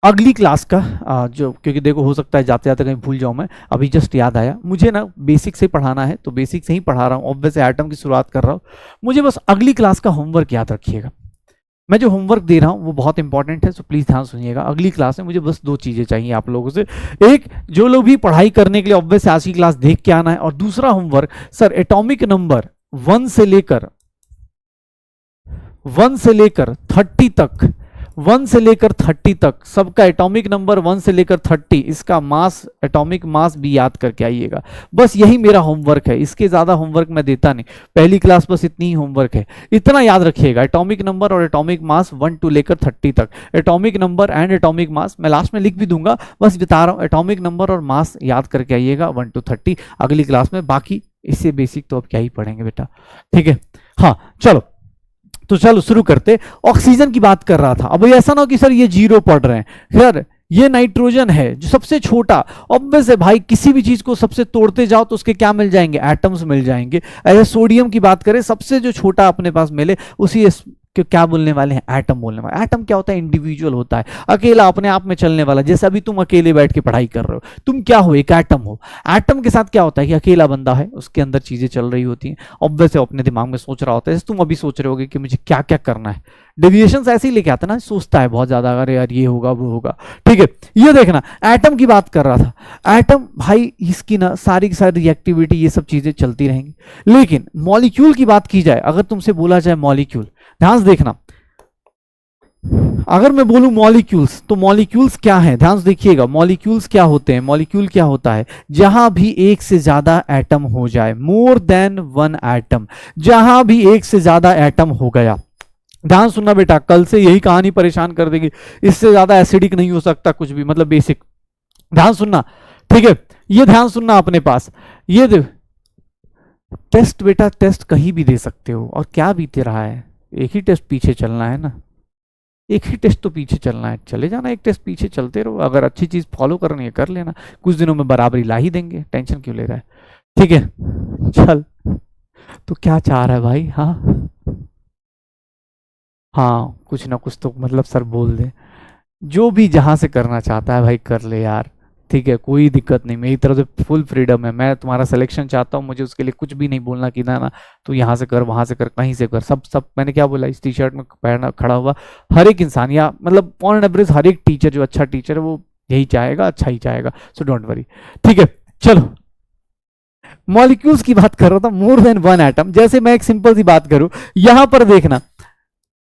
अगली क्लास का जो, क्योंकि देखो हो सकता है जाते जाते कहीं भूल जाऊं मैं, अभी जस्ट याद आया मुझे ना, बेसिक से पढ़ाना है तो बेसिक से ही पढ़ा रहा हूँ, ऑब्वियस एटम की शुरुआत कर रहा हूँ। मुझे बस अगली क्लास का होमवर्क याद रखिएगा, मैं जो होमवर्क दे रहा हूँ वो बहुत इंपॉर्टेंट है, सो प्लीज ध्यान सुनिएगा। अगली क्लास में मुझे बस दो चीजें चाहिए आप लोगों से, एक जो लोग भी पढ़ाई करने के लिए ऑब्वियस आज की क्लास देख के आना है, और दूसरा होमवर्क सर एटॉमिक नंबर 1 से लेकर 30 तक, 1 से लेकर 30 तक सबका एटॉमिक नंबर 1 से लेकर 30, इसका मास, एटॉमिक मास भी याद करके आइएगा। बस यही मेरा होमवर्क है, इसके ज्यादा होमवर्क मैं देता नहीं, पहली क्लास बस इतनी ही होमवर्क है, इतना याद रखिएगा। एटॉमिक नंबर और एटॉमिक मास 1 to लेकर 30 तक, atomic number and atomic mass मैं लास्ट में लिख भी दूंगा, बस बता रहा हूँ, एटॉमिक नंबर और मास याद करके आइएगा 1 to 30 अगली क्लास में। बाकी इससे बेसिक तो अब क्या ही पढ़ेंगे बेटा, ठीक है। हाँ चलो, तो चलो शुरू करते। ऑक्सीजन की बात कर रहा था, अब ऐसा ना हो कि सर ये जीरो पढ़ रहे हैं, सर ये नाइट्रोजन है जो सबसे छोटा। ऑब्वियस है भाई, किसी भी चीज को सबसे तोड़ते जाओ तो उसके क्या मिल जाएंगे, एटम्स मिल जाएंगे। ऐसे सोडियम की बात करें, सबसे जो छोटा अपने पास मिले उसी क्या बोलने वाले हैं, एटम बोलने वाले। एटम क्या होता है, इंडिविजुअल होता है, अकेला अपने आप में चलने वाला। जैसे अभी तुम अकेले बैठ के पढ़ाई कर रहे हो, तुम क्या हो, एक एटम हो। एटम के साथ क्या होता है कि अकेला बंदा है, उसके अंदर चीजें चल रही होती हैं, ऑब्वियस है अपने दिमाग में सोच रहा होता है। जैसे तुम अभी सोच रहे होगे कि मुझे क्या क्या करना है, डेविएशन ऐसे ही लेके आता ना, सोचता है बहुत ज्यादा, अगर यार ये होगा वो होगा। ठीक है, ये देखना, एटम की बात कर रहा था। एटम भाई इसकी ना सारी की सारी रिएक्टिविटी, ये सब चीजें चलती रहेंगी। लेकिन मॉलिक्यूल की बात की जाए, अगर तुमसे बोला जाए मॉलिक्यूल, ध्यान से देखना, अगर मैं बोलूं मॉलिक्यूल्स, तो मॉलिक्यूल्स क्या है, ध्यान से देखिएगा। मॉलिक्यूल्स क्या होते हैं, मॉलिक्यूल क्या होता है, जहां भी एक से ज्यादा एटम हो जाए, मोर देन वन एटम, जहां भी एक से ज्यादा एटम हो गया। ध्यान सुनना बेटा, कल से यही कहानी परेशान कर देगी, इससे ज्यादा एसिडिक नहीं हो सकता कुछ भी, मतलब बेसिक। ध्यान सुनना, ठीक है, ये ध्यान सुनना अपने पास। ये टेस्ट बेटा, टेस्ट कहीं भी दे सकते हो, और क्या बीते रहा है, एक ही टेस्ट पीछे चलना है ना, एक ही टेस्ट तो पीछे चलना है, चले जाना, एक टेस्ट पीछे चलते रहो। अगर अच्छी चीज फॉलो करनी है कर लेना, कुछ दिनों में बराबरी ला ही देंगे, टेंशन क्यों ले रहा है। ठीक है, चल, तो क्या चाह रहा है भाई, हाँ हाँ, कुछ ना कुछ तो मतलब सर बोल दे, जो भी जहां से करना चाहता है भाई कर ले यार। ठीक है, कोई दिक्कत नहीं, मेरी तरफ से फुल फ्रीडम है, मैं तुम्हारा सिलेक्शन चाहता हूँ, मुझे उसके लिए कुछ भी नहीं बोलना कि ना ना तो यहाँ से कर, वहां से कर, कहीं से कर, सब सब मैंने क्या बोला, इस टी शर्ट में पहना खड़ा हुआ हर एक इंसान, या मतलब ऑन एवरेज हर एक टीचर, जो अच्छा टीचर है वो यही चाहेगा, अच्छा ही चाहेगा, सो डोंट वरी। ठीक है, चलो, मॉलिक्यूल्स की बात कर रहा था, मोर देन वन एटम। जैसे मैं एक सिंपल सी बात करूं, यहां पर देखना,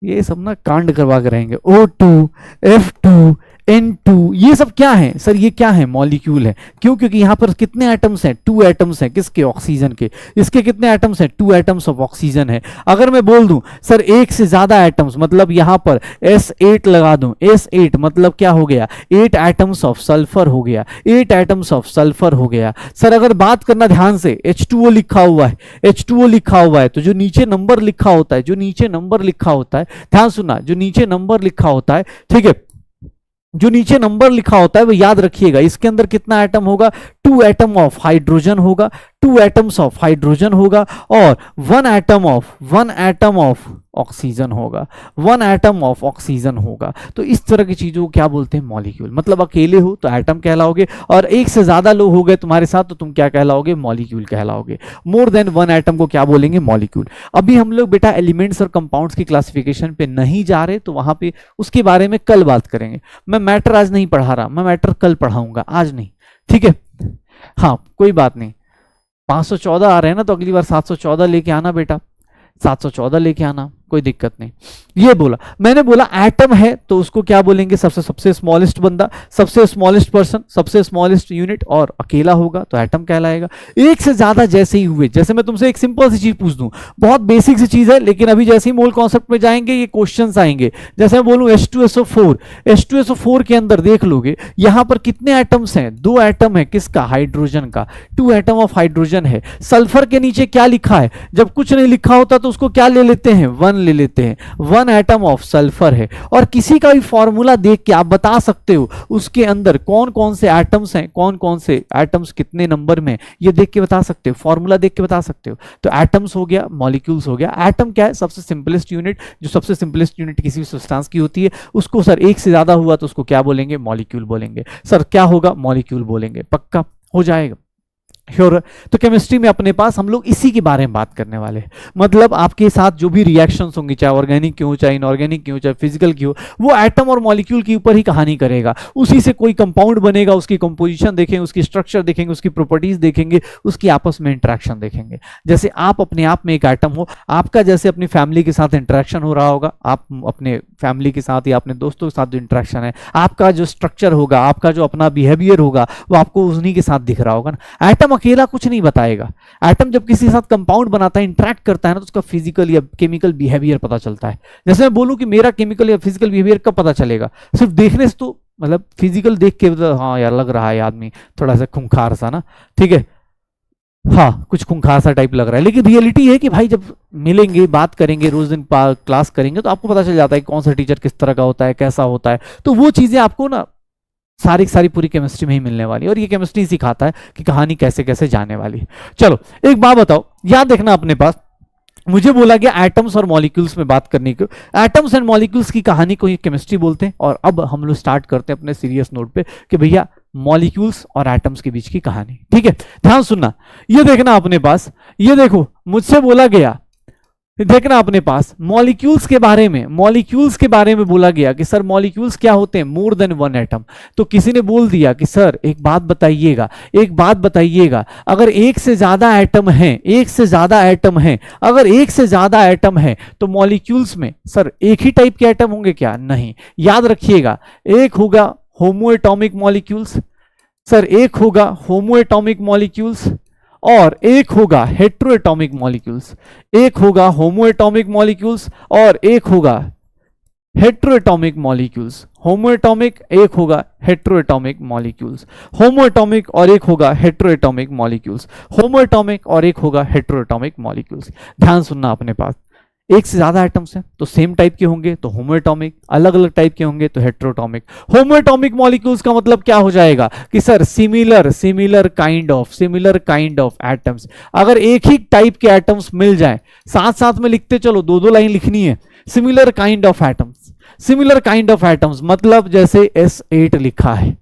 ये सब ना कांड करवा के रहेंगे, O2, F2, N2, ये सब क्या है सर, ये क्या है, मॉलिक्यूल है। क्यों, क्योंकि यहां पर कितने एटम्स हैं, 2 एटम्स हैं, किसके, ऑक्सीजन के। इसके कितने एटम्स हैं, 2 एटम्स ऑफ ऑक्सीजन है। अगर मैं बोल दूं सर एक से ज्यादा एटम्स, मतलब यहां पर S8 लगा दूं, S8 मतलब क्या हो गया, 8 एटम्स ऑफ सल्फर हो गया, 8 एटम्स ऑफ सल्फर हो गया। सर अगर बात करना ध्यान से, H2O लिखा हुआ है, H2O लिखा हुआ है, तो जो नीचे नंबर लिखा होता है, जो नीचे नंबर लिखा होता है, ध्यान सुनना, जो नीचे नंबर लिखा होता है, ठीक है, जो नीचे नंबर लिखा होता है वो याद रखिएगा, इसके अंदर कितना एटम होगा, 2 एटम ऑफ हाइड्रोजन होगा, 2 एटम्स ऑफ हाइड्रोजन होगा, और 1 एटम ऑफ ऑक्सीजन होगा, 1 एटम ऑफ ऑक्सीजन होगा। तो इस तरह की चीजों को क्या बोलते हैं, मॉलिक्यूल। मतलब अकेले हो तो एटम कहलाओगे, और एक से ज्यादा लोग हो गए तुम्हारे साथ तो तुम क्या कहलाओगे, मॉलिक्यूल कहलाओगे। मोर देन 1 एटम को क्या बोलेंगे, मॉलिक्यूल। अभी हम लोग बेटा एलिमेंट्स और कंपाउंड्स की क्लासिफिकेशन पे नहीं जा रहे, तो वहां पे उसके बारे में कल बात करेंगे। मैं मैटर आज नहीं पढ़ा रहा, मैं मैटर कल पढ़ाऊंगा, आज नहीं, ठीक है। हाँ कोई बात नहीं, 514 आ रहे हैं ना, तो अगली बार 714 लेके आना बेटा, 714 लेके आना, कोई दिक्कत नहीं। ये बोला मैंने, बोला एटम है तो उसको क्या बोलेंगे, सबसे सबसे स्मॉलेस्ट बंदा, सबसे स्मॉलेस्ट पर्सन, सबसे स्मॉलेस्ट यूनिट, और अकेला होगा तो एटम कहलाएगा। एक से ज्यादा जैसे ही हुए, जैसे मैं तुमसे एक सिंपल सी चीज पूछ दूं, बहुत बेसिक सी चीज है, लेकिन अभी जैसे ही मोल कॉन्सेप्ट में जाएंगे ये क्वेश्चंस आएंगे। जैसे मैं बोलूं H2SO4, H2SO4 के अंदर देख लोगे यहां पर कितने एटम्स हैं, 2 एटम है, किसका, हाइड्रोजन का, 2 एटम ऑफ हाइड्रोजन है। सल्फर के नीचे क्या लिखा है, जब कुछ नहीं लिखा होता तो उसको क्या ले लेते हैं, 1 ले लेते हैं, 1 एटम ऑफ सल्फर है। और किसी का भी फॉर्मूला देख के आप बता सकते हो उसके अंदर कौन कौन से एटम्स हैं, कौन कौन से एटम्स कितने नंबर में, ये देख के बता सकते हो, फॉर्मूला देख के बता सकते हो। तो एटम्स हो गया, मॉलिक्यूल्स हो गया। एटम क्या है, सबसे सिंपलेस्ट यूनिट, जो सबसे सिंपलेस्ट यूनिट किसी भी सब्सटेंस की होती है, उसको सर एक से ज्यादा हुआ तो उसको क्या बोलेंगे, मॉलिक्यूल बोलेंगे। सर क्या होगा, मॉलिक्यूल बोलेंगे, पक्का हो जाएगा, श्योर। तो केमिस्ट्री में अपने पास हम लोग इसी के बारे में बात करने वाले हैं। मतलब आपके साथ जो भी रिएक्शंस होंगी, चाहे ऑर्गेनिक की हो, चाहे इनऑर्गेनिक की हो, चाहे फिजिकल की हो, वो एटम और मॉलिक्यूल के ऊपर ही कहानी करेगा। उसी से कोई कंपाउंड बनेगा, उसकी कंपोजिशन देखेंगे, उसकी स्ट्रक्चर देखेंगे, उसकी प्रॉपर्टीज देखेंगे, उसकी आपस में इंटरेक्शन देखेंगे। जैसे आप अपने आप में एक एटम हो, आपका जैसे अपनी फैमिली के साथ इंटरेक्शन हो रहा होगा, आप अपने फैमिली के साथ या अपने दोस्तों के साथ जो इंटरेक्शन है, आपका जो स्ट्रक्चर होगा, आपका जो अपना बिहेवियर होगा, वो आपको उन्हीं के साथ दिख रहा होगा ना। एटम अकेला कुछ नहीं बताएगा। एटम जब किसी के साथ कंपाउंड बनाता है, इंटरेक्ट करता है ना, तो उसका फिजिकल या केमिकल बिहेवियर पता चलता है। जैसे मैं बोलूं कि मेरा केमिकल या फिजिकल बिहेवियर कब पता चलेगा, सिर्फ देखने से तो, मतलब फिजिकल देख के तो हाँ यार लग रहा है आदमी थोड़ा सा खूंखार सा ना, ठीक है, हाँ कुछ खूंखार सा टाइप लग रहा है, लेकिन रियलिटी है कि भाई जब मिलेंगे, बात करेंगे, रोज दिन क्लास करेंगे, तो आपको पता चल जाता है कौन सा टीचर किस तरह का होता है, कैसा होता है। तो वो चीजें आपको ना सारी की सारी पूरी केमिस्ट्री में ही मिलने वाली है, और ये केमिस्ट्री सिखाता है कि कहानी कैसे कैसे जाने वाली है। चलो एक बात बताओ, याद देखना अपने पास, मुझे बोला गया एटम्स और मॉलिक्यूल्स में बात करने को, एटम्स एंड मॉलिक्यूल्स की कहानी को ही केमिस्ट्री बोलते हैं। और अब हम लोग स्टार्ट करते हैं अपने सीरियस नोट पे कि भैया मॉलिक्यूल्स और एटम्स के बीच की कहानी, ठीक है। ध्यान सुनना, ये देखना अपने पास, ये देखो मुझसे बोला गया, देखना अपने पास मॉलिक्यूल्स के बारे में, मॉलिक्यूल्स के बारे में बोला गया कि सर मॉलिक्यूल्स क्या होते हैं, मोर देन वन एटम। तो किसी ने बोल दिया कि सर एक बात बताइएगा, एक बात बताइएगा, अगर एक से ज्यादा एटम है, एक से ज्यादा एटम है, अगर एक से ज्यादा एटम है तो मॉलिक्यूल्स में सर एक ही टाइप के एटम होंगे क्या? नहीं, याद रखिएगा, एक होगा होमोएटॉमिक मॉलिक्यूल्स, सर एक होगा होमोएटॉमिक मॉलिक्यूल्स, और एक होगा हेट्रोएटॉमिक मॉलिक्यूल्स। एक होगा होमोएटॉमिक मॉलिक्यूल्स और एक होगा हेट्रोएटॉमिक मॉलिक्यूल्स। होमोएटॉमिक एक होगा हेट्रोएटॉमिक मॉलिक्यूल्स, होमोएटॉमिक और एक होगा हेट्रोएटॉमिक मॉलिक्यूल्स, होमोएटॉमिक और एक होगा हेट्रोएटॉमिक मॉलिक्यूल्स। ध्यान सुनना अपने पास, एक से ज्यादा एटम्स हैं तो सेम टाइप के होंगे तो होमोएटॉमिक, अलग अलग टाइप के होंगे तो हेट्रोएटॉमिक। होमोएटॉमिक मॉलिक्यूल्स का मतलब क्या हो जाएगा कि sir similar, similar kind of, similar kind of atoms. अगर एक ही टाइप के एटम्स मिल जाए, साथ साथ में लिखते चलो, दो दो लाइन लिखनी है, similar kind of atoms, similar kind of atoms मतलब जैसे S8 लिखा है,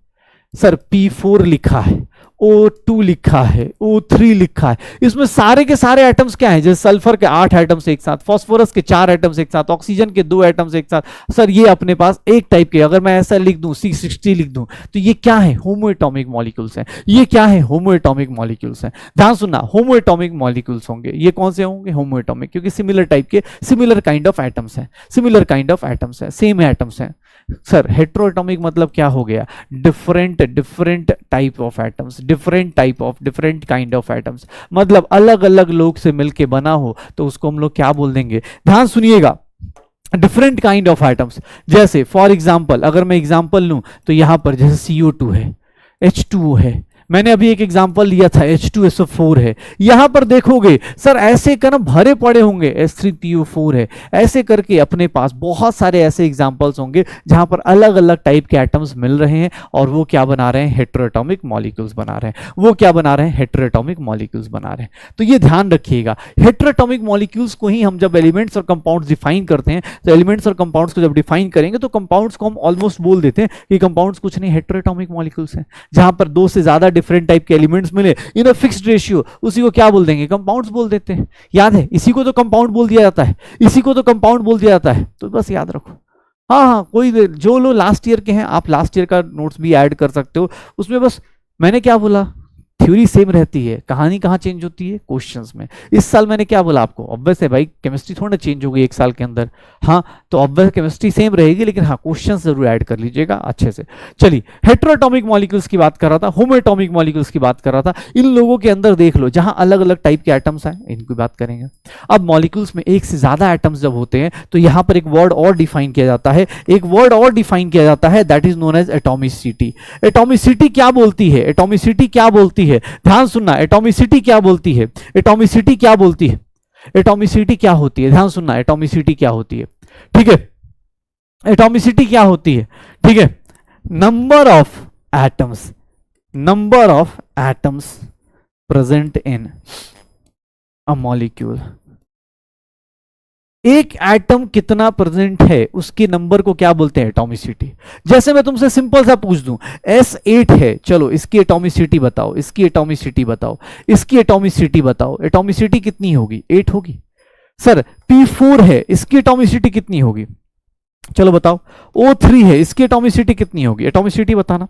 सर P4 लिखा है, O2 लिखा है, O3 लिखा है, इसमें सारे के सारे एटम्स क्या हैं? जैसे सल्फर के 8 एटम्स एक साथ, फास्फोरस के 4 एटम्स एक साथ, ऑक्सीजन के 2 एटम्स एक साथ, सर ये अपने पास एक टाइप के। अगर मैं ऐसा लिख दूं C60 लिख दूं तो ये क्या है? होमोएटॉमिक मॉलिक्यूल्स हैं। ये क्या है? होमोएटॉमिक मॉलिक्यूल्स हैं। ध्यान सुनना, होमोएटॉमिक मॉलिक्यूल्स होंगे, ये कौन से होंगे? होमोएटॉमिक, क्योंकि सिमिलर टाइप के, सिमिलर काइंड ऑफ एटम्स हैं, सिमिलर काइंड ऑफ एटम्स हैं, सेम एटम्स हैं। सर हेट्रोएटॉमिक मतलब क्या हो गया? Different, different type of atoms, different type of, different kind of atoms, मतलब अलग अलग लोग से मिलके बना हो तो उसको हम लोग क्या बोल देंगे? ध्यान सुनिएगा, डिफरेंट काइंड ऑफ एटम्स। जैसे फॉर एग्जांपल, अगर मैं एग्जांपल लूं तो यहां पर जैसे CO2 है, H2O है, मैंने अभी एक एग्जांपल लिया था H2SO4 है, यहां पर देखोगे सर ऐसे कर्म भरे पड़े होंगे, S3PO4 है, ऐसे करके अपने पास बहुत सारे ऐसे एग्जांपल्स होंगे जहां पर अलग अलग टाइप के एटम्स मिल रहे हैं और वो क्या बना रहे हैं? हेट्रोएटॉमिक मॉलिक्यूल्स बना रहे हैं। वो क्या बना रहे हैं? हेट्रोएटॉमिक मॉलिक्यूल्स बना रहे हैं। तो ये ध्यान रखिएगा, हेट्रोएटॉमिक मॉलिक्यूल्स को ही हम जब एलिमेंट्स और कंपाउंड्स डिफाइन करते हैं, तो एलिमेंट्स और कंपाउंड्स को जब डिफाइन करेंगे तो कंपाउंड्स को हम ऑलमोस्ट बोल देते हैं कि कंपाउंड्स कुछ नहीं, हेट्रोएटॉमिक मॉलिक्यूल्स हैं। जहां पर दो से ज्यादा डिफरेंट टाइप के एलिमेंट्स मिले इन अ फिक्स्ड रेशियो, उसी को क्या बोल देंगे? कंपाउंड्स बोल देते हैं। याद है, इसी को तो कंपाउंड बोल दिया जाता है, इसी को तो कंपाउंड बोल दिया जाता है, तो बस याद रखो। हाँ हाँ, कोई जो लोग लास्ट ईयर के हैं, आप लास्ट ईयर का नोट्स भी ऐड कर सकते हो उसमें। बस मैंने क्या बोला, थ्योरी सेम रहती है, कहानी कहाँ चेंज होती है? क्वेश्चंस में। इस साल मैंने क्या बोला आपको? ऑब्वियस है भाई, केमिस्ट्री थोड़ा ना चेंज होगी एक साल के अंदर, हाँ तो ऑब्वियस केमिस्ट्री सेम रहेगी, लेकिन हाँ क्वेश्चंस जरूर ऐड कर लीजिएगा अच्छे से। चलिए, हेट्रोएटॉमिक मॉलिक्यूल्स की बात कर रहा था, होमोएटॉमिक मॉलिक्यूल्स की बात कर रहा था। इन लोगों के अंदर देख लो, जहां अलग अलग टाइप के एटम्स हैं, इनकी बात करेंगे। अब मॉलिक्यूल्स में एक से ज्यादा एटम्स जब होते हैं तो यहां पर एक वर्ड और डिफाइन किया जाता है, एक वर्ड और डिफाइन किया जाता है, that is known as atomicity. Atomicity क्या बोलती है? एटॉमिसिटी क्या बोलती है? ध्यान सुनना, एटॉमिसिटी क्या बोलती है? एटॉमिसिटी क्या बोलती है? एटॉमिसिटी क्या होती है? ध्यान सुनना, एटॉमिसिटी क्या होती है? ठीक है, एटॉमिसिटी क्या होती है? ठीक है, number of atoms, number of atoms present in a molecule. एक एटम कितना प्रेजेंट है उसके नंबर को क्या बोलते हैं? एटॉमिसिटी। जैसे मैं तुमसे सिंपल सा पूछ दूं, S8 है, चलो इसकी एटॉमिसिटी बताओ, इसकी एटॉमिसिटी बताओ, इसकी एटॉमिसिटी बताओ, एटॉमिसिटी कितनी होगी? 8 होगी। सर P4 है, इसकी एटॉमिसिटी कितनी होगी? चलो बताओ। O3 है, इसकी एटॉमिसिटी कितनी होगी? एटॉमिसिटी बताना,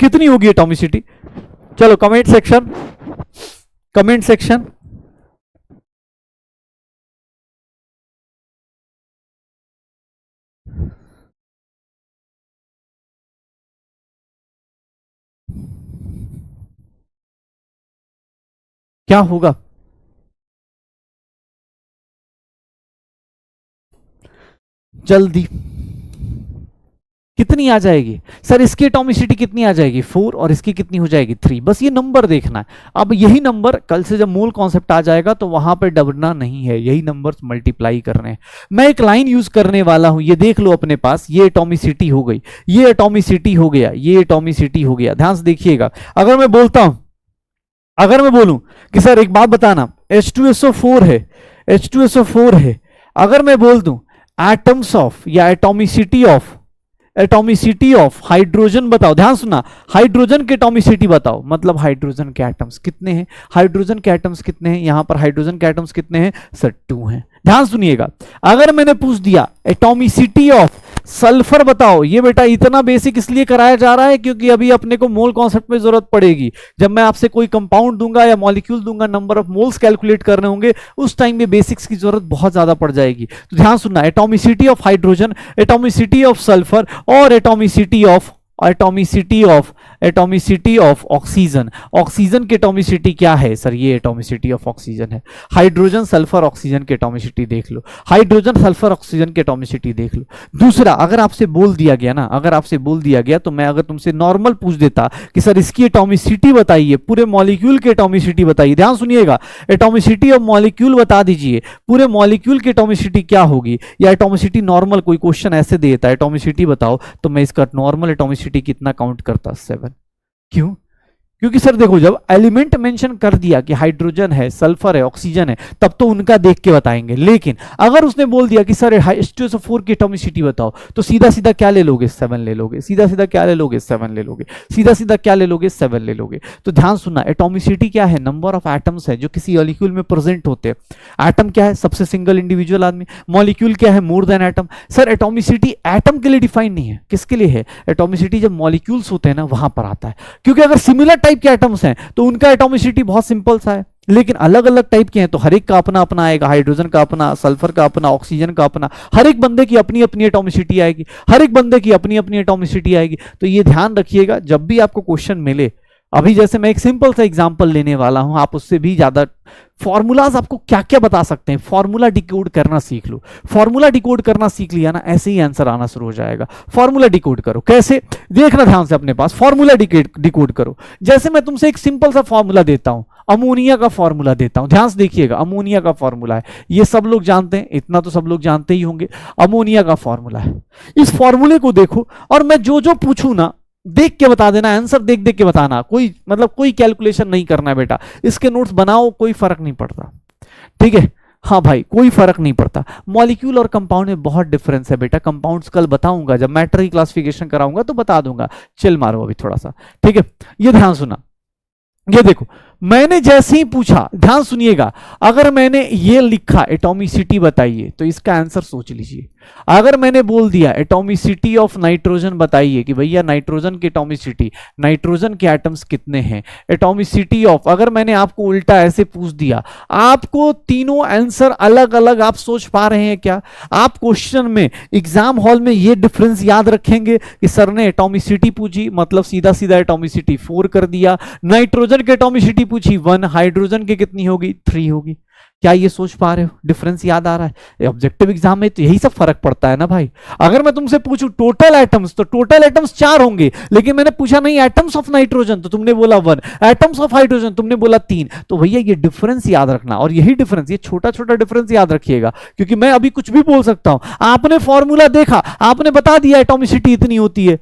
कितनी होगी एटॉमिसिटी? चलो कमेंट सेक्शन, कमेंट सेक्शन। क्या होगा? जल्दी कितनी आ जाएगी सर, इसकी एटॉमिसिटी कितनी आ जाएगी 4 और इसकी कितनी हो जाएगी 3, बस ये नंबर देखना है। अब यही नंबर कल से जब मोल कॉन्सेप्ट आ जाएगा तो वहां पे डरना नहीं है, यही नंबर्स मल्टीप्लाई करने हैं। मैं एक लाइन यूज करने वाला हूं, ये देख लो अपने पास, ये एटॉमिसिटी हो गई, ये एटॉमिसिटी हो गया, ये एटॉमिसिटी हो गया। ध्यान से देखिएगा, अगर मैं बोलता हूं, अगर मैं बोलूं कि सर एक बात बताना H2SO4 है, H2SO4 है, अगर मैं बोल दूं एटम्स ऑफ या एटॉमिसिटी ऑफ हाइड्रोजन बताओ, ध्यान सुना, हाइड्रोजन के एटॉमिसिटी बताओ, मतलब हाइड्रोजन के एटम्स कितने हैं, हाइड्रोजन के एटम्स कितने हैं, यहां पर हाइड्रोजन के एटम्स कितने हैं सर 2 हैं। ध्यान सुनिएगा, अगर मैंने पूछ दिया एटॉमिसिटी ऑफ सल्फर बताओ, ये बेटा इतना बेसिक इसलिए कराया जा रहा है क्योंकि अभी अपने को मोल कॉन्सेप्ट में जरूरत पड़ेगी, जब मैं आपसे कोई कंपाउंड दूंगा या मॉलिक्यूल दूंगा, नंबर ऑफ मोल्स कैलकुलेट करने होंगे, उस टाइम में बेसिक्स की जरूरत बहुत ज्यादा पड़ जाएगी। तो ध्यान सुनना, atomicity of hydrogen, atomicity of sulphur और एटॉमिसिटी ऑफ ऑक्सीजन। ऑक्सीजन की एटॉमिसिटी क्या है सर, ये एटॉमिसिटी ऑफ ऑक्सीजन है। हाइड्रोजन सल्फर ऑक्सीजन की एटॉमिसिटी देख लो, हाइड्रोजन सल्फर ऑक्सीजन की एटॉमिसिटी देख लो। दूसरा, अगर आपसे बोल दिया गया ना, अगर आपसे बोल दिया गया तो मैं अगर तुमसे नॉर्मल पूछ देता कि सर इसकी एटॉमिसिटी बताइए, पूरे मॉलिक्यूल की एटॉमिसिटी बताइए, ध्यान सुनिएगा, एटॉमिसिटी ऑफ मॉलिक्यूल बता दीजिए, पूरे मॉलिक्यूल की एटॉमिसिटी क्या होगी, या एटॉमिसिटी नॉर्मल कोई क्वेश्चन ऐसे देता है एटॉमिसिटी बताओ, तो मैं इसका नॉर्मल एटॉमिसिटी कितना काउंट करता 7। क्यों? क्योंकि सर देखो, जब एलिमेंट मेंशन कर दिया कि हाइड्रोजन है, सल्फर है, ऑक्सीजन है, तब तो उनका देख के बताएंगे। लेकिन अगर उसने बोल दिया कि सर H2SO4 की एटॉमिसिटी बताओ, तो सीधा सीधा क्या ले लोगे 7 ले लोगे, सीधा सीधा क्या ले लोगे 7 ले लोगे, सीधा सीधा क्या ले लोगे 7 ले लोगे। तो ध्यान सुनना, एटॉमिसिटी क्या है, नंबर ऑफ एटम्स है जो किसी मॉलिक्यूल में प्रेजेंट होते हैं। एटम क्या है, सबसे सिंगल इंडिविजुअल आदमी। मॉलिक्यूल क्या है, more than atom. Sir atomicity atom के लिए डिफाइन नहीं है, किसके लिए है, एटॉमिसिटी जब मॉलिक्यूल्स होते हैं ना वहां पर आता है। क्योंकि अगर सिमिलर टाइप के एटम्स हैं तो उनका एटॉमिसिटी बहुत सिंपल सा है, लेकिन अलग अलग टाइप के हैं तो हर एक का अपना अपना आएगा, हाइड्रोजन का अपना, सल्फर का अपना, ऑक्सीजन का अपना, हर एक बंदे की अपनी अपनी एटॉमिसिटी आएगी, हर एक बंदे की अपनी अपनी एटॉमिसिटी आएगी। तो ये ध्यान रखिएगा, जब भी आपको क्वेश्चन मिले, अभी जैसे मैं एक सिंपल सा एग्जांपल लेने वाला हूं, आप उससे भी ज्यादा फॉर्मूलाज आपको क्या क्या बता सकते हैं, फॉर्मूला डिकोड करना सीख लो। फॉर्मूला डिकोड करना सीख लिया ना, ऐसे ही आंसर आना शुरू हो जाएगा। फॉर्मूला डिकोड करो, कैसे देखना ध्यान से अपने पास, फॉर्मूला डिकोड करो। जैसे मैं तुमसे एक सिंपल सा फॉर्मूला देता हूं, अमोनिया का फॉर्मूला देता हूं, ध्यान से देखिएगा, अमोनिया का फॉर्मूला है, ये सब लोग जानते हैं, इतना तो सब लोग जानते ही होंगे, अमोनिया का फॉर्मूला है। इस फॉर्मूले को देखो और मैं जो जो पूछूं ना देख के बता देना, आंसर देख देख के बताना, कोई मतलब कोई कैलकुलेशन नहीं करना है बेटा। इसके नोट्स बनाओ, कोई फर्क नहीं पड़ता, ठीक है। हाँ भाई, कोई फर्क नहीं पड़ता। मॉलिक्यूल और कंपाउंड में बहुत डिफरेंस है बेटा, कंपाउंड्स कल बताऊंगा, जब मैटर की क्लासिफिकेशन कराऊंगा तो बता दूंगा। चिल मारो अभी थोड़ा सा, ठीक है। ये ध्यान सुना, ये देखो, मैंने जैसे ही पूछा, ध्यान सुनिएगा, अगर मैंने ये लिखा एटॉमिसिटी बताइए, तो इसका आंसर सोच लीजिए। अगर मैंने बोल दिया एटॉमिसिटी ऑफ नाइट्रोजन बताइए कि भैया नाइट्रोजन की एटॉमिसिटी, नाइट्रोजन के एटम्स कितने हैं, एटॉमिसिटी ऑफ, अगर मैंने आपको उल्टा ऐसे पूछ दिया, आपको तीनों आंसर अलग अलग आप सोच पा रहे हैं क्या? आप क्वेश्चन में एग्जाम हॉल में ये डिफरेंस याद रखेंगे कि सर ने एटॉमिसिटी पूछी, मतलब सीधा सीधा एटॉमिसिटी 4 कर दिया, नाइट्रोजन की एटॉमिसिटी पूछी 1, हाइड्रोजन की कितनी होगी 3 होगी। क्या ये सोच पा रहे हो? डिफरेंस याद आ रहा है? ऑब्जेक्टिव एग्जाम में तो यही सब फर्क पड़ता है ना भाई। अगर मैं तुमसे पूछूं टोटल एटम्स, तो टोटल एटम्स 4 होंगे, लेकिन मैंने पूछा नहीं एटम्स ऑफ नाइट्रोजन, तो तुमने बोला 1, एटम्स ऑफ हाइड्रोजन तुमने बोला 3। तो भैया ये डिफरेंस याद रखना, और यही डिफरेंस, ये छोटा छोटा डिफरेंस याद रखिएगा, क्योंकि मैं अभी कुछ भी बोल सकता हूं। आपने फॉर्मूला देखा, आपने बता दिया एटॉमिसिटी इतनी होती है,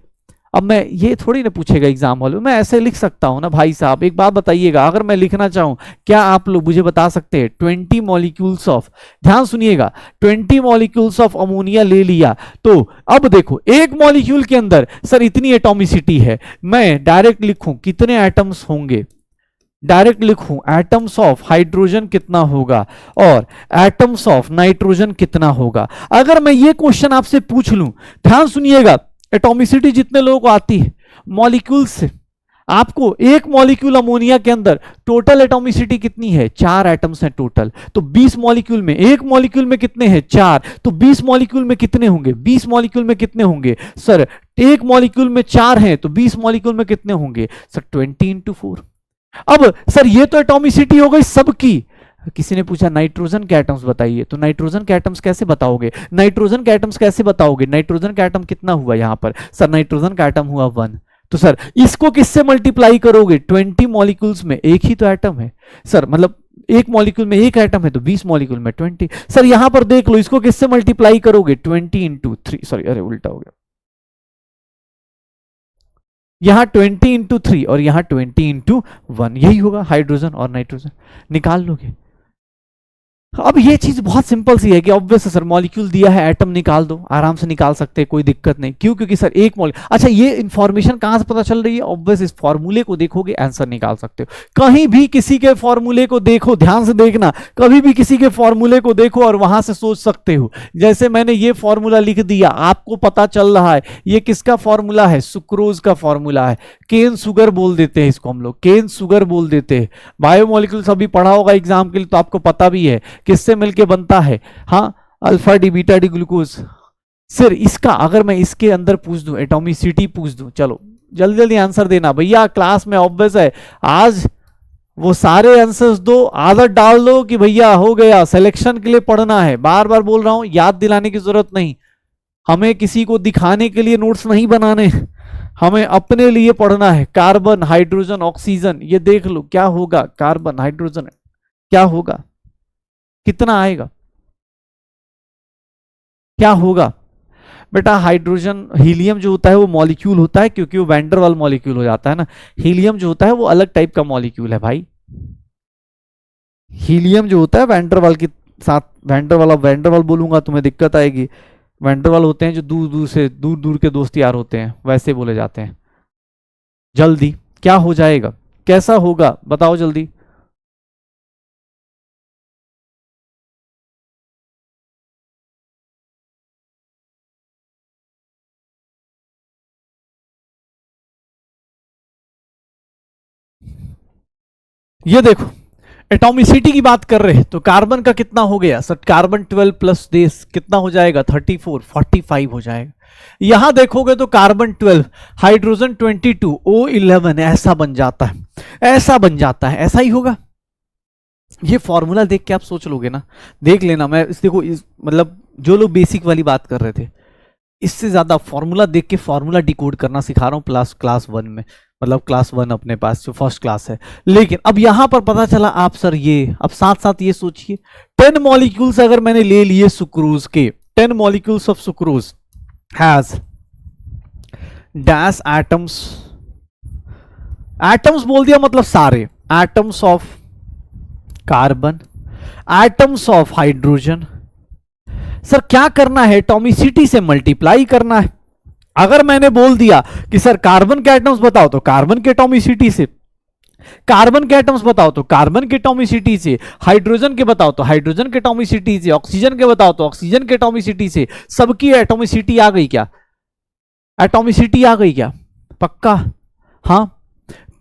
अब मैं ये थोड़ी ना पूछेगा एग्जाम हॉल में, मैं ऐसे लिख सकता हूं ना भाई साहब। एक बात बताइएगा, अगर मैं लिखना चाहूं, क्या आप लोग मुझे बता सकते हैं 20 मॉलिक्यूल्स ऑफ, ध्यान सुनिएगा, 20 मॉलिक्यूल्स ऑफ अमोनिया ले लिया, तो अब देखो एक मॉलिक्यूल के अंदर सर इतनी एटॉमिसिटी है, मैं डायरेक्ट लिखूं कितने एटम्स होंगे, डायरेक्ट लिखूं एटम्स ऑफ हाइड्रोजन कितना होगा और एटम्स ऑफ नाइट्रोजन कितना होगा। अगर मैं ये क्वेश्चन आपसे पूछ लूं, ध्यान सुनिएगा, एटॉमिसिटी जितने लोगों को आती है मॉलिक्यूल से, आपको एक मॉलिक्यूल अमोनिया के अंदर टोटल एटॉमिसिटी कितनी है, 4 एटम्स हैं टोटल, तो 20 मॉलिक्यूल में, एक मॉलिक्यूल में कितने हैं 4, तो 20 मॉलिक्यूल में कितने होंगे, 20 मॉलिक्यूल में कितने होंगे सर, एक मॉलिक्यूल में 4 हैं तो 20 मॉलिक्यूल में कितने होंगे सर 20 × 4। अब सर ये तो एटॉमिसिटी हो गई सबकी, किसी ने पूछा नाइट्रोजन के एटम्स बताइए, तो नाइट्रोजन के एटम्स कैसे बताओगे, नाइट्रोजन के एटम्स कैसे बताओगे, नाइट्रोजन का एटम कितना हुआ यहाँ पर, सर नाइट्रोजन का एटम हुआ 1, तो सर इसको किससे मल्टीप्लाई करोगे, 20 मॉलिक्यूल्स में एक ही तो एटम है सर, मतलब एक मॉलिक्यूल में एक एटम है तो 20 मॉलिक्यूल में 20, सर यहां पर देख लो इसको किससे मल्टीप्लाई करोगे, 20 इंटू 3, सॉरी अरे उल्टा हो गया, यहां 20 इंटू 3 और यहां 20 इंटू 1, यही होगा हाइड्रोजन और नाइट्रोजन, निकाल लोगे। अब ये चीज बहुत सिंपल सी है कि ऑब्वियस सर मॉलिक्यूल दिया है एटम निकाल दो, आराम से निकाल सकते हैं, कोई दिक्कत नहीं, क्यों, क्योंकि सर एक मॉलिक्यूल, अच्छा ये इंफॉर्मेशन कहां से पता चल रही है, ऑब्वियस इस फॉर्मूले को देखोगे आंसर निकाल सकते हो, कहीं भी किसी के फॉर्मूले को देखो, ध्यान से देखना, कभी भी किसी के फॉर्मूले को देखो और वहां से सोच सकते हो, जैसे मैंने ये फॉर्मूला लिख दिया, आपको पता चल रहा है ये किसका फॉर्मूला है, सुक्रोज का फॉर्मूला है, केन शुगर बोल देते हैं इसको हम लोग, केन शुगर बोल देते हैं, बायोमोलिक्यूल्स अभी पढ़ा होगा एग्जाम के लिए तो आपको पता भी है किससे मिलके बनता है, हाँ alpha D beta D glucose. Sir इसका अगर मैं इसके अंदर पूछ दूं, एटॉमिसिटी पूछ दूं, चलो जल्दी जल्दी आंसर देना भैया, क्लास में ऑब्वियस है आज वो सारे आंसर्स दो, आदत डाल दो कि भैया हो गया, सिलेक्शन के लिए पढ़ना है, बार बार बोल रहा हूं, याद दिलाने की जरूरत नहीं, हमें किसी को दिखाने के लिए नोट्स नहीं बनाने, हमें अपने लिए पढ़ना है। कार्बन हाइड्रोजन ऑक्सीजन, ये देख लो क्या होगा, कार्बन हाइड्रोजन क्या होगा, कितना आएगा, क्या होगा बेटा, हाइड्रोजन हीलियम जो होता है वो मॉलिक्यूल होता है, क्योंकि वो वैंडरवाल मॉलिक्यूल हो जाता है ना, हीलियम जो होता है वो अलग टाइप का मॉलिक्यूल है भाई, हीलियम जो होता है वैंडरवाल के साथ, वैंडरवाल बोलूंगा तुम्हें दिक्कत आएगी, वैंडरवाल होते हैं जो दूर दूर के दोस्त यार होते हैं, वैसे बोले जाते हैं। जल्दी क्या हो जाएगा, कैसा होगा बताओ जल्दी, ये देखो एटॉमिसिटी की बात कर रहे हैं तो कार्बन का कितना हो गया सर, कार्बन 12 प्लस देश कितना हो जाएगा, 34 45 हो जाएगा। यहां देखोगे तो कार्बन 12 हाइड्रोजन 22 O11 ऐसा बन जाता है, ऐसा बन जाता है, ऐसा ही होगा। ये फॉर्मूला देख के आप सोच लोगे ना, देख लेना, मैं इस देखो इस मतलब जो लोग बेसिक वाली बात कर रहे थे इससे ज्यादा फॉर्मूला देख के फॉर्मूला डिकोड करना सिखा रहा हूं प्लस क्लास 1 में, मतलब क्लास 1 अपने पास जो फर्स्ट क्लास है। लेकिन अब यहां पर पता चला आप सर ये, अब साथ साथ ये सोचिए 10 मॉलिक्यूल्स अगर मैंने ले लिए सुक्रोज के, 10 molecules of sucrose has dash atoms, atoms बोल दिया मतलब सारे atoms of carbon, atoms of hydrogen, sir क्या करना है, एटॉमिसिटी से मल्टीप्लाई करना है। अगर मैंने बोल दिया कि सर कार्बन के एटम्स बताओ तो कार्बन के एटॉमिसिटी से, कार्बन के एटम्स बताओ तो कार्बन के एटॉमिसिटी से, हाइड्रोजन के बताओ तो हाइड्रोजन के एटॉमिसिटी से, ऑक्सीजन के बताओ तो ऑक्सीजन के एटॉमिसिटी से, सबकी एटॉमिसिटी आ गई क्या, एटॉमिसिटी आ गई क्या, पक्का, हाँ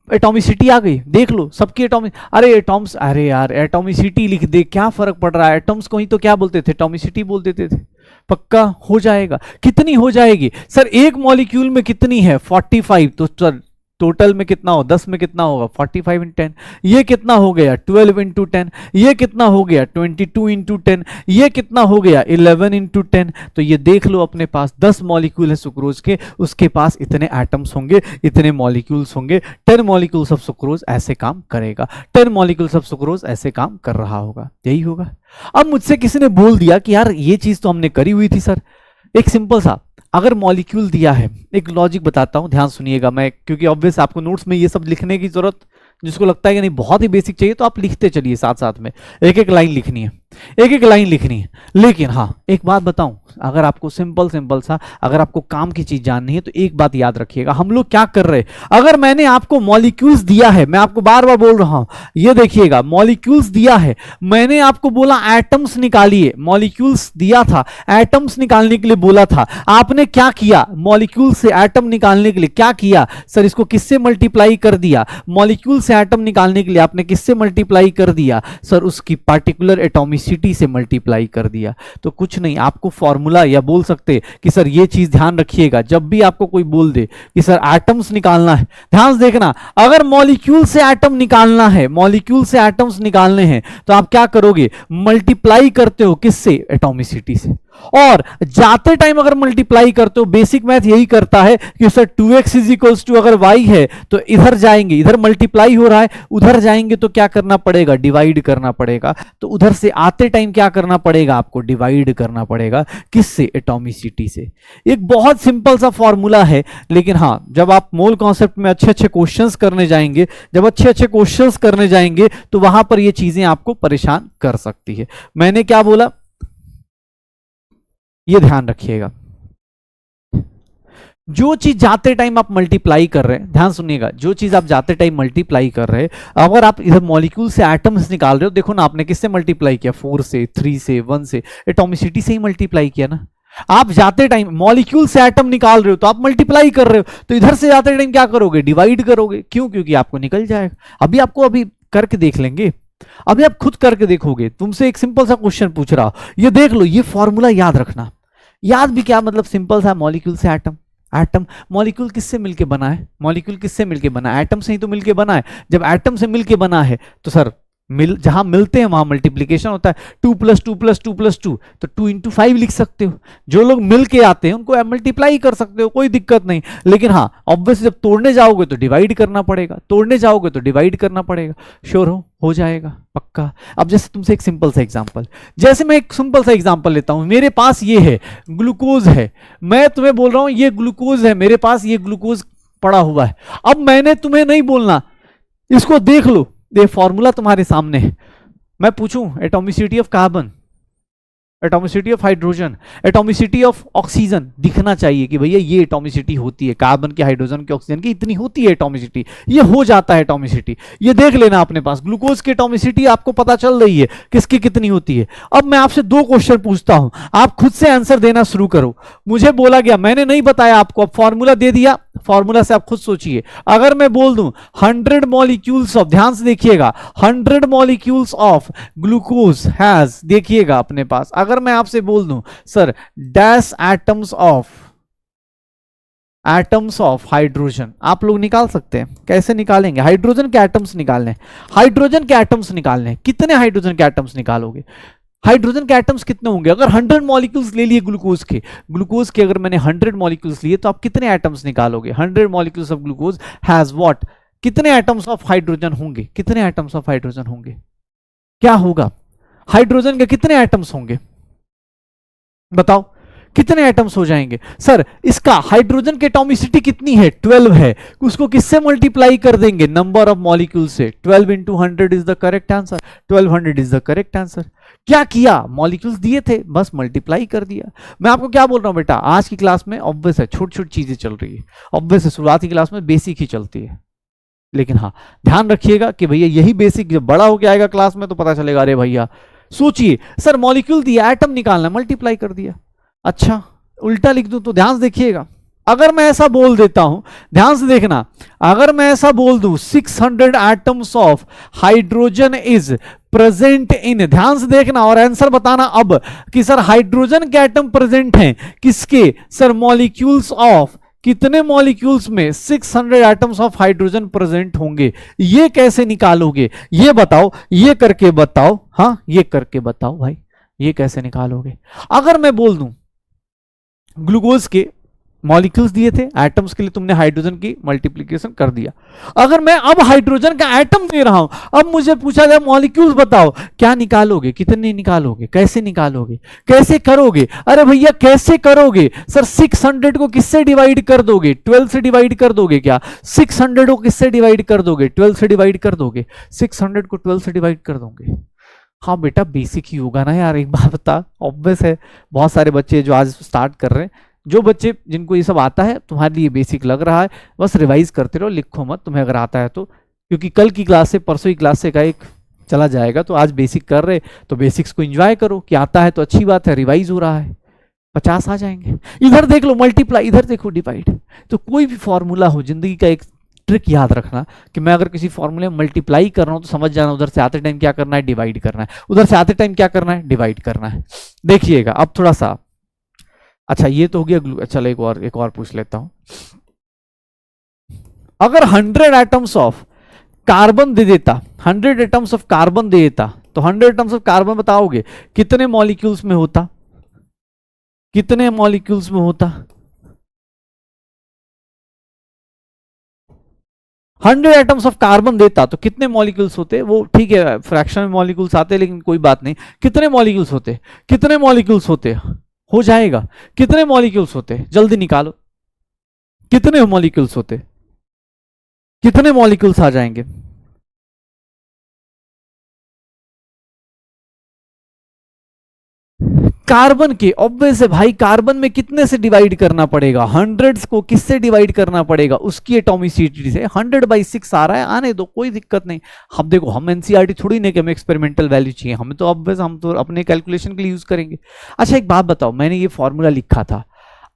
एटॉमिसिटी आ गई, देख लो सबकी एटॉमिक, अरे एटॉम्स, अरे यार एटॉमिसिटी लिख दे क्या फर्क पड़ रहा है, एटॉम्स को ही तो क्या बोलते थे, एटॉमिसिटी बोल देते थे, पक्का हो जाएगा। कितनी हो जाएगी सर, एक मॉलिक्यूल में कितनी है 45, तो सर टोटल में कितना हो, 10 में कितना होगा 45 × 10, ये कितना हो गया 12 × 10, ये कितना हो गया 22 × 10, ये कितना हो गया 11 × 10। तो ये देख लो अपने पास 10 मॉलिक्यूल है सुक्रोज के, उसके पास इतने एटम्स होंगे, इतने मॉलिक्यूल्स होंगे, 10 मॉलिक्यूल्स ऑफ सुक्रोज ऐसे काम करेगा, 10 मॉलिक्यूल्स ऑफ सुक्रोज ऐसे काम कर रहा होगा, यही होगा। अब मुझसे किसी ने बोल दिया कि यार ये चीज तो हमने करी हुई थी सर, एक सिंपल सा, अगर मॉलिक्यूल दिया है, एक लॉजिक बताता हूं, ध्यान सुनिएगा, मैं क्योंकि ऑब्वियस आपको नोट्स में ये सब लिखने की जरूरत, जिसको लगता है कि नहीं बहुत ही बेसिक चाहिए तो आप लिखते चलिए, साथ साथ में एक एक लाइन लिखनी है, एक एक लाइन लिखनी है। लेकिन हाँ एक बात बताऊं, अगर आपको सिंपल सा अगर आपको काम की चीज जाननी है तो एक बात याद रखिएगा, हम लोग क्या कर रहे हैं, अगर मैंने आपको मॉलिक्यूल्स दिया है, मैं आपको बार बार बोल रहा हूं, ये देखिएगा मॉलिक्यूल्स दिया है, मैंने आपको बोला एटम्स निकालिए, मॉलिक्यूल्स दिया था, एटम्स निकालने के लिए बोला था, आपने क्या किया, मॉलिक्यूल से एटम निकालने के लिए क्या किया सर, इसको किससे मल्टीप्लाई कर दिया, मॉलिक्यूल से एटम निकालने के लिए आपने किससे मल्टीप्लाई कर दिया सर, उसकी पार्टिकुलर एटॉमिसिटी एटॉमिसिटी से मल्टीप्लाई कर दिया। तो कुछ नहीं, आपको फॉर्मूला या बोल सकते कि सर ये चीज ध्यान रखिएगा, जब भी आपको कोई बोल दे कि सर एटम्स निकालना है, ध्यान से देखना, अगर मॉलिक्यूल से एटम निकालना है, मॉलिक्यूल से एटम्स निकालने हैं, तो आप क्या करोगे, मल्टीप्लाई करते हो किससे, एटॉमिसिटी से। और जाते टाइम अगर मल्टीप्लाई करते हो, बेसिक मैथ यही करता है कि sir 2x is equals to, अगर y है तो इधर जाएंगे, इधर मल्टीप्लाई हो रहा है, उधर जाएंगे तो क्या करना पड़ेगा, डिवाइड करना पड़ेगा। तो उधर से आते टाइम क्या करना पड़ेगा, आपको डिवाइड करना पड़ेगा, किससे, एटॉमिसिटी से। एक बहुत सिंपल सा फॉर्मूला है, लेकिन हाँ, जब आप मोल कॉन्सेप्ट में अच्छे अच्छे क्वेश्चंस करने जाएंगे, जब अच्छे अच्छे क्वेश्चंस करने जाएंगे, तो वहां पर ये चीजें आपको परेशान कर सकती है। मैंने क्या बोला, ये ध्यान रखिएगा, जो चीज जाते टाइम आप मल्टीप्लाई कर रहे हैं, ध्यान सुनिएगा, जो चीज आप जाते टाइम मल्टीप्लाई कर रहे हैं, अगर आप इधर मॉलिक्यूल से एटम्स निकाल रहे हो, देखो ना आपने किससे मल्टीप्लाई किया, 4 से, 3 से, 1 से, एटॉमिसिटी से ही मल्टीप्लाई किया ना। आप जाते टाइम मॉलिक्यूल से एटम निकाल रहे हो तो आप मल्टीप्लाई कर रहे हो, तो इधर से जाते टाइम क्या करोगे, डिवाइड करोगे। क्यों, क्योंकि आपको निकल जाएगा। अभी करके देख लेंगे, अभी आप खुद करके देखोगे। तुमसे एक सिंपल सा क्वेश्चन पूछ रहा, ये देख लो, ये फॉर्मूला याद रखना। याद भी क्या, मतलब सिंपल सा, मॉलिक्यूल से एटम, एटम मॉलिक्यूल किससे मिलके बना है, मॉलिक्यूल किससे मिलके बना है, एटम से ही तो मिलके बना है। जब एटम से मिलके बना है तो सर जहां मिलते हैं वहां मल्टीप्लिकेशन होता है, 2 + 2 + 2 + 2, तो 2 × 5 लिख सकते हो। जो लोग मिलके आते हैं उनको मल्टीप्लाई कर सकते हो, कोई दिक्कत नहीं। लेकिन हाँ, ऑब्वियसली जब तोड़ने जाओगे तो डिवाइड करना पड़ेगा, तोड़ने जाओगे तो डिवाइड करना पड़ेगा। श्योर हो जाएगा पक्का। अब जैसे तुमसे एक सिंपल सा एग्जांपल, जैसे मैं एक सिंपल सा एग्जांपल लेता हूं, मेरे पास ये है, ग्लूकोज है, मैं तुम्हें बोल रहा हूं ये ग्लूकोज है, मेरे पास ये ग्लूकोज पड़ा हुआ है। अब मैंने तुम्हें नहीं बोलना, इसको देख लो, ये फॉर्मूला तुम्हारे सामने है। मैं पूछूं atomicity of carbon, atomicity of hydrogen, atomicity of oxygen, दिखना चाहिए कि भैया ये एटॉमिसिटी होती है, कार्बन की, हाइड्रोजन की, ऑक्सीजन की इतनी होती है एटॉमिसिटी, ये हो जाता है एटॉमिसिटी। ये देख लेना अपने पास, ग्लूकोज की एटॉमिसिटी आपको पता चल रही है किसकी कितनी होती है। अब मैं आपसे 2 क्वेश्चन पूछता हूं, आप खुद से आंसर देना शुरू करो। मुझे बोला गया, मैंने नहीं बताया आपको, अब फॉर्मूला दे दिया, फॉर्मूला से आप खुद सोचिए। अगर मैं बोल दूं 100 मॉलिक्यूल्स ऑफ, ध्यान से देखिएगा, 100 मॉलिक्यूल्स ऑफ ग्लूकोज हैज, देखिएगा अपने पास, अगर मैं आपसे बोल दूं sir dash atoms of hydrogen, आप लोग निकाल सकते हैं। कैसे निकालेंगे, हाइड्रोजन के एटम्स निकालने, हाइड्रोजन के एटम्स निकालने, कितने हाइड्रोजन के एटम्स निकालोगे, हाइड्रोजन के एटम्स कितने होंगे। अगर 100 मॉलिक्यूल्स ले लिए ग्लूकोज के अगर मैंने 100 मॉलिक्यूल्स लिए तो आप कितने एटम्स निकालोगे, 100 molecules of glucose has what, कितने एटम्स ऑफ हाइड्रोजन होंगे, कितने एटम्स ऑफ हाइड्रोजन होंगे, क्या होगा, हाइड्रोजन के कितने एटम्स होंगे, बताओ कितने एटम्स हो जाएंगे। सर इसका हाइड्रोजन की एटॉमिसिटी कितनी है, 12 है, उसको किससे मल्टीप्लाई कर देंगे, नंबर ऑफ मॉलिक्यूल से। 12 × 100 is the correct answer, 1200 is the correct answer. क्या किया, मॉलिक्यूल्स दिए थे, बस मल्टीप्लाई कर दिया। मैं आपको क्या बोल रहा हूं बेटा, आज की क्लास में ऑब्वियस है छोटी छोटी चीजें चल रही है, ऑब्वियस है शुरुआती क्लास में बेसिक ही चलती है, लेकिन हाँ ध्यान रखिएगा कि भैया यही बेसिक जब बड़ा होकर आएगा क्लास में तो पता चलेगा, अरे भैया सोचिए सर मॉलिक्यूल दिया, एटम निकालना, मल्टीप्लाई कर दिया। अच्छा उल्टा लिख दूं तो ध्यान से देखिएगा, अगर मैं ऐसा बोल देता हूं, ध्यान से देखना, अगर मैं ऐसा बोल दूं 600 atoms of hydrogen is present in, ध्यान से देखना और आंसर बताना अब कि सर हाइड्रोजन के एटम प्रेजेंट हैं किसके, सर मॉलिक्यूल्स ऑफ, कितने मॉलिक्यूल्स में 600 एटम्स ऑफ हाइड्रोजन प्रेजेंट होंगे। ये कैसे निकालोगे, ये बताओ, ये करके बताओ, हाँ ये करके बताओ भाई, ये कैसे निकालोगे। अगर मैं बोल दूं ग्लूकोज के मॉलिक्यूल्स दिए थे, एटम्स के लिए तुमने हाइड्रोजन की मल्टीप्लिकेशन कर दिया, अगर मैं अब हाइड्रोजन का एटम दे रहा हूं, अब मुझे पूछा जाए मॉलिक्यूल्स बताओ, क्या निकालोगे, कितने निकालोगे, कैसे निकालोगे, कैसे करोगे, अरे भैया कैसे करोगे, सर 600 को किससे डिवाइड कर दोगे, 12 से डिवाइड कर दोगे क्या, 600 को किससे डिवाइड कर दोगे, 12 से डिवाइड कर दोगे, 600 को 12 से डिवाइड कर दोगे। हाँ बेटा बेसिक ही होगा ना यार, एक बात बता, ऑब्वियस है, बहुत सारे बच्चे जो आज स्टार्ट कर रहे हैं, जो बच्चे जिनको ये सब आता है, तुम्हारे लिए बेसिक लग रहा है, बस रिवाइज करते रहो, लिखो मत तुम्हें अगर आता है तो, क्योंकि कल की क्लास से, परसों की क्लास से का एक चला जाएगा, तो आज बेसिक कर रहे तो बेसिक्स को एंजॉय करो, कि आता है तो अच्छी बात है, रिवाइज हो रहा है, 50 आ जाएंगे। इधर देख लो मल्टीप्लाई, इधर देखो डिवाइड, तो कोई भी फॉर्मूला हो, जिंदगी का एक ट्रिक याद रखना कि मैं अगर किसी फॉर्मूले में मल्टीप्लाई कर रहा हूं तो समझ जाना उधर से आते टाइम क्या करना है, डिवाइड करना है, उधर से आते टाइम क्या करना है, डिवाइड करना है। देखिएगा अब थोड़ा सा, अच्छा ये तो हो गया। चलो एक और पूछ लेता हूं। अगर 100 एटम्स ऑफ कार्बन दे देता, 100 एटम्स ऑफ कार्बन दे देता, तो 100 एटम्स ऑफ कार्बन बताओगे कितने मॉलिक्यूल्स में होता, कितने मॉलिक्यूल्स में होता? 100 एटम्स ऑफ कार्बन देता तो कितने मॉलिक्यूल्स होते? वो ठीक है फ्रैक्शन में मॉलिक्यूल्स आते, लेकिन कोई बात नहीं, कितने मॉलिक्यूल्स होते, कितने मॉलिक्यूल्स होते? हो जाएगा, कितने मॉलिक्यूल्स होते, जल्दी निकालो, कितने मॉलिक्यूल्स होते, कितने मॉलिक्यूल्स आ जाएंगे? कार्बन के ऑब्वियस है भाई, कार्बन में कितने से डिवाइड करना पड़ेगा, हंड्रेड्स को किससे डिवाइड करना पड़ेगा, उसकी एटॉमिसिटी से। 100/6 आ रहा है, आने दो कोई दिक्कत नहीं। हम देखो हम एनसीईआरटी थोड़ी नहीं कि हमें एक्सपेरिमेंटल वैल्यू चाहिए, हमें तो ऑब्वियस हम तो अपने कैलकुलेशन के लिए यूज करेंगे। अच्छा एक बात बताओ, मैंने ये फॉर्मूला लिखा था,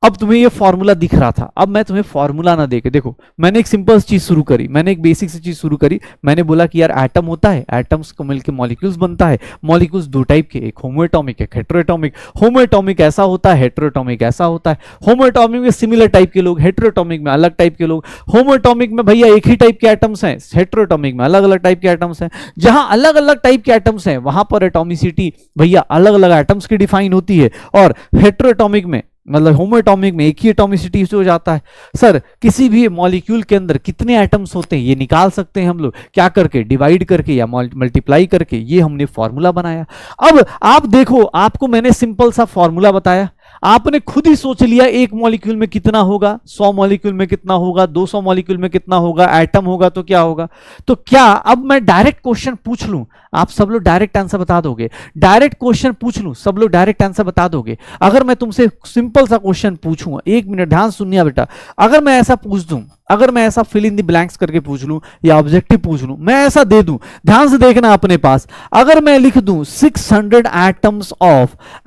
अब तुम्हें ये फॉर्मूला दिख रहा था, अब मैं तुम्हें फॉर्मूला ना देके, देखो मैंने एक सिंपल चीज शुरू करी, मैंने एक बेसिक सी चीज शुरू करी, मैंने बोला कि यार एटम होता है, एटम्स को मिलकर मॉलिक्यूल्स बनता है, मॉलिक्यूल्स दो टाइप के, एक होमोएटॉमिक एक हेटेरोएटॉमिक, होमोएटॉमिक ऐसा होता है, हेटेरोएटॉमिक ऐसा होता है, होमोएटॉमिक में सिमिलर टाइप के लोग, हेटेरोएटॉमिक में अलग टाइप के लोग, होमोएटॉमिक में भैया एक ही टाइप के एटम्स हैं, हेटेरोएटॉमिक में अलग अलग टाइप के एटम्स हैं, जहां अलग अलग टाइप के एटम्स हैं वहां पर एटॉमिसिटी भैया अलग अलग एटम्स की डिफाइन होती है, और हेटेरोएटॉमिक में मतलब होमोएटॉमिक में एक ही एटॉमिसिटी हो जाता है। सर किसी भी मॉलिक्यूल के अंदर कितने एटम्स होते हैं ये निकाल सकते हैं हम लोग, क्या करके, डिवाइड करके या मल्टीप्लाई करके, ये हमने फॉर्मूला बनाया। अब आप देखो, आपको मैंने सिंपल सा फॉर्मूला बताया, आपने खुद ही सोच लिया एक मॉलिक्यूल में कितना होगा, 100 मॉलिक्यूल में कितना होगा, 200 मॉलिक्यूल में कितना होगा, एटम होगा तो क्या होगा। तो क्या अब मैं डायरेक्ट क्वेश्चन पूछ लूं, आप सब लोग डायरेक्ट आंसर बता दोगे? डायरेक्ट क्वेश्चन पूछ लूं, सब लोग डायरेक्ट आंसर बता दोगे? अगर मैं तुमसे सिंपल सा क्वेश्चन पूछूं, एक मिनट ध्यान सुनिए बेटा, अगर मैं ऐसा पूछ दूं, अगर मैं ऐसा फिल इन द ब्लैंक्स करके पूछ लूं या ऑब्जेक्टिव पूछ लूं, मैं ऐसा दे दूं, ध्यान से देखना अपने पास, अगर मैं लिख दूं 600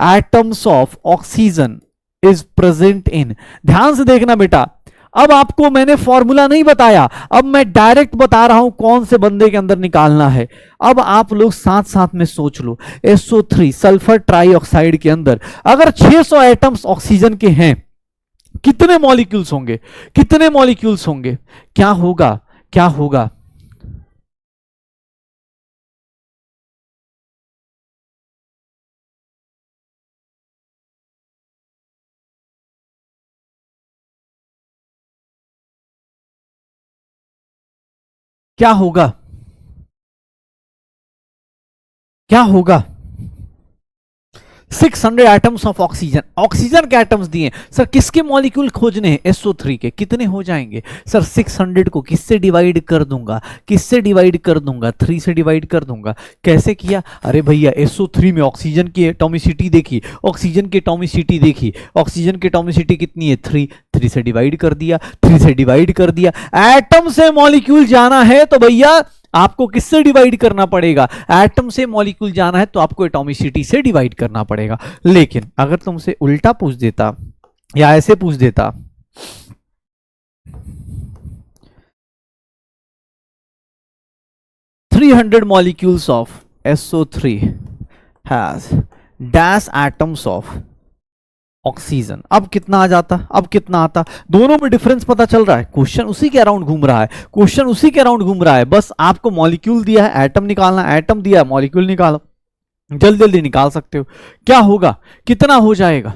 atoms of oxygen is present in, ध्यान से देखना बेटा, अब आपको मैंने फॉर्मूला नहीं बताया, अब मैं डायरेक्ट बता रहा हूं कौन से बंदे के अंदर निकालना है। अब आप लोग साथ साथ में सोच लो, SO3 सल्फर ट्राइऑक्साइड के अंदर अगर 600 एटम्स ऑक्सीजन के हैं, कितने मॉलिक्यूल्स होंगे, कितने मॉलिक्यूल्स होंगे, क्या होगा, क्या होगा? क्या होगा, क्या होगा? 600 एटम्स ऑफ ऑक्सीजन, ऑक्सीजन के एटम्स दिए सर, किसके मॉलिक्यूल खोजने हैं, SO3 के, कितने हो जाएंगे सर? 600 को किससे डिवाइड कर दूंगा, किससे डिवाइड कर दूंगा, 3 से डिवाइड कर दूंगा। कैसे किया? अरे भैया SO3 में ऑक्सीजन की एटॉमिसिटी देखी, ऑक्सीजन की एटॉमिसिटी देखी, ऑक्सीजन की एटॉमिसिटी कितनी है 3, 3 से डिवाइड कर दिया, 3 से डिवाइड कर दिया। एटम से मॉलिक्यूल जाना है तो भैया आपको किससे डिवाइड करना पड़ेगा, एटम से मॉलिक्यूल जाना है तो आपको एटॉमिसिटी से डिवाइड करना पड़ेगा। लेकिन अगर तुमसे उल्टा पूछ देता या ऐसे पूछ देता, "300 molecules of SO3 has dash atoms of oxygen", अब कितना आ जाता, अब कितना आता? दोनों में डिफरेंस पता चल रहा है, क्वेश्चन उसी के अराउंड घूम रहा है, क्वेश्चन उसी के अराउंड घूम रहा है, बस आपको मॉलिक्यूल दिया है, एटम निकालना, एटम दिया है, मॉलिक्यूल निकालो, जल्दी जल्दी निकाल सकते हो। क्या होगा, कितना हो जाएगा,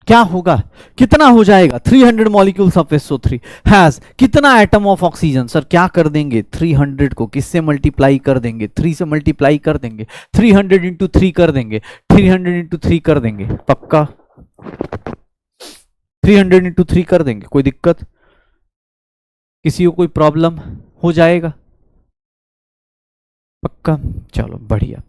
क्या होगा, कितना हो जाएगा? 300 मॉलिक्यूल्स ऑफ SO3 हैज कितना एटम ऑफ ऑक्सीजन, सर क्या कर देंगे, 300 को किससे मल्टीप्लाई कर देंगे, 3 से मल्टीप्लाई कर देंगे, 300 इंटू 3 कर देंगे, 300 इंटू 3 कर देंगे, पक्का 300 इंटू 3 कर देंगे, कोई दिक्कत, किसी को कोई प्रॉब्लम हो जाएगा, पक्का, चलो बढ़िया।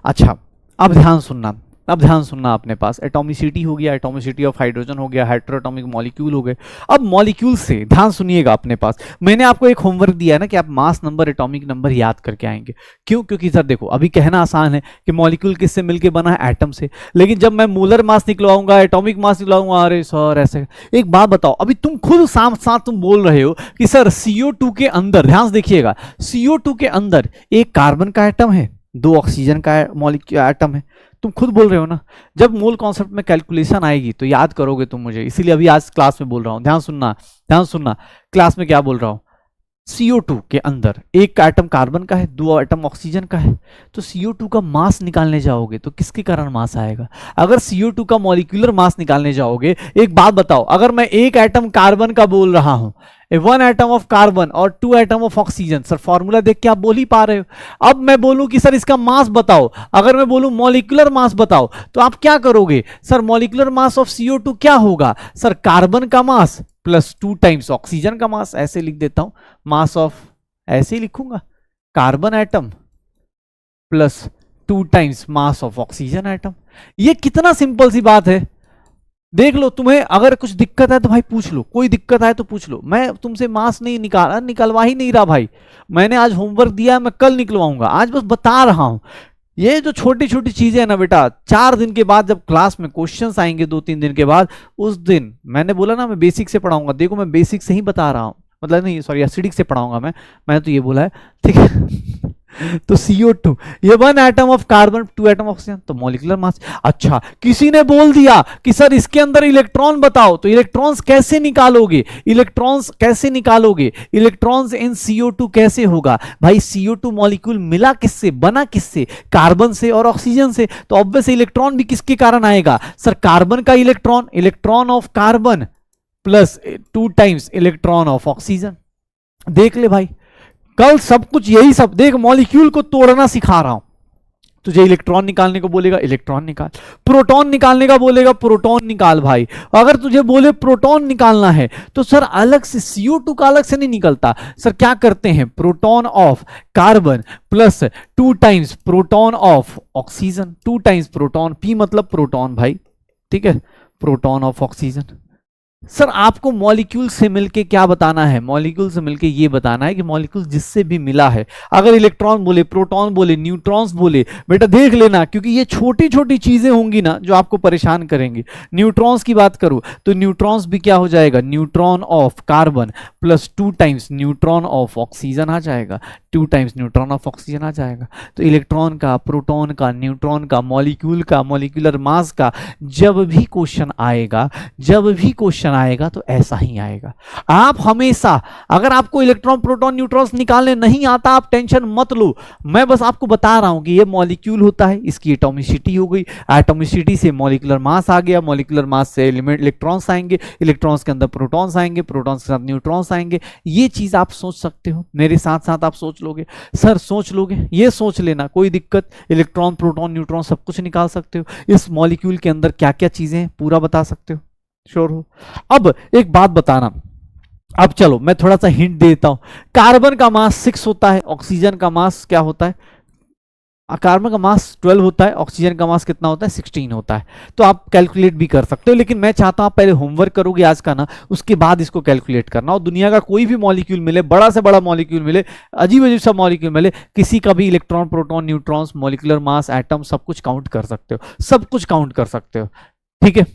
अच्छा अब ध्यान सुनना, अब ध्यान सुनना, अपने पास एटॉमिसिटी हो गया, एटॉमिसिटी ऑफ हाइड्रोजन हो गया, हेटेरोटॉमिक मॉलिक्यूल हो गए। अब मॉलिक्यूल से ध्यान सुनिएगा, अपने पास मैंने आपको एक होमवर्क दिया है ना कि आप मास नंबर एटॉमिक नंबर याद करके आएंगे। क्यों? क्योंकि सर देखो अभी कहना आसान है कि मॉलिक्यूल किससे मिलके बना है, एटम से, लेकिन जब मैं मोलर मास निकलवाऊंगा, एटॉमिक मास निकलवाऊंगा, अरे सर ऐसे। एक बात बताओ, अभी तुम खुद साथ साथ तुम बोल रहे हो कि सर CO2 के अंदर, ध्यान से देखिएगा, CO2 के अंदर एक कार्बन का एटम है, 2 ऑक्सीजन का मॉलिक्यूल एटम है, तुम खुद बोल रहे हो ना। जब मोल कॉन्सेप्ट में कैलकुलेशन आएगी तो याद करोगे तुम मुझे, इसीलिए अभी आज क्लास में बोल रहा हूं, ध्यान सुनना, ध्यान सुनना, क्लास में क्या बोल रहा हूं। CO2 के अंदर एक एटम कार्बन का है, 2 एटम ऑक्सीजन का है, तो CO2 का मास निकालने जाओगे तो किसके कारण मास आएगा? अगर CO2 का मॉलिक्यूलर मास निकालने जाओगे, एक बात बताओ, अगर मैं एक एटम कार्बन का बोल रहा हूं, 1 एटम ऑफ कार्बन और 2 atom of oxygen, sir formula देख के आप बोल ही पा रहे हो। अब मैं बोलूं कि सर इसका मास बताओ, अगर मैं बोलूं मॉलिक्यूलर मास बताओ, तो आप क्या करोगे? Sir molecular mass of CO2 क्या होगा? सर कार्बन का मास प्लस 2 टाइम्स ऑक्सीजन का मास, ऐसे लिख देता हूं, मास ऑफ, ऐसे ही लिखूंगा, carbon atom plus 2 times mass of oxygen atom. ये कितना सिंपल सी बात है, देख लो। तुम्हें अगर कुछ दिक्कत है तो भाई पूछ लो, कोई दिक्कत है तो पूछ लो, मैं तुमसे मास नहीं निकलवा ही नहीं रहा भाई। मैंने आज होमवर्क दिया है, मैं कल निकलवाऊंगा, आज बस बता रहा हूं। ये जो छोटी छोटी चीजें है ना बेटा, 4 दिन के बाद जब क्लास में क्वेश्चंस आएंगे, 2-3 दिन के बाद, उस दिन मैंने बोला ना मैं बेसिक से पढ़ाऊंगा, देखो मैं बेसिक से ही बता रहा हूं, मतलब नहीं सॉरी एसिडिक से पढ़ाऊंगा मैंने तो ये बोला है, ठीक है। तो CO2 ये 1 atom of carbon, 2 atom oxygen, तो मॉलिक्यूलर मास। अच्छा, किसी ने बोल दिया कि सर इसके अंदर इलेक्ट्रॉन बताओ, तो इलेक्ट्रॉन्स कैसे निकालोगे? इलेक्ट्रॉन्स कैसे निकालोगे? इलेक्ट्रॉन्स इन CO2 कैसे होगा? भाई CO2 मॉलिक्यूल मिला किससे, बना किससे? कार्बन से और ऑक्सीजन से, तो ऑब्वियस इलेक्ट्रॉन भी किसके कारण आएगा? सर कार्बन का electron, electron of carbon plus 2 times electron of oxygen. देख ले भाई, कल सब कुछ यही सब देख, मॉलिक्यूल को तोड़ना सिखा रहा हूं। तुझे इलेक्ट्रॉन निकालने को बोलेगा इलेक्ट्रॉन निकाल, प्रोटॉन निकालने का बोलेगा प्रोटॉन निकाल। भाई अगर तुझे बोले प्रोटॉन निकालना है तो सर अलग से CO2 का अलग से नहीं निकलता, सर क्या करते हैं, proton of carbon plus 2 times proton of oxygen, 2 times proton, P मतलब प्रोटॉन भाई, ठीक है, प्रोटॉन ऑफ ऑक्सीजन। सर आपको मॉलिक्यूल से मिलके क्या बताना है? मॉलिक्यूल से मिलके ये बताना है कि मॉलिक्यूल जिससे भी मिला है, अगर इलेक्ट्रॉन बोले, प्रोटॉन बोले, न्यूट्रॉन्स बोले, बेटा देख लेना, क्योंकि ये छोटी छोटी चीजें होंगी ना जो आपको परेशान करेंगी। न्यूट्रॉन्स की बात करूं तो न्यूट्रॉन्स भी क्या हो जाएगा, neutron of carbon plus 2 times neutron of oxygen आ जाएगा, 2 टाइम्स न्यूट्रॉन ऑफ ऑक्सीजन आ जाएगा। तो इलेक्ट्रॉन का, प्रोटॉन का, न्यूट्रॉन का, मॉलिक्यूल का, मॉलिक्यूलर मास का जब भी क्वेश्चन आएगा, जब भी क्वेश्चन आएगा तो ऐसा ही आएगा। आप हमेशा, अगर आपको इलेक्ट्रॉन, प्रोटॉन, न्यूट्रॉन्स निकालने नहीं आता, आप टेंशन मत लो, मैं बस आपको बता रहा हूं कि ये मॉलिक्यूल होता है, इसकी एटॉमिसिटी हो गई, एटॉमिसिटी से मॉलिक्यूलर मास आ गया, मॉलिक्यूलर मास से एलिमेंट इलेक्ट्रॉन्स आएंगे, इलेक्ट्रॉन्स के अंदर प्रोटॉन्स आएंगे, प्रोटॉन्स के साथ न्यूट्रॉन्स आएंगे। ये चीज आप सोच सकते हो, मेरे साथ साथ आप सोच लोगे, सर सोच लोगे, ये सोच लेना, कोई दिक्कत, इलेक्ट्रॉन, प्रोटॉन, न्यूट्रॉन सब कुछ निकाल सकते हो। इस मॉलिक्यूल के अंदर क्या क्या चीजें हैं पूरा बता सकते हो, श्योर हो। अब एक बात बताना, अब चलो मैं थोड़ा सा हिंट देता हूं। कार्बन का मास 6 होता है, ऑक्सीजन का मास क्या होता है, कार्बन का मास 12 होता है, ऑक्सीजन का मास कितना होता है, 16 होता है। तो आप कैलकुलेट भी कर सकते हो, लेकिन मैं चाहता हूं आप पहले होमवर्क करोगे आज का ना, उसके बाद इसको कैलकुलेट करना। और दुनिया का कोई भी मॉलिक्यूल मिले, बड़ा से बड़ा मॉलिक्यूल मिले, अजीब अजीब सा मॉलिक्यूल मिले, किसी का भी electron, proton, neutrons, molecular mass, atom, सब कुछ काउंट कर सकते हो, सब कुछ काउंट कर सकते हो, ठीक है।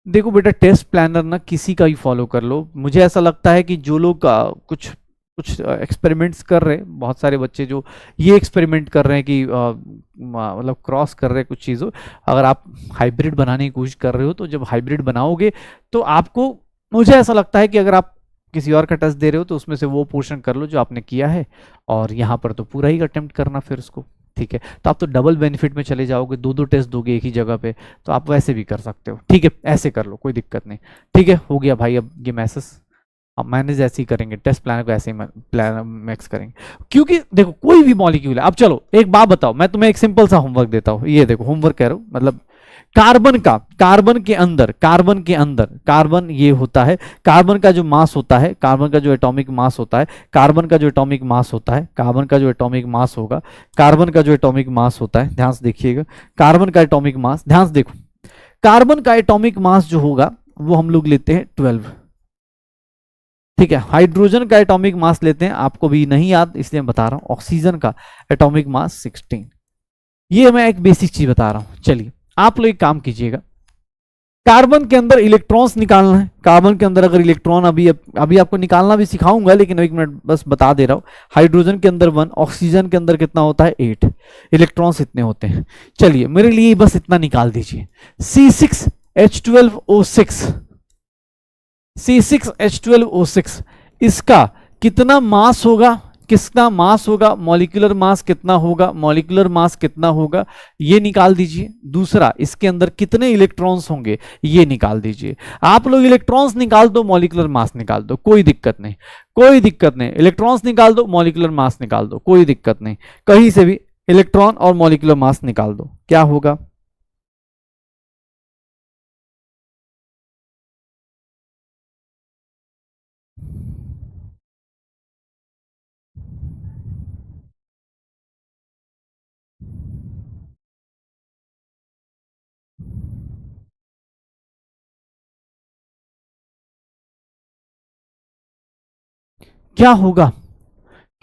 देखो बेटा, टेस्ट प्लानर ना किसी का भी फॉलो कर लो। मुझे ऐसा लगता है कि जो लोग कुछ कुछ एक्सपेरिमेंट्स कर रहे हैं, बहुत सारे बच्चे जो ये एक्सपेरिमेंट कर रहे हैं कि मतलब क्रॉस कर रहे हैं कुछ चीज़ों, अगर आप हाइब्रिड बनाने की कोशिश कर रहे हो, तो जब हाइब्रिड बनाओगे तो आपको, मुझे ऐसा लगता है कि अगर आप किसी और का टेस्ट दे रहे हो तो उसमें से वो पोर्शन कर लो जो आपने किया है, और यहाँ पर तो पूरा ही अटेम्प्ट करना फिर उसको, ठीक है। तो आप तो डबल बेनिफिट में चले जाओगे, 2-2 टेस्ट दोगे एक ही जगह पे, तो आप वैसे भी कर सकते हो, ठीक है, ऐसे कर लो, कोई दिक्कत नहीं, ठीक है, हो गया भाई। अब ये मैसेज अब मैनेज ऐसे ही करेंगे, टेस्ट प्लान को ऐसे ही प्लान मैक्स करेंगे, क्योंकि देखो कोई भी मॉलिक्यूल है। अब चलो एक बात बताओ, मैं तुम्हें एक सिंपल सा होमवर्क देता हूँ, ये देखो होमवर्क कह रहा हूँ, मतलब कार्बन के अंदर कार्बन ये होता है, कार्बन का जो मास होता है, कार्बन का जो एटॉमिक मास होता है, कार्बन का जो एटॉमिक मास होता है, कार्बन का जो एटॉमिक मास होगा, कार्बन का जो एटॉमिक मास होता है, ध्यान से देखिएगा, कार्बन का एटॉमिक मास, ध्यान से देखो, कार्बन का एटॉमिक मास जो होगा वो हम लोग लेते हैं 12, ठीक है। हाइड्रोजन का एटॉमिक मास लेते हैं, आपको भी नहीं याद इसलिए मैं बता रहा हूं, ऑक्सीजन का एटॉमिक मास 16। ये मैं एक बेसिक चीज बता रहा हूं। चलिए आप लोग एक काम कीजिएगा, कार्बन के अंदर इलेक्ट्रॉन्स निकालना है, कार्बन के अंदर अगर इलेक्ट्रॉन अभी आपको निकालना भी सिखाऊंगा, लेकिन एक मिनट बस बता दे रहा हूं। हाइड्रोजन के अंदर 1, ऑक्सीजन के अंदर कितना होता है 8, इलेक्ट्रॉन्स इतने होते हैं। चलिए मेरे लिए बस इतना निकाल दीजिए, C6H12O6, C6H12O6 इसका कितना मास होगा, किसका मास होगा, मॉलिक्यूलर मास कितना होगा, मॉलिक्यूलर मास कितना होगा ये निकाल दीजिए। दूसरा, इसके अंदर कितने इलेक्ट्रॉन्स होंगे ये निकाल दीजिए। आप लोग इलेक्ट्रॉन्स निकाल दो, मॉलिक्यूलर मास निकाल दो, कोई दिक्कत नहीं, कोई दिक्कत नहीं। इलेक्ट्रॉन्स निकाल दो, मॉलिक्यूलर मास निकाल दो, कोई दिक्कत नहीं। कहीं से भी इलेक्ट्रॉन और मॉलिक्यूलर मास निकाल दो, क्या होगा, क्या होगा,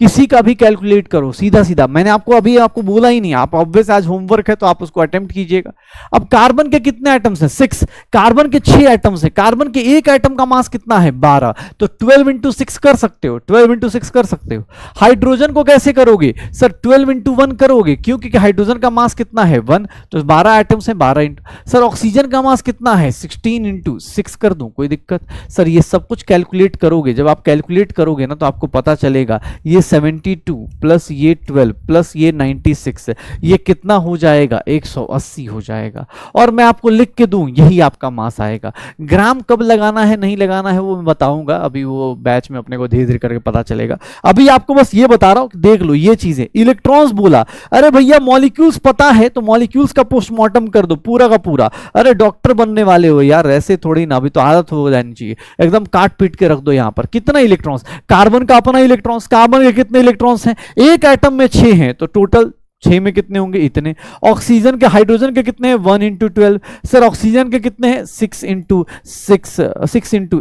किसी का भी कैलकुलेट करो, सीधा सीधा। मैंने आपको बोला ही नहीं, आप ऑब्वियस आज होमवर्क है तो आप उसको अटेम्प्ट कीजिएगा। अब कार्बन के कितने एटम्स हैं 6, कार्बन के 6 एटम्स हैं, कार्बन के एक एटम का मास कितना है 12, तो 12 इंटू 6 कर सकते हो, 12 इंटू 6 कर सकते हो। हाइड्रोजन को कैसे करोगे सर, 12 इंटू 1 करोगे, क्योंकि हाइड्रोजन का मास कितना है 1, तो 12 एटम्स हैं 12 इंटू। सर ऑक्सीजन का मास कितना है 16 इंटू 6 कर दूं, कोई दिक्कत। सर ये सब कुछ कैलकुलेट करोगे, जब आप कैलकुलेट करोगे ना तो आपको पता चलेगा ये 72 प्लस ये 12 प्लस ये 96, ये कितना हो जाएगा 180 हो जाएगा। और मैं आपको लिख के दूं, यही आपका मास आएगा। ग्राम कब लगाना है नहीं लगाना है वो मैं बताऊंगा, अभी वो बैच में अपने को धीरे धीरे करके पता चलेगा। अभी आपको बस ये बता रहा हूं, देख लो ये चीजें। इलेक्ट्रॉन्स बोला, अरे भैया मॉलिक्यूल्स पता है तो मॉलिक्यूल्स का पोस्टमार्टम कर दो पूरा का पूरा। अरे डॉक्टर बनने वाले हो यार, ऐसे थोड़ी ना, अभी तो आदत हो जानी चाहिए, एकदम काट पीट के रख दो। यहां पर कितना इलेक्ट्रॉन्स, कार्बन का अपना इलेक्ट्रॉन्स, कार्बन के कितने इलेक्ट्रॉन्स हैं, एक एटम में 6 हैं, तो टोटल 6 में कितने होंगे इतने। ऑक्सीजन के, हाइड्रोजन के कितने हैं 1 इंटू 12, सर ऑक्सीजन के कितने हैं 6 इंटू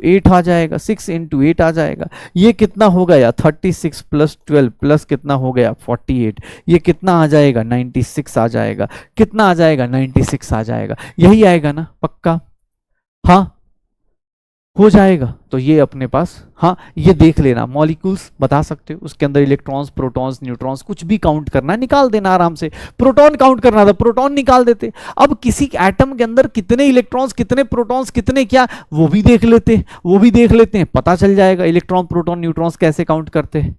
8 आ जाएगा, 6 इंटू 8 आ जाएगा। ये कितना हो गया 36 प्लस 12 प्लस कितना हो गया 48, ये कितना आ जाएगा 96 आ जाएगा। कितना आ जाएगा 96 आ जाएगा, यही आएगा ना पक्का, हाँ हो जाएगा। तो ये अपने पास, हाँ ये देख लेना, मॉलिक्यूल्स बता सकते हो, उसके अंदर इलेक्ट्रॉन्स प्रोटॉन्स न्यूट्रॉन्स कुछ भी काउंट करना है निकाल देना आराम से। प्रोटॉन काउंट करना था, प्रोटॉन निकाल देते। अब किसी एटम के अंदर कितने इलेक्ट्रॉन्स कितने प्रोटॉन्स कितने क्या, वो भी देख लेते हैं, वो भी देख लेते हैं, पता चल जाएगा इलेक्ट्रॉन प्रोटॉन न्यूट्रॉन्स कैसे काउंट करते हैं।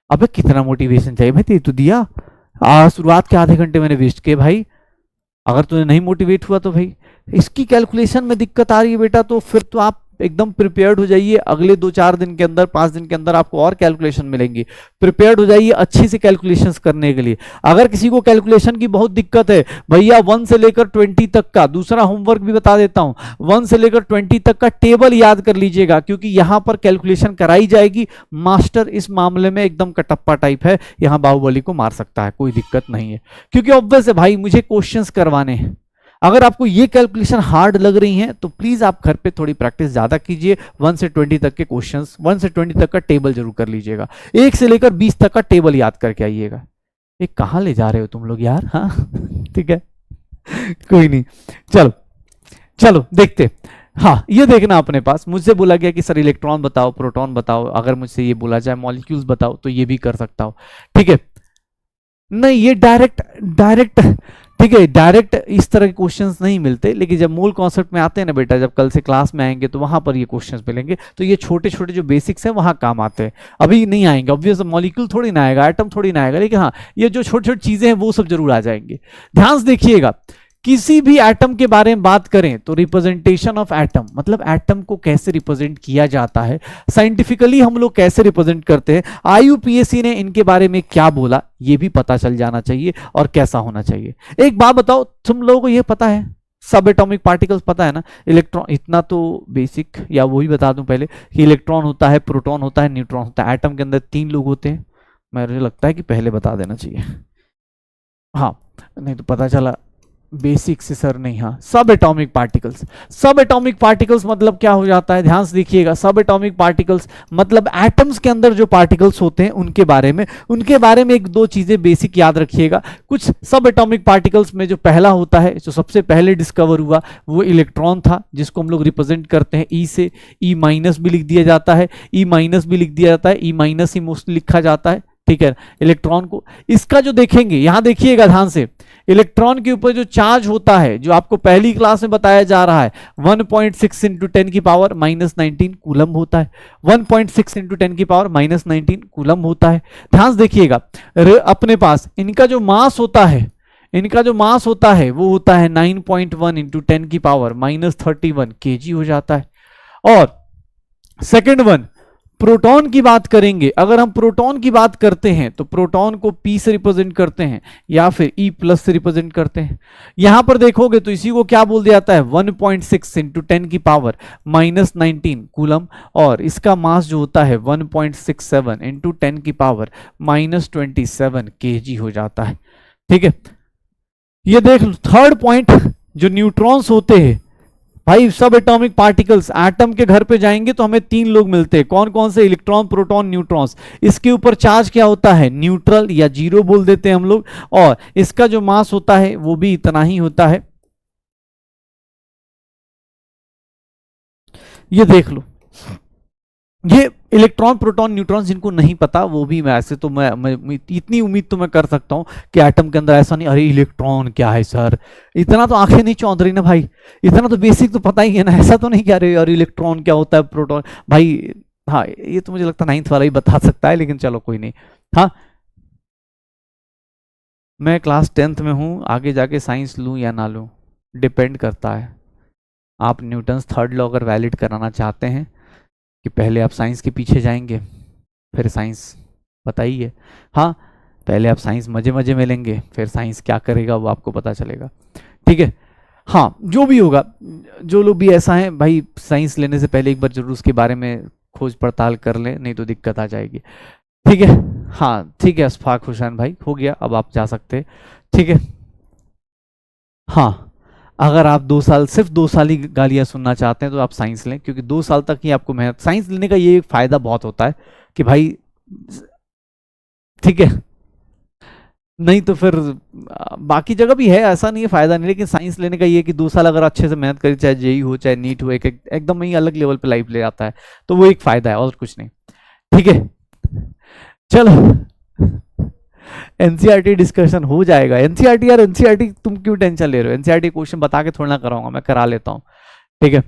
अबे कितना मोटिवेशन चाहिए भाई, तो दिया शुरुआत के आधे घंटे मैंने वेस्ट किए भाई। अगर तुझे नहीं मोटिवेट हुआ तो भाई इसकी कैलकुलेशन में दिक्कत आ रही है बेटा, तो फिर तो आप एकदम प्रिपेयर्ड हो जाइए। अगले 2-4 दिन के अंदर 5 दिन के अंदर आपको और कैलकुलेशन मिलेंगी, प्रिपेयर्ड हो जाइए अच्छी से कैलकुलेशंस करने के लिए। अगर किसी को कैलकुलेशन की बहुत दिक्कत है भैया 1 से लेकर 20 तक का, दूसरा होमवर्क भी बता देता हूं, 1 से लेकर 20 तक का टेबल याद कर लीजिएगा, क्योंकि यहां पर कैलकुलेशन कराई जाएगी। मास्टर इस मामले में एकदम कटप्पा टाइप है, यहां बाहुबली को मार सकता है, कोई दिक्कत नहीं है, क्योंकि ऑब्वियस है भाई मुझे क्वेश्चंस करवाने हैं। अगर आपको ये कैलकुलेशन हार्ड लग रही हैं तो प्लीज आप घर पे थोड़ी प्रैक्टिस ज्यादा कीजिए। 1 से 20 तक के क्वेश्चंस, 1 से 20 तक का टेबल जरूर कर लीजिएगा, 1 से लेकर 20 तक का टेबल याद करके आइएगा। ये कहाँ ले जा रहे हो तुम लोग यार, हाँ ठीक है कोई नहीं, चलो चलो देखते। हाँ ये देखना अपने पास, मुझसे बोला गया कि सर इलेक्ट्रॉन बताओ प्रोटॉन बताओ, अगर मुझसे ये बोला जाए मॉलिक्यूल्स बताओ तो ये भी कर सकता हूँ, ठीक है। नहीं ये डायरेक्ट ठीक है, डायरेक्ट इस तरह के क्वेश्चंस नहीं मिलते, लेकिन जब मूल कॉन्सेप्ट में आते हैं ना बेटा, जब कल से क्लास में आएंगे तो वहां पर ये क्वेश्चंस मिलेंगे, तो ये छोटे छोटे जो बेसिक्स हैं वहां काम आते हैं, अभी नहीं आएंगे। ऑब्वियस मॉलिक्यूल थोड़ी ना आएगा, एटम थोड़ी ना आएगा, लेकिन हाँ ये जो छोटी छोटी चीजें हैं वो सब जरूर आ जाएंगे। ध्यान से देखिएगा, किसी भी एटम के बारे में बात करें तो रिप्रेजेंटेशन ऑफ एटम, मतलब एटम को कैसे रिप्रेजेंट किया जाता है, साइंटिफिकली हम लोग कैसे रिप्रेजेंट करते हैं, आईयूपीएसी ने इनके बारे में क्या बोला, ये भी पता चल जाना चाहिए और कैसा होना चाहिए। एक बात बताओ, तुम लोगों को ये पता है सब एटॉमिक पार्टिकल्स पता है ना, इलेक्ट्रॉन, इतना तो बेसिक, या वही बता दूं पहले कि इलेक्ट्रॉन होता है, प्रोटॉन होता है, न्यूट्रॉन होता है। एटम के अंदर 3 लोग होते हैं, मुझे लगता है कि पहले बता देना चाहिए। हाँ, नहीं तो पता चला बेसिक से सर नहीं। हाँ, सब एटॉमिक पार्टिकल्स। सब एटॉमिक पार्टिकल्स मतलब क्या हो जाता है, ध्यान से देखिएगा। सब एटॉमिक पार्टिकल्स मतलब एटम्स के अंदर जो पार्टिकल्स होते हैं उनके बारे में एक दो चीजें बेसिक याद रखिएगा। कुछ सब एटॉमिक पार्टिकल्स में जो पहला होता है, जो सबसे पहले डिस्कवर हुआ, वो इलेक्ट्रॉन था, जिसको हम लोग रिप्रेजेंट करते हैं ई से। ई माइनस भी लिख दिया जाता है, ई माइनस भी लिख दिया जाता है, ई माइनस ही मोस्टली लिखा जाता है, ठीक है, इलेक्ट्रॉन को। इसका जो देखेंगे, यहां देखिएगा ध्यान से, इलेक्ट्रॉन के ऊपर जो चार्ज होता है, जो आपको पहली क्लास में बताया जा रहा है, 1.6 इंटू 10 की पावर माइनस 19 कूलम होता है। 1.6 इंटू 10 की पावर माइनस 19 कूलम होता है। ध्यान से देखिएगा, अपने पास इनका जो मास होता है, वो होता है 9.1 इंटू 10 की पावर माइनस 31 केजी हो जाता है। और सेकेंड वन, प्रोटॉन की बात करेंगे। अगर हम प्रोटॉन की बात करते हैं तो प्रोटॉन को P से रिप्रेजेंट करते हैं या फिर E प्लस से रिप्रेजेंट करते हैं। यहां पर देखोगे तो इसी को क्या बोल दिया जाता है, 1.6 इंटू 10 की पावर माइनस 19 कूलम, और इसका मास जो होता है 1.67 इंटू 10 की पावर माइनस 27 केजी हो जाता है, ठीक है। ये देख लो थर्ड पॉइंट, जो न्यूट्रॉन्स होते हैं भाई, सब एटॉमिक पार्टिकल्स, एटम के घर पे जाएंगे तो हमें 3 लोग मिलते हैं। कौन कौन से, इलेक्ट्रॉन, प्रोटॉन, न्यूट्रॉन्स। इसके ऊपर चार्ज क्या होता है, न्यूट्रल या जीरो बोल देते हैं हम लोग, और इसका जो मास होता है वो भी इतना ही होता है। ये देख लो, ये इलेक्ट्रॉन, प्रोटॉन, न्यूट्रॉन, जिनको नहीं पता वो भी, मैं ऐसे तो मैं इतनी उम्मीद तो मैं कर सकता हूं कि एटम के अंदर ऐसा नहीं, अरे इलेक्ट्रॉन क्या है सर, इतना तो आंखें नहीं चौंध रही ना भाई, इतना तो बेसिक तो पता ही है ना, ऐसा तो नहीं कह रहे अरे इलेक्ट्रॉन क्या होता है, प्रोटॉन भाई। हाँ, ये तो मुझे लगता है 9th वाला ही बता सकता है, लेकिन चलो कोई नहीं। हाँ, मैं क्लास 10th में हूँ, आगे जाके साइंस लूँ या ना लूँ डिपेंड करता है। आप न्यूटन्स थर्ड लॉ अगर वैलिड कराना चाहते हैं कि पहले आप साइंस के पीछे जाएंगे, फिर साइंस पता ही है। हाँ, पहले आप साइंस मजे मजे में लेंगे, फिर साइंस क्या करेगा वो आपको पता चलेगा, ठीक है। हाँ, जो भी होगा, जो लोग भी ऐसा है भाई, साइंस लेने से पहले एक बार जरूर उसके बारे में खोज पड़ताल कर ले, नहीं तो दिक्कत आ जाएगी, ठीक है। हाँ ठीक है, अशफाक हुसैन भाई, हो गया, अब आप जा सकते हैं, ठीक है। हाँ, अगर आप 2 साल, सिर्फ 2 साल ही गालियां सुनना चाहते हैं तो आप साइंस लें, क्योंकि 2 साल तक ही आपको मेहनत, साइंस लेने का ये फायदा बहुत होता है कि भाई, ठीक है, नहीं तो फिर बाकी जगह भी है, ऐसा नहीं है फायदा नहीं, लेकिन साइंस लेने का ये कि 2 साल अगर अच्छे से मेहनत करी, चाहे जेई हो चाहे नीट हो, एकदम ही अलग लेवल पे लाइफ ले आता है, तो वो एक फायदा है और कुछ नहीं, ठीक है। चलो, एनसीईआरटी डिस्कशन हो जाएगा। एनसीईआरटी यार, एनसीईआरटी तुम क्यों टेंशन ले रहे हो, एनसीईआरटी क्वेश्चन बता के थोड़ा ना कराऊंगा, मैं करा लेता हूँ, ठीक है।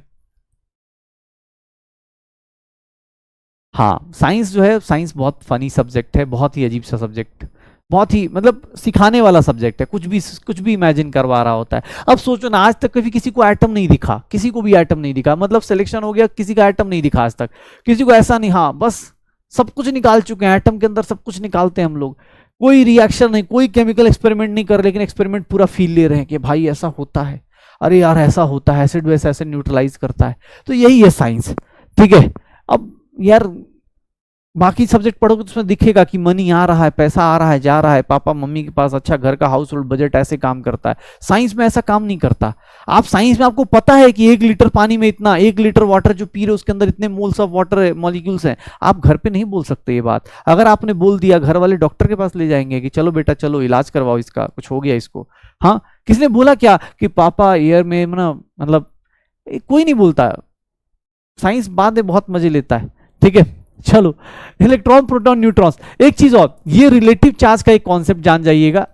हाँ, साइंस जो है, साइंस बहुत फनी सब्जेक्ट है, बहुत ही अजीब सा सब्जेक्ट, बहुत ही मतलब सिखाने वाला सब्जेक्ट है, कुछ भी इमेजिन करवा रहा होता है। अब सोचो ना, आज तक कभी किसी को एटम नहीं दिखा, किसी को भी एटम नहीं दिखा, मतलब सिलेक्शन हो गया, किसी का एटम नहीं दिखा आज तक, किसी को ऐसा नहीं, हाँ बस सब कुछ निकाल चुके हैं, एटम के अंदर सब कुछ निकालते हैं हम लोग, कोई रिएक्शन नहीं, कोई केमिकल एक्सपेरिमेंट नहीं कर रहे, लेकिन एक्सपेरिमेंट पूरा फील ले रहे हैं कि भाई ऐसा होता है, अरे यार ऐसा होता है, एसिड वैसे ऐसे न्यूट्रलाइज करता है, तो यही है साइंस, ठीक है। अब यार बाकी सब्जेक्ट पढ़ोगे तो उसमें दिखेगा कि मनी आ रहा है, पैसा आ रहा है, जा रहा है, पापा मम्मी के पास अच्छा घर का हाउस होल्ड बजट ऐसे काम करता है। साइंस में ऐसा काम नहीं करता। आप साइंस में आपको पता है कि 1 लीटर पानी में इतना, 1 लीटर वाटर जो पी रहे उसके अंदर इतने मोल्स ऑफ वाटर मॉलिक्यूल्स हैं। आप घर पे नहीं बोल सकते ये बात। अगर आपने बोल दिया, घर वाले डॉक्टर के पास ले जाएंगे कि चलो बेटा चलो इलाज करवाओ इसका, कुछ हो गया इसको। हाँ, किसने बोला क्या कि पापा एयर में ना, मतलब कोई नहीं बोलता। साइंस बाद में बहुत मजे लेता है, ठीक है। चलो, इलेक्ट्रॉन, प्रोटॉन, न्यूट्रॉन्स। एक चीज और, ये रिलेटिव चार्ज का एक कॉन्सेप्ट जान जाइएगा।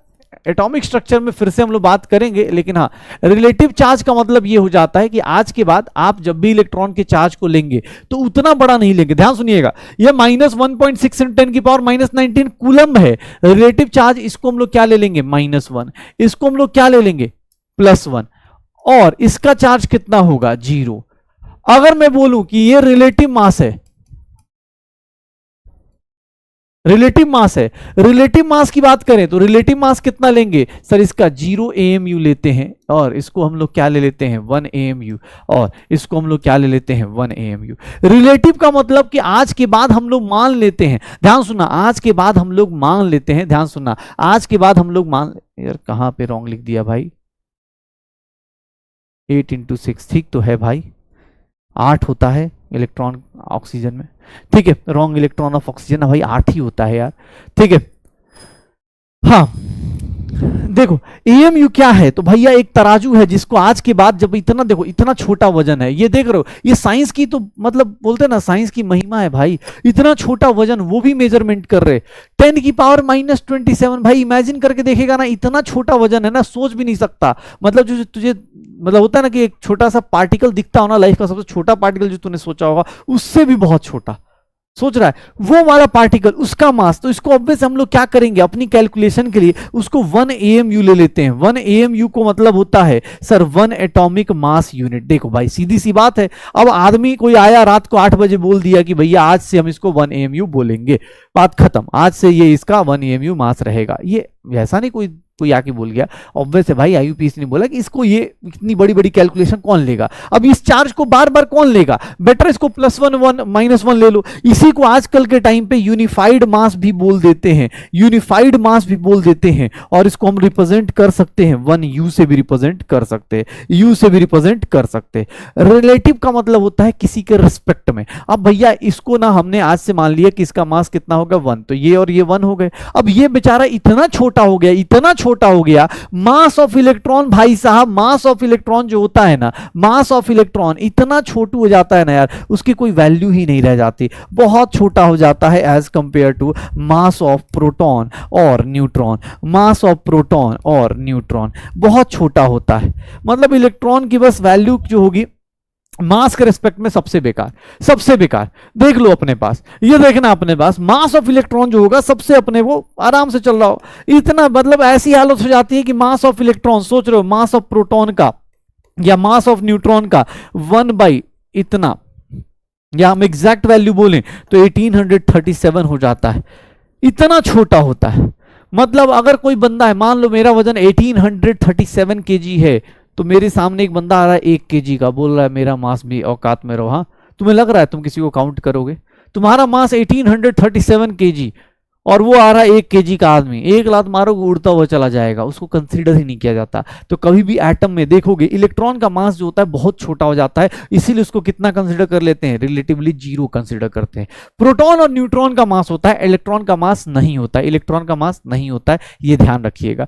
एटॉमिक स्ट्रक्चर में फिर से हम लोग बात करेंगे, लेकिन हाँ, रिलेटिव चार्ज का मतलब ये हो जाता है कि आज के बाद आप जब भी इलेक्ट्रॉन के चार्ज को लेंगे तो उतना बड़ा नहीं लेंगे। ध्यान सुनिएगा, ये -1.6 × 10 की पावर -19 कूलम है रिलेटिव चार्ज। इसको हम लोग क्या ले लेंगे, -1। इसको हम लोग क्या ले लेंगे, +1। और इसका चार्ज कितना होगा, 0। अगर मैं बोलूं कि ये रिलेटिव मास है, रिलेटिव मास है। रिलेटिव मास की बात करें तो रिलेटिव मास कितना लेंगे सर, इसका 0 AMU लेते हैं, और इसको हम लोग क्या ले लेते हैं 1 AMU, और इसको हम लोग क्या ले लेते हैं 1 AMU। रिलेटिव का मतलब कि आज के बाद हम लोग मान लेते हैं, ध्यान सुनना, आज के बाद हम लोग मान लेते हैं, ध्यान सुनना, आज के बाद हम लोग मान, यार कहां पे रॉन्ग लिख दिया भाई, 8 × 6 ठीक तो है भाई, 8 होता है इलेक्ट्रॉन ऑक्सीजन में, ठीक है, रॉन्ग इलेक्ट्रॉन ऑफ ऑक्सीजन भाई 8 ही होता है यार, ठीक है। हाँ देखो एएमयू क्या है, तो भैया एक तराजू है जिसको आज के बाद, जब इतना देखो इतना छोटा वजन है, ये देख रहे हो, ये साइंस की तो मतलब बोलते हैं ना साइंस की महिमा है भाई, इतना छोटा वजन वो भी मेजरमेंट कर रहे, 10⁻⁻27 भाई, इमेजिन करके देखेगा ना, इतना छोटा वजन है ना, सोच भी नहीं सकता, मतलब जो तुझे मतलब होता है ना कि एक छोटा सा पार्टिकल दिखता हो ना, लाइफ का सबसे छोटा पार्टिकल जो तूने सोचा होगा उससे भी बहुत छोटा सोच रहा है, वो वाला पार्टिकल उसका मास, तो इसको ऑब्वियस हम लोग क्या करेंगे अपनी कैलकुलेशन के लिए, उसको 1 AMU ले लेते हैं। 1 AMU को मतलब होता है सर 1 एटॉमिक मास यूनिट। देखो भाई सीधी सी बात है, अब आदमी कोई आया रात को 8 बजे बोल दिया कि भैया आज से हम इसको 1 AMU बोलेंगे, बात खत्म, आज से ये इसका 1 AMU मास रहेगा, ये ऐसा नहीं कोई आके बोल गया, ऑब्वियस है भाई, आईयूपीएसी ने बोला कि इसको ये इतनी बड़ी बड़ी कैलकुलेशन कौन लेगा, अब इस चार्ज को बार बार कौन लेगा, बेटर इसको +1 1 -1 ले लो। इसी को आजकल के टाइम पे यूनिफाइड मास भी बोल देते हैं, यूनिफाइड मास भी बोल देते हैं, और इसको हम रिप्रेजेंट कर सकते हैं 1U से भी रिप्रेजेंट कर सकते हैं, U से भी रिप्रेजेंट कर सकते हैं। रिलेटिव का मतलब होता है किसी के रिस्पेक्ट में। अब भैया इसको ना हमने आज से मान लिया कि इसका मास कितना होगा 1, तो ये और ये 1 हो गए, अब ये बेचारा इतना छोटा हो गया, इतना छोटा हो गया, मास ऑफ इलेक्ट्रॉन भाई साहब, मास ऑफ इलेक्ट्रॉन जो होता है ना, मास ऑफ इलेक्ट्रॉन इतना छोटू हो जाता है ना यार, उसकी कोई वैल्यू ही नहीं रह जाती, बहुत छोटा हो जाता है as compare to mass of proton और न्यूट्रॉन। मास ऑफ प्रोटॉन और न्यूट्रॉन बहुत छोटा होता है, मतलब इलेक्ट्रॉन की बस वैल्यू जो होगी मास के रिस्पेक्ट में सबसे बेकार, सबसे बेकार। देख लो अपने पास, ये देखना अपने पास मास ऑफ इलेक्ट्रॉन जो होगा सबसे अपने वो आराम से चल रहा हो, इतना मतलब ऐसी हालत हो जाती है कि मास ऑफ इलेक्ट्रॉन, सोच रहे हो मास ऑफ प्रोटॉन का या मास ऑफ न्यूट्रॉन का 1 इतना, या हम एग्जैक्ट वैल्यू बोलें तो 1837 हो जाता है, इतना छोटा होता है। मतलब अगर कोई बंदा है, मान लो मेरा वजन 1837 kg है, तो मेरे सामने एक बंदा आ रहा है 1 kg का, बोल रहा है मेरा मास भी औकात में रहो, हाँ तुम्हें लग रहा है तुम किसी को काउंट करोगे, तुम्हारा मास 1837 kg और वो आ रहा है 1 kg का आदमी, एक लात मारोगे उड़ता हुआ चला जाएगा, उसको कंसीडर ही नहीं किया जाता। तो कभी भी एटम में देखोगे इलेक्ट्रॉन का मास जो होता है बहुत छोटा हो जाता है, इसीलिए उसको कितना कंसीडर कर लेते हैं, रिलेटिवली 0 कंसीडर करते हैं। प्रोटॉन और न्यूट्रॉन का मास होता है, इलेक्ट्रॉन का मास नहीं होता है, इलेक्ट्रॉन का मास नहीं होता है, ये ध्यान रखिएगा।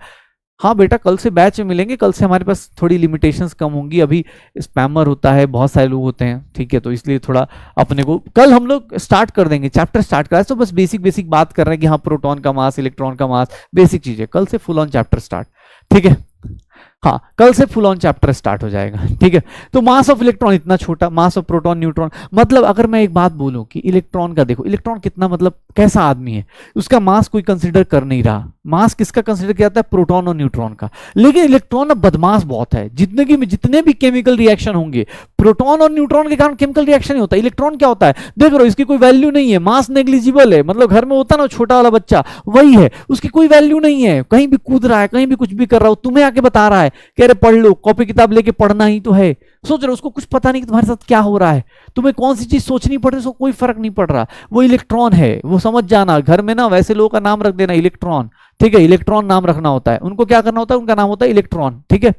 हाँ बेटा कल से बैच में मिलेंगे, कल से हमारे पास थोड़ी लिमिटेशंस कम होंगी, अभी स्पैमर होता है, बहुत सारे लोग होते हैं, ठीक है, तो इसलिए थोड़ा अपने को कल हम लोग स्टार्ट कर देंगे, चैप्टर स्टार्ट करा है, तो बस बेसिक बात कर रहे हैं कि हाँ प्रोटॉन का मास, इलेक्ट्रॉन का मास, बेसिक चीजें, कल से फुल ऑन चैप्टर स्टार्ट, ठीक है, हाँ कल से फुल ऑन चैप्टर स्टार्ट हो जाएगा, ठीक है। तो मास ऑफ इलेक्ट्रॉन इतना छोटा, मास ऑफ प्रोटॉन न्यूट्रॉन, मतलब अगर मैं एक बात बोलूं कि इलेक्ट्रॉन का देखो, इलेक्ट्रॉन कितना मतलब कैसा आदमी है, उसका मास कोई कंसीडर कर नहीं रहा, मास किसका कंसीडर किया जाता है, प्रोटॉन और न्यूट्रॉन का। लेकिन इलेक्ट्रॉन अब बदमाश बहुत है, जितने भी केमिकल रिएक्शन होंगे प्रोटॉन और न्यूट्रॉन के कारण केमिकल रिएक्शन ही होता है। इलेक्ट्रॉन क्या होता है, देख रहे हो, इसकी कोई वैल्यू नहीं है, मास नेग्लिजिबल है, मतलब घर में होता ना छोटा वाला बच्चा, वही है, उसकी कोई वैल्यू नहीं है, कहीं भी कूद रहा है, कहीं भी कुछ भी कर रहा हो, तुम्हें आके बता रहा है कि अरे पढ़ लो, कॉपी किताब लेके पढ़ना ही तो है, सोच रहे हो उसको कुछ पता नहीं कि तुम्हारे साथ क्या हो रहा है, तुम्हें कौन सी चीज सोचनी पड़ रही है, उसको कोई फर्क नहीं पड़ रहा, वो इलेक्ट्रॉन है, वो समझ जाना। घर में ना वैसे लोगों का नाम रख देना इलेक्ट्रॉन, ठीक है, इलेक्ट्रॉन नाम रखना होता है, उनको क्या करना होता है, उनका नाम होता है इलेक्ट्रॉन, ठीक है,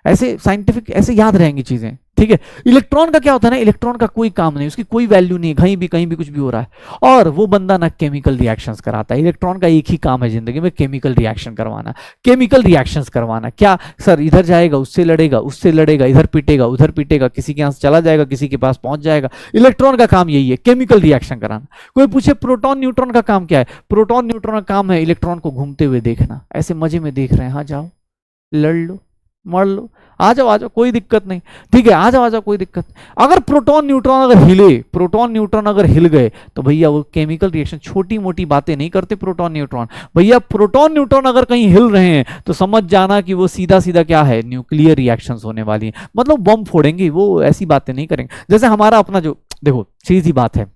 ऐसे साइंटिफिक ऐसे याद रहेंगी चीजें, ठीक है। इलेक्ट्रॉन का क्या होता है ना, इलेक्ट्रॉन का कोई काम नहीं, उसकी कोई वैल्यू नहीं, कहीं भी कुछ भी हो रहा है, और वो बंदा ना केमिकल रिएक्शंस कराता है। इलेक्ट्रॉन का एक ही काम है जिंदगी में, केमिकल रिएक्शन करवाना, केमिकल रिएक्शंस करवाना। क्या सर, इधर जाएगा उससे लड़ेगा, उससे लड़ेगा, इधर पीटेगा उधर पीटेगा, किसी के यहाँ चला जाएगा, किसी के पास पहुंच जाएगा। इलेक्ट्रॉन का काम यही है, केमिकल रिएक्शन कराना। कोई पूछे प्रोटॉन न्यूट्रॉन का काम क्या है, प्रोटॉन न्यूट्रॉन का काम है इलेक्ट्रॉन को घूमते हुए देखना, ऐसे मजे में देख रहे हैं, हाँ जाओ लड़ लो मर लो, आ जाओ कोई दिक्कत नहीं, ठीक है, आ जाओ कोई दिक्कत नहीं। अगर प्रोटॉन न्यूट्रॉन अगर हिले, प्रोटॉन न्यूट्रॉन अगर हिल गए तो भैया वो केमिकल रिएक्शन, छोटी मोटी बातें नहीं करते प्रोटॉन न्यूट्रॉन, भैया प्रोटॉन न्यूट्रॉन अगर कहीं हिल रहे हैं तो समझ जाना कि वो सीधा सीधा क्या है, न्यूक्लियर रिएक्शंस होने वाली है, मतलब बम फोड़ेंगे, वो ऐसी बातें नहीं करेंगे। जैसे हमारा अपना जो देखो सीधी बात है,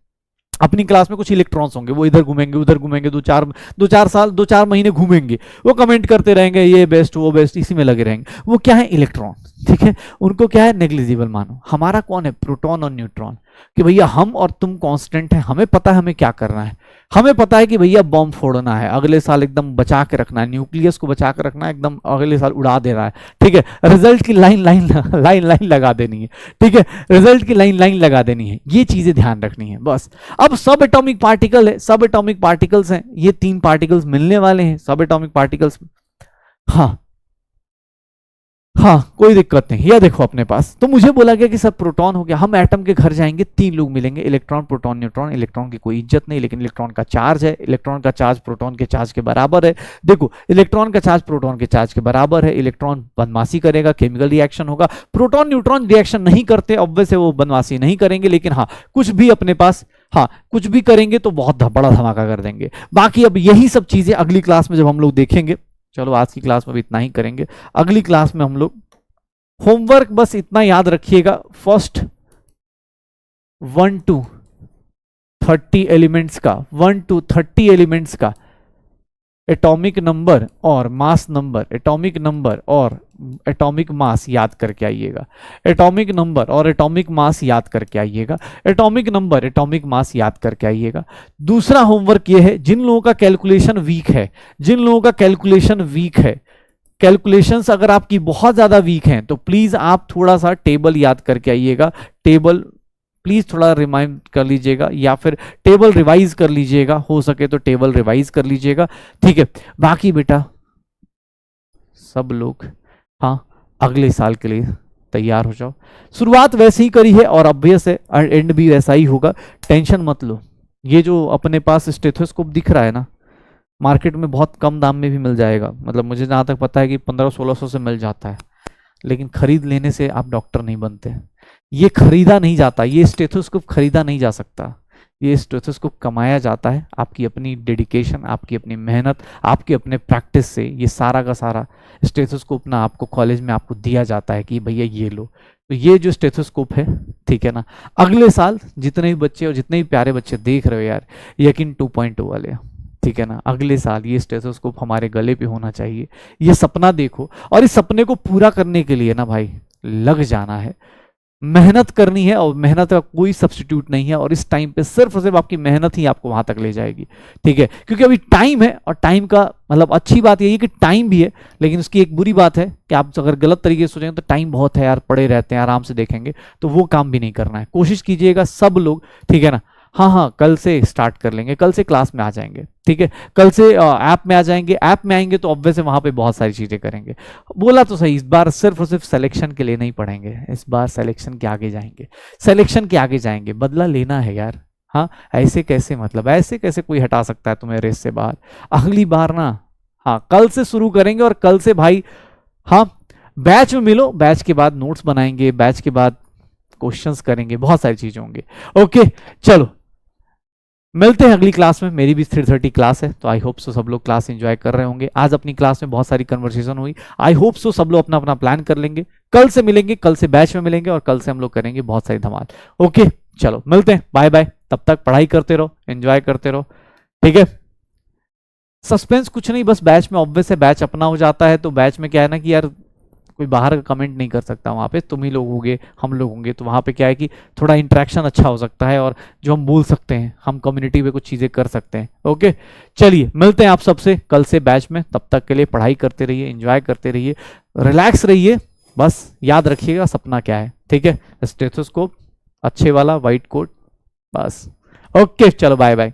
अपनी क्लास में कुछ इलेक्ट्रॉन्स होंगे, वो इधर घूमेंगे उधर घूमेंगे, दो चार साल 2-4 महीने घूमेंगे, वो कमेंट करते रहेंगे ये बेस्ट वो बेस्ट, इसी में लगे रहेंगे। वो क्या है? इलेक्ट्रॉन, ठीक है, उनको क्या है? नेग्लिजिबल मानो। हमारा कौन है? प्रोटॉन और न्यूट्रॉन, कि भैया हम और तुम कांस्टेंट है, हमें पता है हमें क्या करना है, हमें पता है कि भैया बॉम्ब फोड़ना है, अगले साल एकदम बचा के रखना है, न्यूक्लियस को बचा के रखना है, एकदम अगले साल उड़ा देना है, ठीक है, रिजल्ट की लाइन लाइन लाइन लाइन लगा देनी है, ठीक है, रिजल्ट की लाइन लाइन लगा देनी है, ये चीजें ध्यान रखनी है बस। अब सब एटॉमिक पार्टिकल है, सब एटॉमिक पार्टिकल्स हैं, ये 3 पार्टिकल्स मिलने वाले हैं सब एटॉमिक पार्टिकल्स। हाँ हाँ, कोई दिक्कत नहीं। यह देखो अपने पास तो मुझे बोला गया कि सर प्रोटॉन हो गया, हम एटम के घर जाएंगे, 3 लोग मिलेंगे, इलेक्ट्रॉन प्रोटॉन न्यूट्रॉन। इलेक्ट्रॉन की कोई इज्जत नहीं, लेकिन इलेक्ट्रॉन का चार्ज है, इलेक्ट्रॉन का चार्ज प्रोटॉन के चार्ज के बराबर है। देखो इलेक्ट्रॉन का चार्ज प्रोटॉन के चार्ज के बराबर है, इलेक्ट्रॉन बदमाशी करेगा, केमिकल रिएक्शन होगा, प्रोटॉन न्यूट्रॉन रिएक्शन नहीं करते, ऑब्वियस है वो बदमाशी नहीं करेंगे, लेकिन हाँ कुछ भी अपने पास, हाँ कुछ भी करेंगे तो बहुत बड़ा धमाका कर देंगे। बाकी अब यही सब चीजें अगली क्लास में जब हम लोग देखेंगे। चलो आज की क्लास में भी इतना ही करेंगे, अगली क्लास में हम लोग होमवर्क बस इतना याद रखिएगा, फर्स्ट 1 to 30 एलिमेंट्स का, 1 to 30 एलिमेंट्स का एटॉमिक नंबर और मास नंबर, एटॉमिक नंबर और एटॉमिक मास याद करके आइएगा, एटॉमिक नंबर और एटॉमिक मास याद करके आइएगा, एटॉमिक नंबर एटॉमिक मास याद करके आइएगा। दूसरा होमवर्क ये है, जिन लोगों का कैलकुलेशन वीक है, जिन लोगों का कैलकुलेशन वीक है, कैलकुलेशंस अगर आपकी बहुत ज्यादा वीक हैं तो प्लीज आप थोड़ा सा टेबल याद करके आइएगा, टेबल प्लीज थोड़ा रिमाइंड कर लीजिएगा, या फिर टेबल रिवाइज कर लीजिएगा, हो सके तो टेबल रिवाइज कर लीजिएगा, ठीक है। बाकी बेटा सब लोग हाँ अगले साल के लिए तैयार हो जाओ, शुरुआत वैसे ही करी है और ऑब्वियस है एंड भी वैसा ही होगा, टेंशन मत लो। ये जो अपने पास स्टेथोस्कोप दिख रहा है ना, मार्केट में बहुत कम दाम में भी मिल जाएगा, मतलब मुझे जहाँ तक पता है कि 1500-1600 से मिल जाता है, लेकिन खरीद लेने से आप डॉक्टर नहीं बनते। ये खरीदा नहीं जाता, ये स्टेथोस्कोप खरीदा नहीं जा सकता, ये स्टेथोस्कोप कमाया जाता है आपकी अपनी डेडिकेशन, आपकी अपनी मेहनत, आपके अपने प्रैक्टिस से। ये सारा का सारा स्टेथोस्कोप ना आपको कॉलेज में आपको दिया जाता है कि भैया ये लो। तो ये जो स्टेथोस्कोप है, ठीक है ना, अगले साल जितने भी बच्चे और जितने भी प्यारे बच्चे देख रहे हो यार, यकीन 2.0 वाले, ठीक है ना, अगले साल ये स्टेथोस्कोप हमारे गले पे होना चाहिए। ये सपना देखो, और इस सपने को पूरा करने के लिए ना भाई लग जाना है, मेहनत करनी है, और मेहनत का कोई सब्स्टिट्यूट नहीं है, और इस टाइम पे सिर्फ और सिर्फ आपकी मेहनत ही आपको वहां तक ले जाएगी, ठीक है। क्योंकि अभी टाइम है, और टाइम का मतलब अच्छी बात यही है कि टाइम भी है, लेकिन उसकी एक बुरी बात है कि आप अगर गलत तरीके से सोचेंगे तो टाइम बहुत है यार, पड़े रहते हैं आराम से देखेंगे, तो वो काम भी नहीं करना है। कोशिश कीजिएगा सब लोग, ठीक है ना। हाँ हाँ, कल से स्टार्ट कर लेंगे, कल से क्लास में आ जाएंगे, ठीक है, कल से ऐप में आ जाएंगे। ऐप में आएंगे तो ऑब्वियस है वहां पे बहुत सारी चीजें करेंगे। बोला तो सही, इस बार सिर्फ और सिर्फ सिलेक्शन के लिए नहीं पढ़ेंगे, इस बार सिलेक्शन के आगे जाएंगे, सिलेक्शन के आगे जाएंगे, बदला लेना है यार। हाँ ऐसे कैसे, मतलब ऐसे कैसे कोई हटा सकता है तुम्हें रेस से बाहर। अगली बार ना, हाँ कल से शुरू करेंगे, और कल से भाई हाँ बैच में मिलो, बैच के बाद नोट्स बनाएंगे, बैच के बाद क्वेश्चंस करेंगे, बहुत सारी चीजें होंगे। ओके चलो मिलते हैं अगली क्लास में। मेरी भी 3:30 क्लास है, तो आई होप सो सब लोग क्लास एंजॉय कर रहे होंगे। आज अपनी क्लास में बहुत सारी कन्वर्सेशन हुई, आई होप सो सब लोग अपना अपना प्लान कर लेंगे। कल से मिलेंगे, कल से बैच में मिलेंगे, और कल से हम लोग करेंगे बहुत सारी धमाल। ओके चलो मिलते हैं, बाय बाय। तब तक पढ़ाई करते रहो, एंजॉय करते रहो, ठीक है। सस्पेंस कुछ नहीं, बस बैच में ऑब्वियस है, बैच अपना हो जाता है, तो बैच में क्या है ना कि यार कोई बाहर का कमेंट नहीं कर सकता, वहाँ पे तुम ही लोग होंगे, हम लोग होंगे, तो वहाँ पे क्या है कि थोड़ा इंटरेक्शन अच्छा हो सकता है, और जो हम बोल सकते हैं, हम कम्युनिटी में कुछ चीज़ें कर सकते हैं। ओके चलिए मिलते हैं आप सबसे कल से बैच में। तब तक के लिए पढ़ाई करते रहिए, एंजॉय करते रहिए, रिलैक्स रहिए, बस याद रखिएगा सपना क्या है, ठीक है। स्टेथोस्कोप अच्छे वाला, वाइट कोट, बस। ओके चलो बाय बाय।